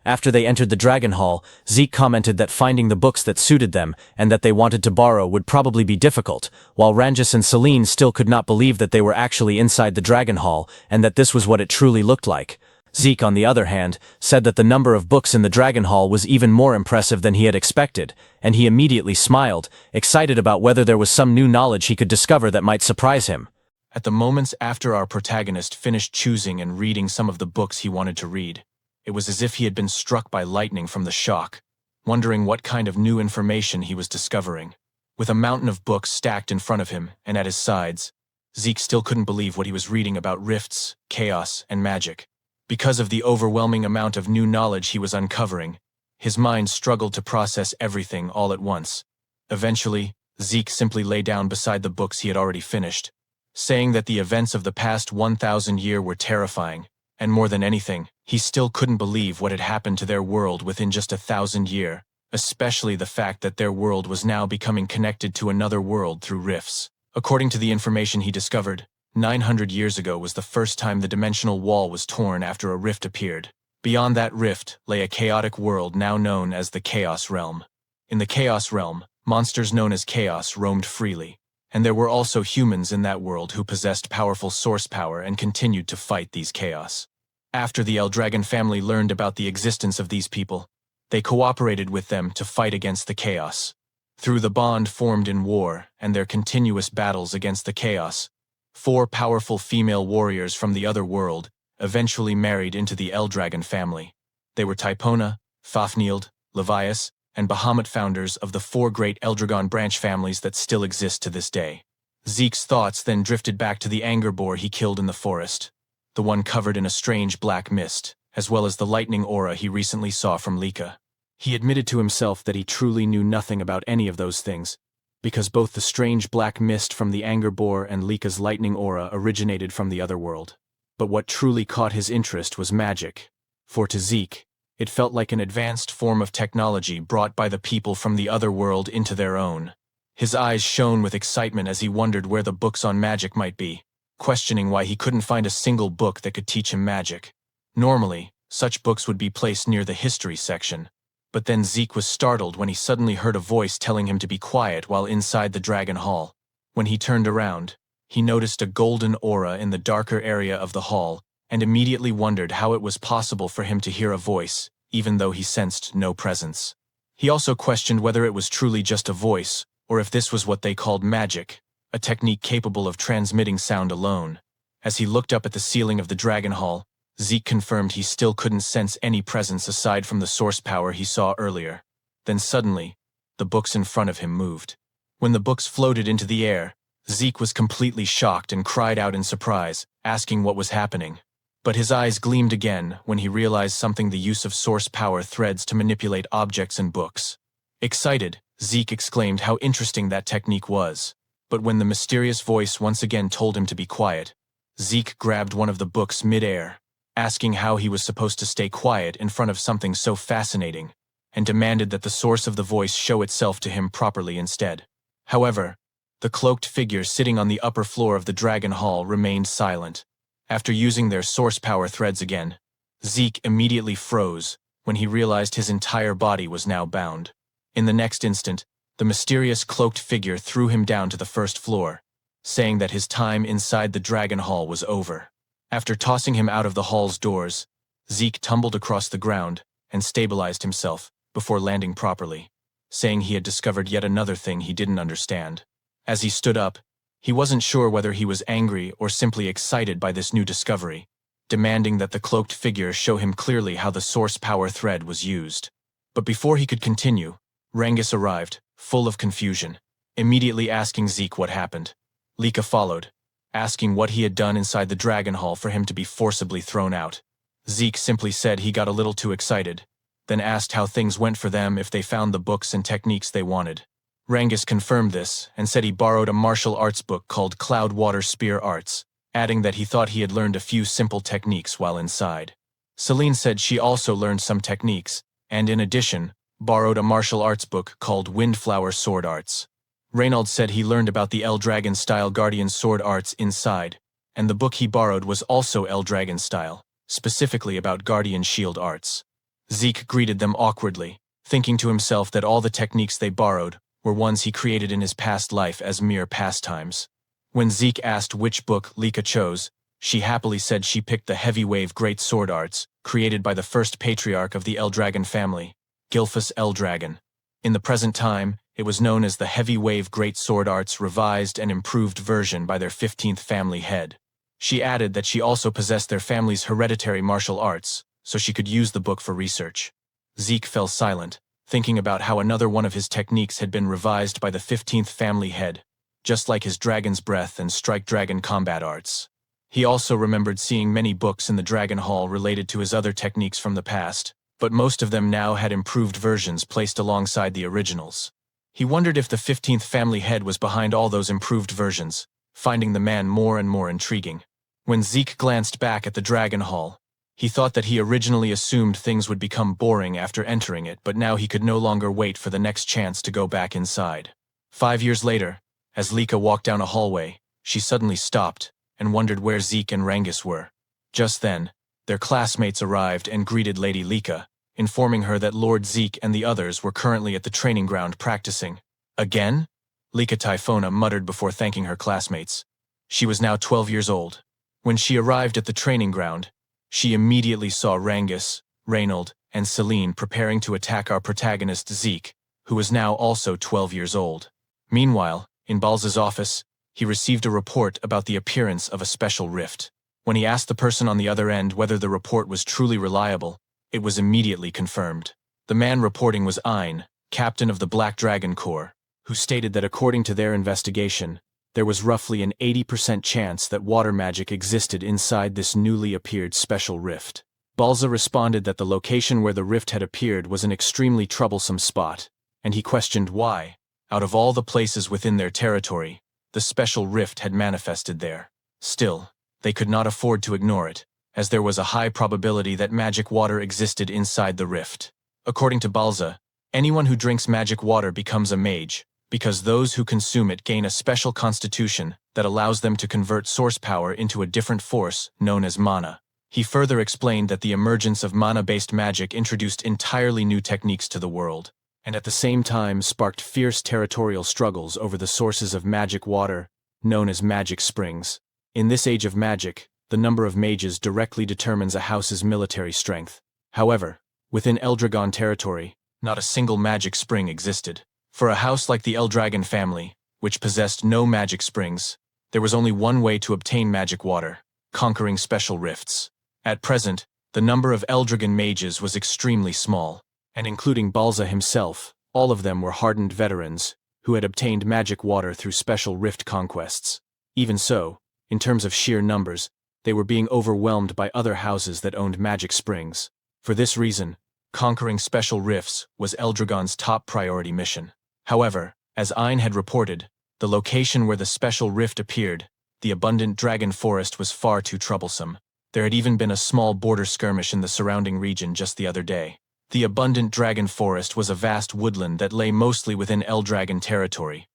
After they entered the Dragon Hall, Zeke commented that finding the books that suited them and that they wanted to borrow would probably be difficult, while Rangus and Celine still could not believe that they were actually inside the Dragon Hall and that this was what it truly looked like. Zeke, on the other hand, said that the number of books in the Dragon Hall was even more impressive than he had expected, and he immediately smiled, excited about whether there was some new knowledge he could discover that might surprise him. At the moments after our protagonist finished choosing and reading some of the books he wanted to read, it was as if he had been struck by lightning from the shock, wondering what kind of new information he was discovering. With a mountain of books stacked in front of him and at his sides, Zeke still couldn't believe what he was reading about rifts, chaos, and magic. Because of the overwhelming amount of new knowledge he was uncovering, his mind struggled to process everything all at once. Eventually, Zeke simply lay down beside the books he had already finished, saying that the events of the past 1,000 years were terrifying, and more than anything, he still couldn't believe what had happened to their world within just 1,000 years, especially the fact that their world was now becoming connected to another world through rifts. According to the information he discovered, 900 years ago was the first time the dimensional wall was torn after a rift appeared. Beyond that rift lay a chaotic world now known as the Chaos Realm. In the Chaos Realm, monsters known as Chaos roamed freely, and there were also humans in that world who possessed powerful source power and continued to fight these chaos. After the Eldragon family learned about the existence of these people, they cooperated with them to fight against the chaos. Through the bond formed in war and their continuous battles against the chaos, 4 powerful female warriors from the other world eventually married into the Eldragon family. They were Typona, Fafnield, Levias, and Bahamut, founders of the 4 great Eldragon branch families that still exist to this day. Zeke's thoughts then drifted back to the anger boar he killed in the forest, the one covered in a strange black mist, as well as the lightning aura he recently saw from Lika. He admitted to himself that he truly knew nothing about any of those things, because both the strange black mist from the anger boar and Lika's lightning aura originated from the other world. But what truly caught his interest was magic, for to Zeke, it felt like an advanced form of technology brought by the people from the other world into their own. His eyes shone with excitement as he wondered where the books on magic might be, questioning why he couldn't find a single book that could teach him magic. Normally, such books would be placed near the history section, but then Zeke was startled when he suddenly heard a voice telling him to be quiet while inside the Dragon Hall. When he turned around, he noticed a golden aura in the darker area of the hall, and immediately wondered how it was possible for him to hear a voice, even though he sensed no presence. He also questioned whether it was truly just a voice, or if this was what they called magic, a technique capable of transmitting sound alone. As he looked up at the ceiling of the Dragon Hall, Zeke confirmed he still couldn't sense any presence aside from the source power he saw earlier. Then suddenly, the books in front of him moved. When the books floated into the air, Zeke was completely shocked and cried out in surprise, asking what was happening. But his eyes gleamed again when he realized something: the use of source power threads to manipulate objects and books. Excited, Zeke exclaimed how interesting that technique was. But when the mysterious voice once again told him to be quiet, Zeke grabbed one of the books mid-air, asking how he was supposed to stay quiet in front of something so fascinating, and demanded that the source of the voice show itself to him properly instead. However, the cloaked figure sitting on the upper floor of the Dragon Hall remained silent. After using their source power threads again, Zeke immediately froze when he realized his entire body was now bound. In the next instant, the mysterious cloaked figure threw him down to the first floor, saying that his time inside the Dragon Hall was over. After tossing him out of the hall's doors, Zeke tumbled across the ground and stabilized himself before landing properly, saying he had discovered yet another thing he didn't understand. As he stood up, he wasn't sure whether he was angry or simply excited by this new discovery, demanding that the cloaked figure show him clearly how the source power thread was used. But before he could continue, Rangus arrived, full of confusion, immediately asking Zeke what happened. Lika followed, asking what he had done inside the Dragon Hall for him to be forcibly thrown out. Zeke simply said he got a little too excited, then asked how things went for them if they found the books and techniques they wanted. Rangus confirmed this and said he borrowed a martial arts book called Cloud Water Spear Arts, adding that he thought he had learned a few simple techniques while inside. Celine said she also learned some techniques, and in addition, borrowed a martial arts book called Windflower Sword Arts. Reynald said he learned about the Eldragon-style Guardian Sword Arts inside, and the book he borrowed was also Eldragon-style, specifically about Guardian Shield Arts. Zeke greeted them awkwardly, thinking to himself that all the techniques they borrowed were ones he created in his past life as mere pastimes. When Zeke asked which book Lika chose, she happily said she picked the Heavy Wave Great Sword Arts, created by the first patriarch of the Eldragon family, Gilfus Eldragon. In the present time, It was known as the Heavy Wave Great Sword Arts revised and improved version by their 15th family head. She added that she also possessed their family's hereditary martial arts, so she could use the book for research. Zeke fell silent, thinking about how another one of his techniques had been revised by the 15th family head, just like his Dragon's Breath and Strike Dragon combat arts. He also remembered seeing many books in the Dragon Hall related to his other techniques from the past, but most of them now had improved versions placed alongside the originals. He wondered if the 15th family head was behind all those improved versions, finding the man more and more intriguing. When Zeke glanced back at the Dragon Hall, he thought that he originally assumed things would become boring after entering it, but now he could no longer wait for the next chance to go back inside. 5 years later, as Lika walked down a hallway, she suddenly stopped and wondered where Zeke and Rangus were. Just then, their classmates arrived and greeted Lady Lika, informing her that Lord Zeke and the others were currently at the training ground practicing. Again? Lika Typhona muttered before thanking her classmates. She was now 12 years old. When she arrived at the training ground, she immediately saw Rangus, Reynold, and Celine preparing to attack our protagonist Zeke, who was now also 12 years old. Meanwhile, in Balza's office, he received a report about the appearance of a special rift. When he asked the person on the other end whether the report was truly reliable, it was immediately confirmed. The man reporting was Ein, captain of the Black Dragon Corps, who stated that according to their investigation, there was roughly an 80% chance that water magic existed inside this newly appeared special rift. Balza responded that the location where the rift had appeared was an extremely troublesome spot, and he questioned why, out of all the places within their territory, the special rift had manifested there. Still, they could not afford to ignore it, as there was a high probability that magic water existed inside the rift. According to Balza, anyone who drinks magic water becomes a mage, because those who consume it gain a special constitution that allows them to convert source power into a different force known as mana. He further explained that the emergence of mana-based magic introduced entirely new techniques to the world, and at the same time sparked fierce territorial struggles over the sources of magic water, known as magic springs. In this age of magic, the number of mages directly determines a house's military strength. However, within Eldragon territory, not a single magic spring existed. For a house like the Eldragon family, which possessed no magic springs, there was only one way to obtain magic water: conquering special rifts. At present, the number of Eldragon mages was extremely small, and including Balza himself, all of them were hardened veterans who had obtained magic water through special rift conquests. Even so, in terms of sheer numbers, they were being overwhelmed by other houses that owned magic springs. For this reason, conquering special rifts was Eldragon's top priority mission. However, as Ein had reported, the location where the special rift appeared, the abundant dragon forest, was far too troublesome. There had even been a small border skirmish in the surrounding region just the other day. The abundant dragon forest was a vast woodland that lay mostly within Eldragon territory,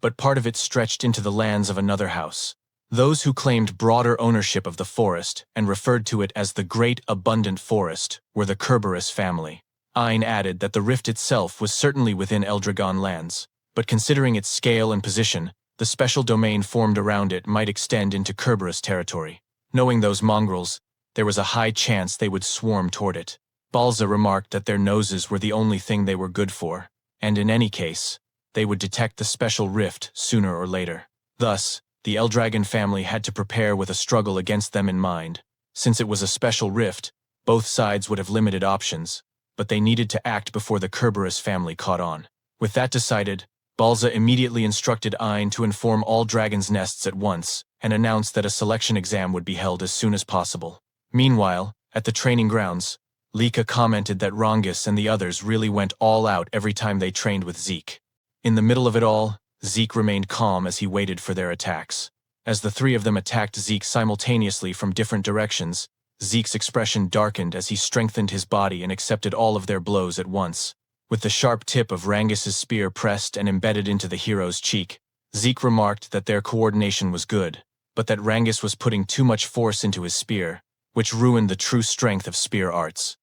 but part of it stretched into the lands of another house. Those who claimed broader ownership of the forest and referred to it as the Great Abundant Forest were the Kerberos family. Ein added that the rift itself was certainly within Eldragon lands, but considering its scale and position, the special domain formed around it might extend into Kerberos territory. Knowing those mongrels, there was a high chance they would swarm toward it. Balza remarked that their noses were the only thing they were good for, and in any case, they would detect the special rift sooner or later. Thus, the Eldragon family had to prepare with a struggle against them in mind. Since it was a special rift, both sides would have limited options, but they needed to act before the Kerberos family caught on. With that decided, Balza immediately instructed Ein to inform all dragons' nests at once and announced that a selection exam would be held as soon as possible. Meanwhile, at the training grounds, Lika commented that Rangus and the others really went all out every time they trained with Zeke. In the middle of it all, Zeke remained calm as he waited for their attacks. As the three of them attacked Zeke simultaneously from different directions, Zeke's expression darkened as he strengthened his body and accepted all of their blows at once. With the sharp tip of Rangus's spear pressed and embedded into the hero's cheek, Zeke remarked that their coordination was good, but that Rangus was putting too much force into his spear, which ruined the true strength of spear arts.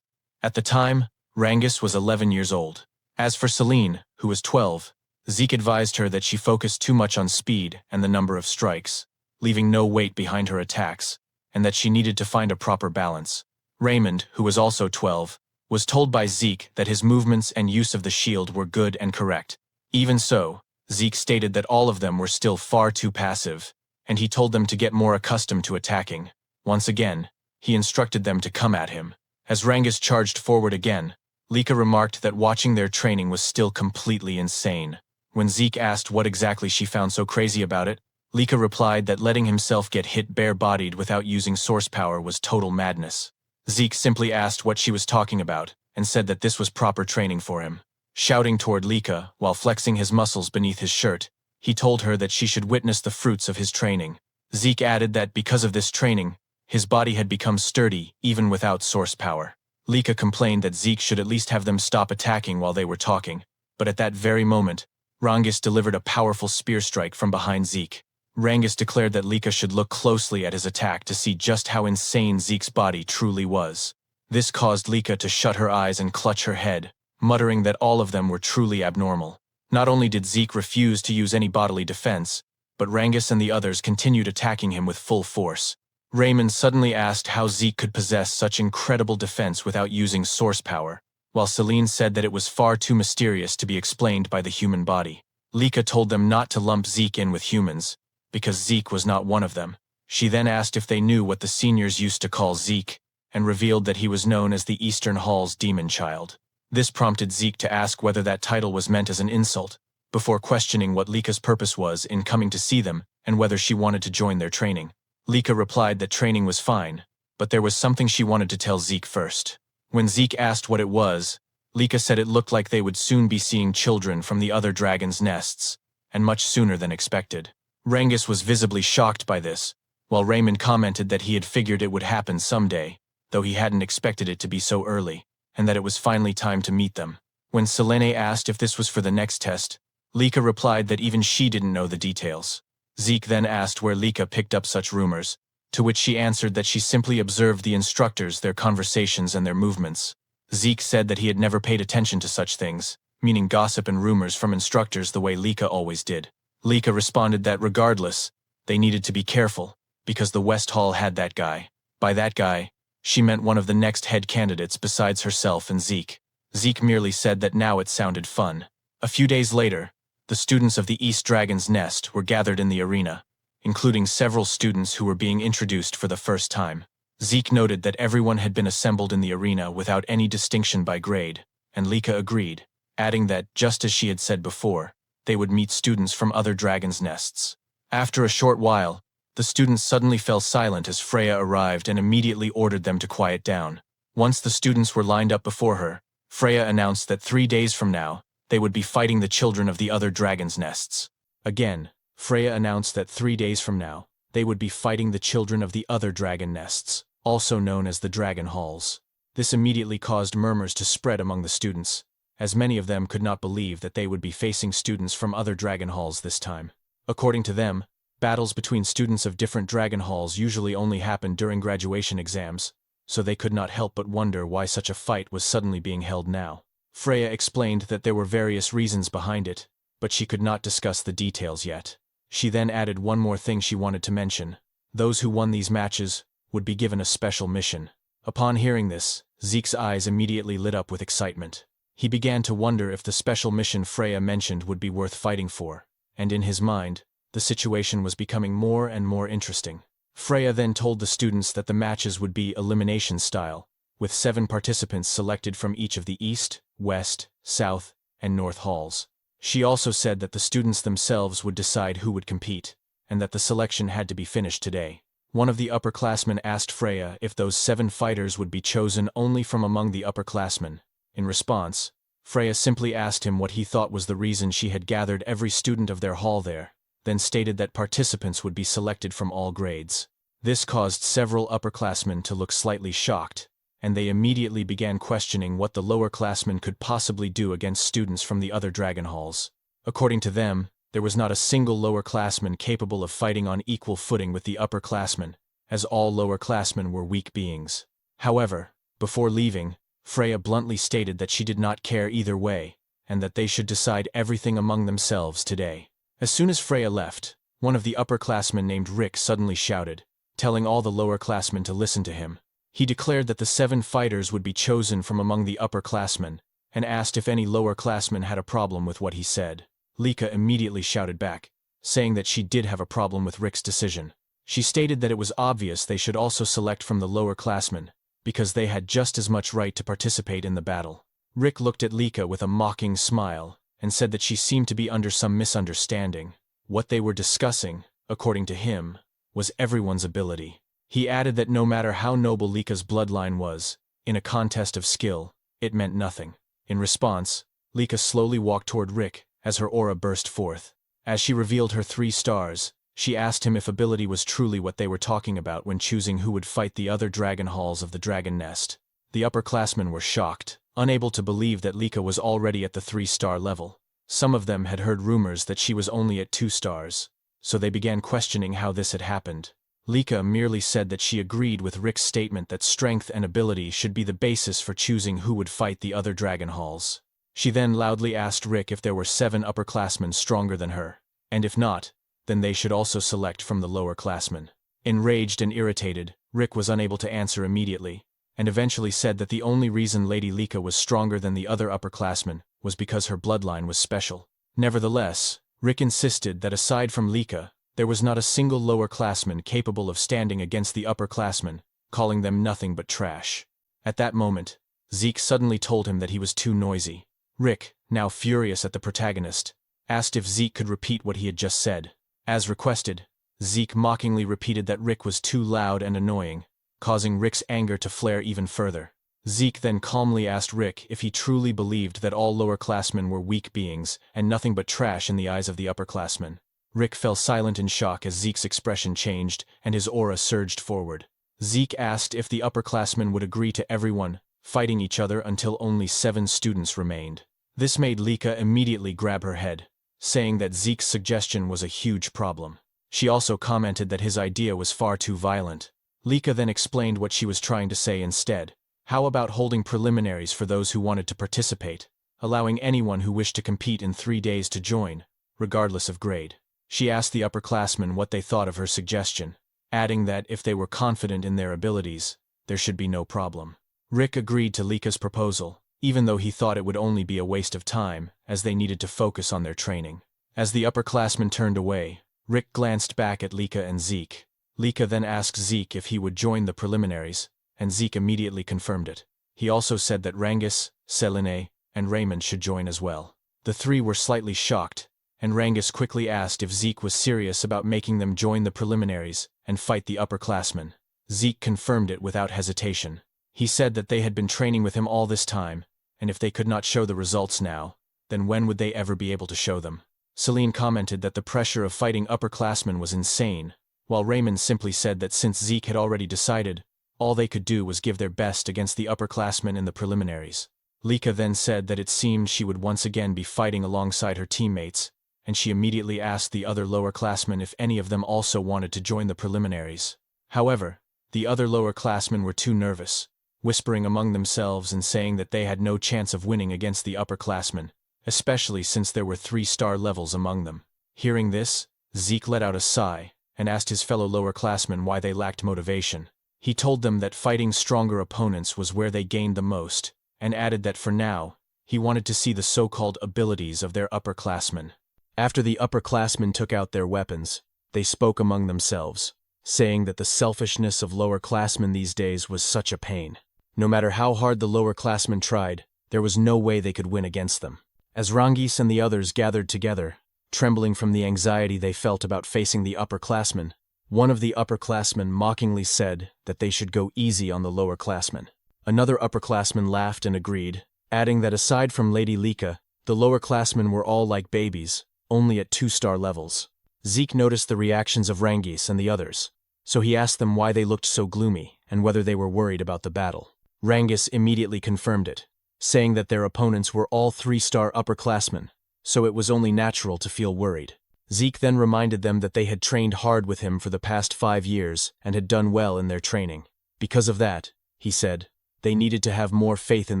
At the time, Rangus was 11 years old. As for Celine, who was 12, Zeke advised her that she focused too much on speed and the number of strikes, leaving no weight behind her attacks, and that she needed to find a proper balance. Raymond, who was also 12, was told by Zeke that his movements and use of the shield were good and correct, Even so, Zeke stated that all of them were still far too passive, and he told them to get more accustomed to attacking. Once again, he instructed them to come at him. As Rangus charged forward again, Lika remarked that watching their training was still completely insane. When Zeke asked what exactly she found so crazy about it, Lika replied that letting himself get hit bare-bodied without using source power was total madness. Zeke simply asked what she was talking about, and said that this was proper training for him. Shouting toward Lika, while flexing his muscles beneath his shirt, he told her that she should witness the fruits of his training. Zeke added that because of this training, his body had become sturdy, even without source power. Lika complained that Zeke should at least have them stop attacking while they were talking, but at that very moment, Rangus delivered a powerful spear strike from behind Zeke. Rangus declared that Lika should look closely at his attack to see just how insane Zeke's body truly was. This caused Lika to shut her eyes and clutch her head, muttering that all of them were truly abnormal. Not only did Zeke refuse to use any bodily defense, but Rangus and the others continued attacking him with full force. Raymond suddenly asked how Zeke could possess such incredible defense without using source power, while Celine said that it was far too mysterious to be explained by the human body. Lika told them not to lump Zeke in with humans, because Zeke was not one of them. She then asked if they knew what the seniors used to call Zeke, and revealed that he was known as the Eastern Hall's demon child. This prompted Zeke to ask whether that title was meant as an insult, before questioning what Lika's purpose was in coming to see them and whether she wanted to join their training. Lika replied that training was fine, but there was something she wanted to tell Zeke first. When Zeke asked what it was, Lika said it looked like they would soon be seeing children from the other dragons' nests, and much sooner than expected. Rangus was visibly shocked by this, while Raymond commented that he had figured it would happen someday, though he hadn't expected it to be so early, and that it was finally time to meet them. When Selene asked if this was for the next test, Lika replied that even she didn't know the details. Zeke then asked where Lika picked up such rumors, to which she answered that she simply observed the instructors, their conversations, and their movements. Zeke said that he had never paid attention to such things, meaning gossip and rumors from instructors the way Lika always did. Lika responded that regardless, they needed to be careful, because the West Hall had that guy. By that guy, she meant one of the next head candidates besides herself and Zeke. Zeke merely said that now it sounded fun. A few days later, the students of the East Dragon's Nest were gathered in the arena, including several students who were being introduced for the first time. Zeke noted that everyone had been assembled in the arena without any distinction by grade, and Lika agreed, adding that, just as she had said before, they would meet students from other dragons' nests. After a short while, the students suddenly fell silent as Freya arrived and immediately ordered them to quiet down. Once the students were lined up before her, Freya announced that 3 days from now, they would be fighting the children of the other dragons' nests. Again, Freya announced that 3 days from now, they would be fighting the children of the other dragon nests, also known as the Dragon Halls. This immediately caused murmurs to spread among the students, as many of them could not believe that they would be facing students from other dragon halls this time. According to them, battles between students of different dragon halls usually only happened during graduation exams, so they could not help but wonder why such a fight was suddenly being held now. Freya explained that there were various reasons behind it, but she could not discuss the details yet. She then added one more thing she wanted to mention. Those who won these matches would be given a special mission. Upon hearing this, Zeke's eyes immediately lit up with excitement. He began to wonder if the special mission Freya mentioned would be worth fighting for, and in his mind, the situation was becoming more and more interesting. Freya then told the students that the matches would be elimination style, with 7 participants selected from each of the East, West, South, and North halls. She also said that the students themselves would decide who would compete, and that the selection had to be finished today. One of the upperclassmen asked Freya if those 7 fighters would be chosen only from among the upperclassmen. In response, Freya simply asked him what he thought was the reason she had gathered every student of their hall there, then stated that participants would be selected from all grades. This caused several upperclassmen to look slightly shocked, and they immediately began questioning what the lowerclassmen could possibly do against students from the other dragon halls. According to them, there was not a single lowerclassman capable of fighting on equal footing with the upperclassmen, as all lowerclassmen were weak beings. However, before leaving, Freya bluntly stated that she did not care either way, and that they should decide everything among themselves today. As soon as Freya left, one of the upperclassmen named Rick suddenly shouted, telling all the lowerclassmen to listen to him. He declared that the 7 fighters would be chosen from among the upperclassmen, and asked if any lowerclassmen had a problem with what he said. Lika immediately shouted back, saying that she did have a problem with Rick's decision. She stated that it was obvious they should also select from the lower classmen, because they had just as much right to participate in the battle. Rick looked at Lika with a mocking smile, and said that she seemed to be under some misunderstanding. What they were discussing, according to him, was everyone's ability. He added that no matter how noble Lika's bloodline was, in a contest of skill, it meant nothing. In response, Lika slowly walked toward Rick as her aura burst forth. As she revealed her 3 stars, she asked him if ability was truly what they were talking about when choosing who would fight the other dragon halls of the dragon nest. The upperclassmen were shocked, unable to believe that Lika was already at the 3-star level. Some of them had heard rumors that she was only at 2 stars, so they began questioning how this had happened. Lika merely said that she agreed with Rick's statement that strength and ability should be the basis for choosing who would fight the other dragon halls. She then loudly asked Rick if there were 7 upperclassmen stronger than her, and if not, then they should also select from the lower classmen. Enraged and irritated, Rick was unable to answer immediately, and eventually said that the only reason Lady Lika was stronger than the other upperclassmen was because her bloodline was special. Nevertheless, Rick insisted that aside from Lika, there was not a single lower classman capable of standing against the upperclassmen, calling them nothing but trash. At that moment, Zeke suddenly told him that he was too noisy. Rick, now furious at the protagonist, asked if Zeke could repeat what he had just said. As requested, Zeke mockingly repeated that Rick was too loud and annoying, causing Rick's anger to flare even further. Zeke then calmly asked Rick if he truly believed that all lower-classmen were weak beings and nothing but trash in the eyes of the upperclassmen. Rick fell silent in shock as Zeke's expression changed and his aura surged forward. Zeke asked if the upperclassmen would agree to everyone fighting each other until only 7 students remained. This made Lika immediately grab her head, saying that Zeke's suggestion was a huge problem. She also commented that his idea was far too violent. Lika then explained what she was trying to say instead. How about holding preliminaries for those who wanted to participate, allowing anyone who wished to compete in 3 days to join, regardless of grade? She asked the upperclassmen what they thought of her suggestion, adding that if they were confident in their abilities, there should be no problem. Rick agreed to Lika's proposal, even though he thought it would only be a waste of time, as they needed to focus on their training. As the upperclassmen turned away, Rick glanced back at Lika and Zeke. Lika then asked Zeke if he would join the preliminaries, and Zeke immediately confirmed it. He also said that Rangus, Selene, and Raymond should join as well. The 3 were slightly shocked, and Rangus quickly asked if Zeke was serious about making them join the preliminaries and fight the upperclassmen. Zeke confirmed it without hesitation. He said that they had been training with him all this time, and if they could not show the results now, then when would they ever be able to show them? Selene commented that the pressure of fighting upperclassmen was insane, while Raymond simply said that since Zeke had already decided, all they could do was give their best against the upperclassmen in the preliminaries. Lika then said that it seemed she would once again be fighting alongside her teammates, and she immediately asked the other lower-classmen if any of them also wanted to join the preliminaries. However, the other lower-classmen were too nervous, whispering among themselves and saying that they had no chance of winning against the upperclassmen, especially since there were 3-star levels among them. Hearing this, Zeke let out a sigh and asked his fellow lower-classmen why they lacked motivation. He told them that fighting stronger opponents was where they gained the most, and added that for now, he wanted to see the so-called abilities of their upperclassmen. After the upperclassmen took out their weapons, they spoke among themselves, saying that the selfishness of lowerclassmen these days was such a pain. No matter how hard the lowerclassmen tried, there was no way they could win against them. As Rangis and the others gathered together, trembling from the anxiety they felt about facing the upperclassmen, one of the upperclassmen mockingly said that they should go easy on the lowerclassmen. Another upperclassman laughed and agreed, adding that aside from Lady Lika, the lowerclassmen were all like babies, only at 2-star levels. Zeke noticed the reactions of Rangis and the others, so he asked them why they looked so gloomy and whether they were worried about the battle. Rangis immediately confirmed it, saying that their opponents were all 3-star upperclassmen, so it was only natural to feel worried. Zeke then reminded them that they had trained hard with him for the past 5 years and had done well in their training. Because of that, he said, they needed to have more faith in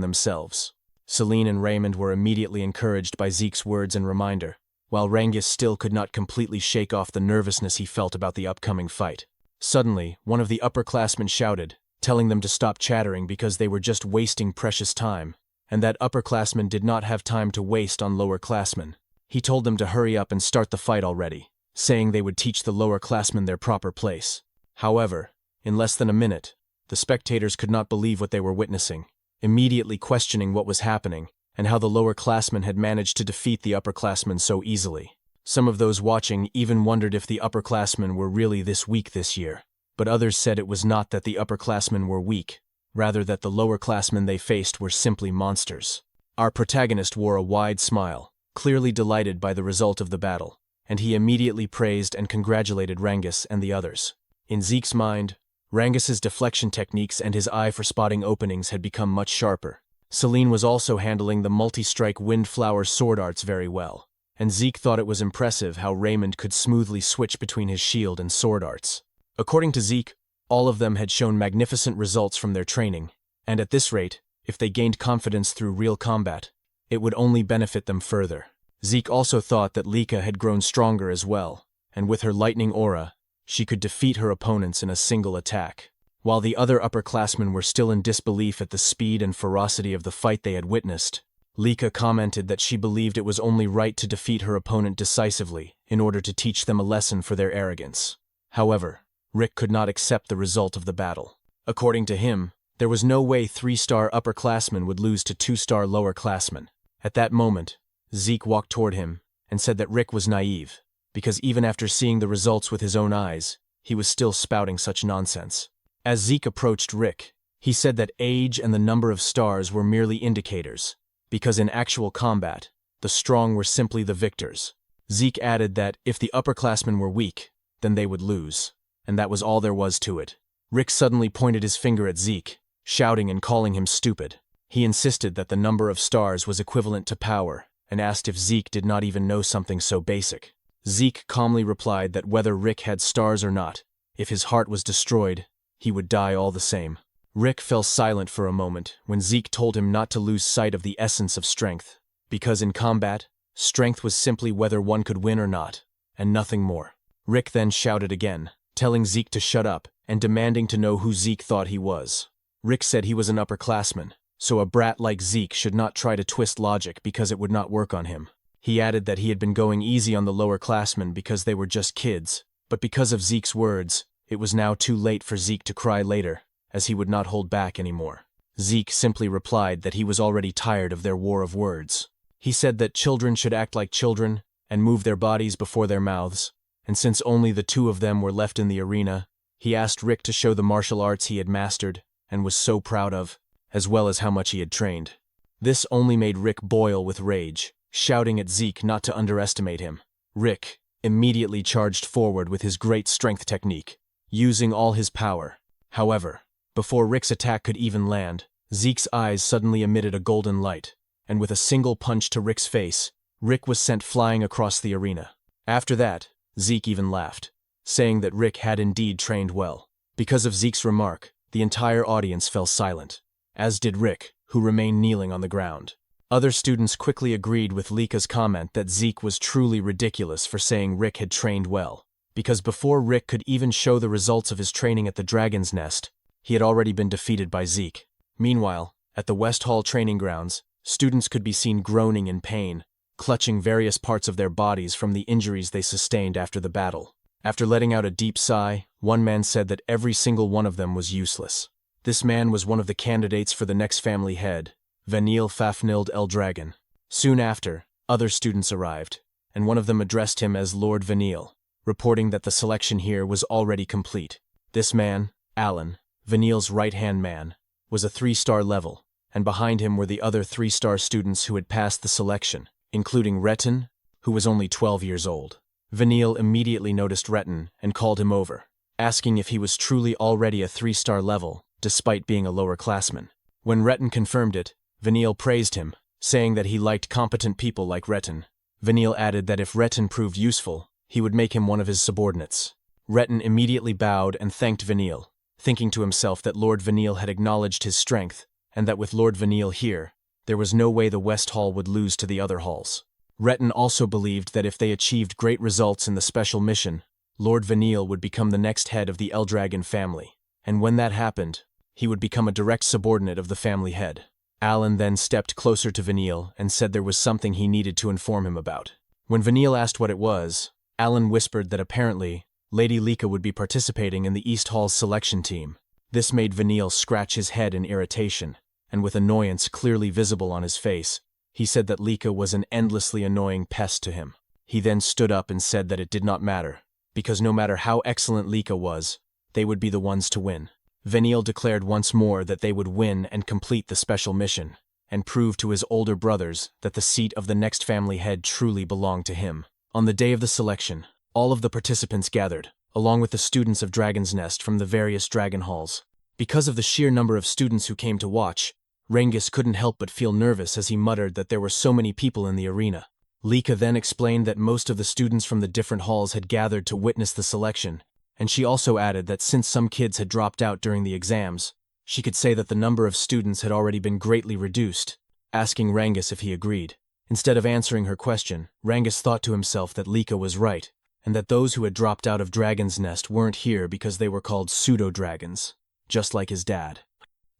themselves. Selene and Raymond were immediately encouraged by Zeke's words and reminder, while Rangis still could not completely shake off the nervousness he felt about the upcoming fight. Suddenly, one of the upperclassmen shouted, telling them to stop chattering because they were just wasting precious time, and that upperclassmen did not have time to waste on lowerclassmen. He told them to hurry up and start the fight already, saying they would teach the lower classmen their proper place. However, in less than a minute, the spectators could not believe what they were witnessing, immediately questioning what was happening and how the lower classmen had managed to defeat the upperclassmen so easily. Some of those watching even wondered if the upperclassmen were really this weak this year, but others said it was not that the upperclassmen were weak, rather that the lower classmen they faced were simply monsters. Our protagonist wore a wide smile, clearly delighted by the result of the battle, and he immediately praised and congratulated Rangus and the others. In Zeke's mind, Rangus's deflection techniques and his eye for spotting openings had become much sharper. Celine was also handling the multi-strike windflower sword arts very well, and Zeke thought it was impressive how Raymond could smoothly switch between his shield and sword arts. According to Zeke, all of them had shown magnificent results from their training, and at this rate, if they gained confidence through real combat, it would only benefit them further. Zeke also thought that Lika had grown stronger as well, and with her lightning aura, she could defeat her opponents in a single attack. While the other upperclassmen were still in disbelief at the speed and ferocity of the fight they had witnessed, Lika commented that she believed it was only right to defeat her opponent decisively in order to teach them a lesson for their arrogance. However, Rick could not accept the result of the battle. According to him, there was no way 3-star upperclassmen would lose to 2-star lowerclassmen. At that moment, Zeke walked toward him and said that Rick was naive, because even after seeing the results with his own eyes, he was still spouting such nonsense. As Zeke approached Rick, he said that age and the number of stars were merely indicators, because in actual combat, the strong were simply the victors. Zeke added that if the upperclassmen were weak, then they would lose, and that was all there was to it. Rick suddenly pointed his finger at Zeke, shouting and calling him stupid. He insisted that the number of stars was equivalent to power, and asked if Zeke did not even know something so basic. Zeke calmly replied that whether Rick had stars or not, if his heart was destroyed, he would die all the same. Rick fell silent for a moment when Zeke told him not to lose sight of the essence of strength, because in combat, strength was simply whether one could win or not, and nothing more. Rick then shouted again, telling Zeke to shut up and demanding to know who Zeke thought he was. Rick said he was an upperclassman, so a brat like Zeke should not try to twist logic because it would not work on him. He added that he had been going easy on the lower classmen because they were just kids, but because of Zeke's words, it was now too late for Zeke to cry later, as he would not hold back anymore. Zeke simply replied that he was already tired of their war of words. He said that children should act like children and move their bodies before their mouths, and since only the two of them were left in the arena, he asked Rick to show the martial arts he had mastered and was so proud of, as well as how much he had trained. This only made Rick boil with rage, shouting at Zeke not to underestimate him. Rick immediately charged forward with his great strength technique, using all his power. However, before Rick's attack could even land, Zeke's eyes suddenly emitted a golden light, and with a single punch to Rick's face, Rick was sent flying across the arena. After that, Zeke even laughed, saying that Rick had indeed trained well. Because of Zeke's remark, the entire audience fell silent, as did Rick, who remained kneeling on the ground. Other students quickly agreed with Lika's comment that Zeke was truly ridiculous for saying Rick had trained well, because before Rick could even show the results of his training at the Dragon's Nest, he had already been defeated by Zeke. Meanwhile, at the West Hall training grounds, students could be seen groaning in pain, clutching various parts of their bodies from the injuries they sustained after the battle. After letting out a deep sigh, one man said that every single one of them was useless. This man was one of the candidates for the next family head, Vanille Fafnilde El Dragon. Soon after, other students arrived, and one of them addressed him as Lord Vanille, reporting that the selection here was already complete. This man, Alan, Vanille's right-hand man, was a 3-star level, and behind him were the other 3-star students who had passed the selection, including Retin, who was only 12 years old. Vanille immediately noticed Retin and called him over, asking if he was truly already a 3-star level, despite being a lower classman. When Retin confirmed it, Vanille praised him, saying that he liked competent people like Retin. Vanille added that if Retin proved useful, he would make him one of his subordinates. Retin immediately bowed and thanked Vanille, thinking to himself that Lord Vanille had acknowledged his strength, and that with Lord Vanille here, there was no way the West Hall would lose to the other halls. Retin also believed that if they achieved great results in the special mission, Lord Vanille would become the next head of the Eldragon family, and when that happened, he would become a direct subordinate of the family head. Alan then stepped closer to Vanille and said there was something he needed to inform him about. When Vanille asked what it was, Alan whispered that apparently, Lady Lika would be participating in the East Hall's selection team. This made Vanille scratch his head in irritation, and with annoyance clearly visible on his face, he said that Lika was an endlessly annoying pest to him. He then stood up and said that it did not matter, because no matter how excellent Lika was, they would be the ones to win. Vanille declared once more that they would win and complete the special mission, and prove to his older brothers that the seat of the next family head truly belonged to him. On the day of the selection, all of the participants gathered, along with the students of Dragon's Nest from the various dragon halls. Because of the sheer number of students who came to watch, Rengus couldn't help but feel nervous as he muttered that there were so many people in the arena. Lika then explained that most of the students from the different halls had gathered to witness the selection, and she also added that since some kids had dropped out during the exams, she could say that the number of students had already been greatly reduced, asking Rengus if he agreed. Instead of answering her question, Rengus thought to himself that Lika was right, and that those who had dropped out of Dragon's Nest weren't here because they were called pseudo-dragons, just like his dad.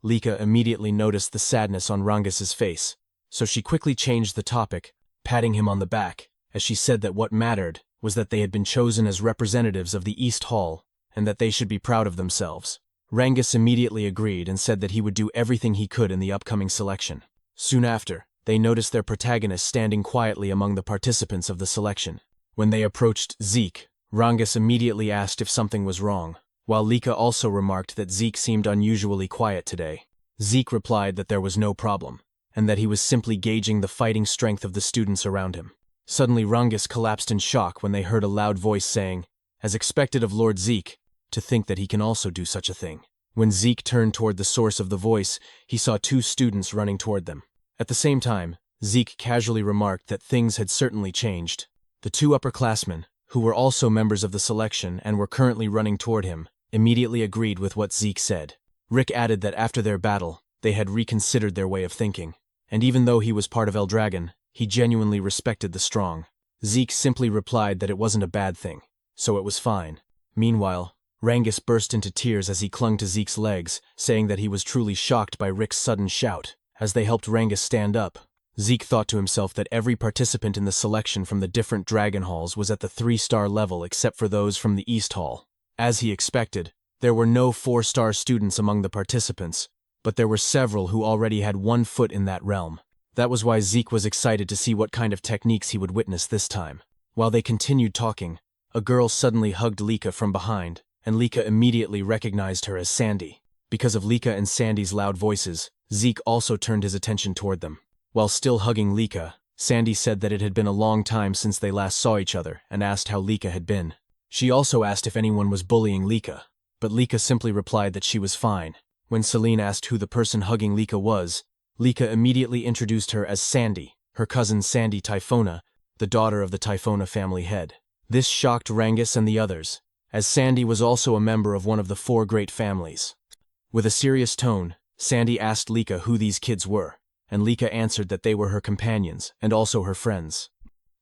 Lika immediately noticed the sadness on Rengus's face, so she quickly changed the topic, patting him on the back, as she said that what mattered was that they had been chosen as representatives of the East Hall, and that they should be proud of themselves. Rengus immediately agreed and said that he would do everything he could in the upcoming selection. Soon after, they noticed their protagonist standing quietly among the participants of the selection. When they approached Zeke, Rengus immediately asked if something was wrong, while Lika also remarked that Zeke seemed unusually quiet today. Zeke replied that there was no problem, and that he was simply gauging the fighting strength of the students around him. Suddenly Rengus collapsed in shock when they heard a loud voice saying, as expected of Lord Zeke, to think that he can also do such a thing. When Zeke turned toward the source of the voice, he saw two students running toward them. At the same time, Zeke casually remarked that things had certainly changed. The two upperclassmen, who were also members of the selection and were currently running toward him, immediately agreed with what Zeke said. Rick added that after their battle, they had reconsidered their way of thinking, and even though he was part of Eldragon, he genuinely respected the strong. Zeke simply replied that it wasn't a bad thing, so it was fine. Meanwhile, Rengus burst into tears as he clung to Zeke's legs, saying that he was truly shocked by Rick's sudden shout. As they helped Rengus stand up, Zeke thought to himself that every participant in the selection from the different dragon halls was at the 3-star level except for those from the East Hall. As he expected, there were no 4-star students among the participants, but there were several who already had one foot in that realm. That was why Zeke was excited to see what kind of techniques he would witness this time. While they continued talking, a girl suddenly hugged Lika from behind, and Lika immediately recognized her as Sandy. Because of Lika and Sandy's loud voices, Zeke also turned his attention toward them. While still hugging Lika, Sandy said that it had been a long time since they last saw each other and asked how Lika had been. She also asked if anyone was bullying Lika, but Lika simply replied that she was fine. When Celine asked who the person hugging Lika was, Lika immediately introduced her as Sandy, her cousin Sandy Typhona, the daughter of the Typhona family head. This shocked Rengus and the others, as Sandy was also a member of one of the 4 great families. With a serious tone, Sandy asked Lika who these kids were, and Lika answered that they were her companions and also her friends.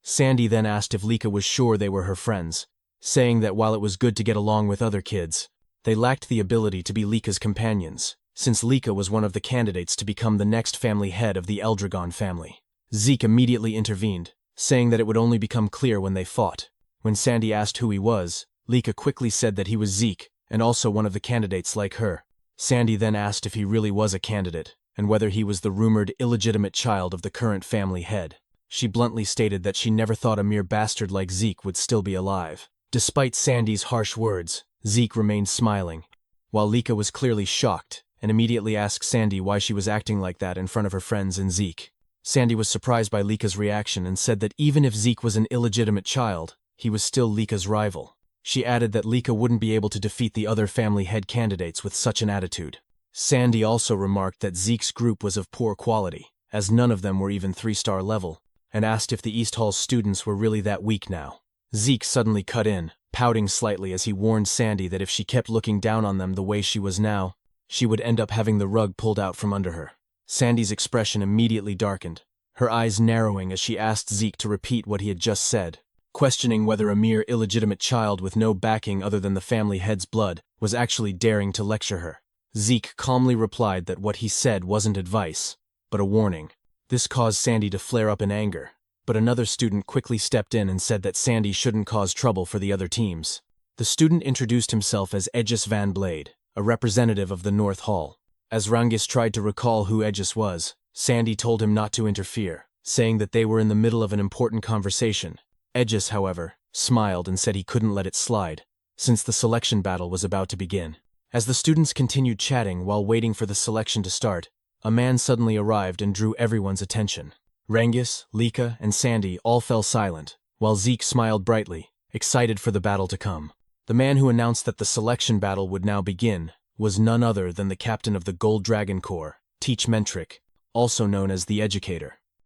Sandy then asked if Lika was sure they were her friends, saying that while it was good to get along with other kids, they lacked the ability to be Lika's companions, since Lika was one of the candidates to become the next family head of the Eldragon family. Zeke immediately intervened, saying that it would only become clear when they fought. When Sandy asked who he was, Lika quickly said that he was Zeke, and also one of the candidates like her. Sandy then asked if he really was a candidate, and whether he was the rumored illegitimate child of the current family head. She bluntly stated that she never thought a mere bastard like Zeke would still be alive. Despite Sandy's harsh words, Zeke remained smiling, while Lika was clearly shocked, and immediately asked Sandy why she was acting like that in front of her friends and Zeke. Sandy was surprised by Lika's reaction and said that even if Zeke was an illegitimate child, he was still Lika's rival. She added that Lika wouldn't be able to defeat the other family head candidates with such an attitude. Sandy also remarked that Zeke's group was of poor quality, as none of them were even 3-star level, and asked if the East Hall students were really that weak now. Zeke suddenly cut in, pouting slightly as he warned Sandy that if she kept looking down on them the way she was now, she would end up having the rug pulled out from under her. Sandy's expression immediately darkened, her eyes narrowing as she asked Zeke to repeat what he had just said, questioning whether a mere illegitimate child with no backing other than the family head's blood was actually daring to lecture her. Zeke calmly replied that what he said wasn't advice, but a warning. This caused Sandy to flare up in anger, but another student quickly stepped in and said that Sandy shouldn't cause trouble for the other teams. The student introduced himself as Aegis Van Blade, a representative of the North Hall. As Rangis tried to recall who Aegis was, Sandy told him not to interfere, saying that they were in the middle of an important conversation. Aegis, however, smiled and said he couldn't let it slide, since the selection battle was about to begin. As the students continued chatting while waiting for the selection to start, a man suddenly arrived and drew everyone's attention. Rangis, Lika, and Sandy all fell silent, while Zeke smiled brightly, excited for the battle to come. The man who announced that the selection battle would now begin was none other than the captain of the Gold Dragon Corps, Teach Mentric, also known as the Educator.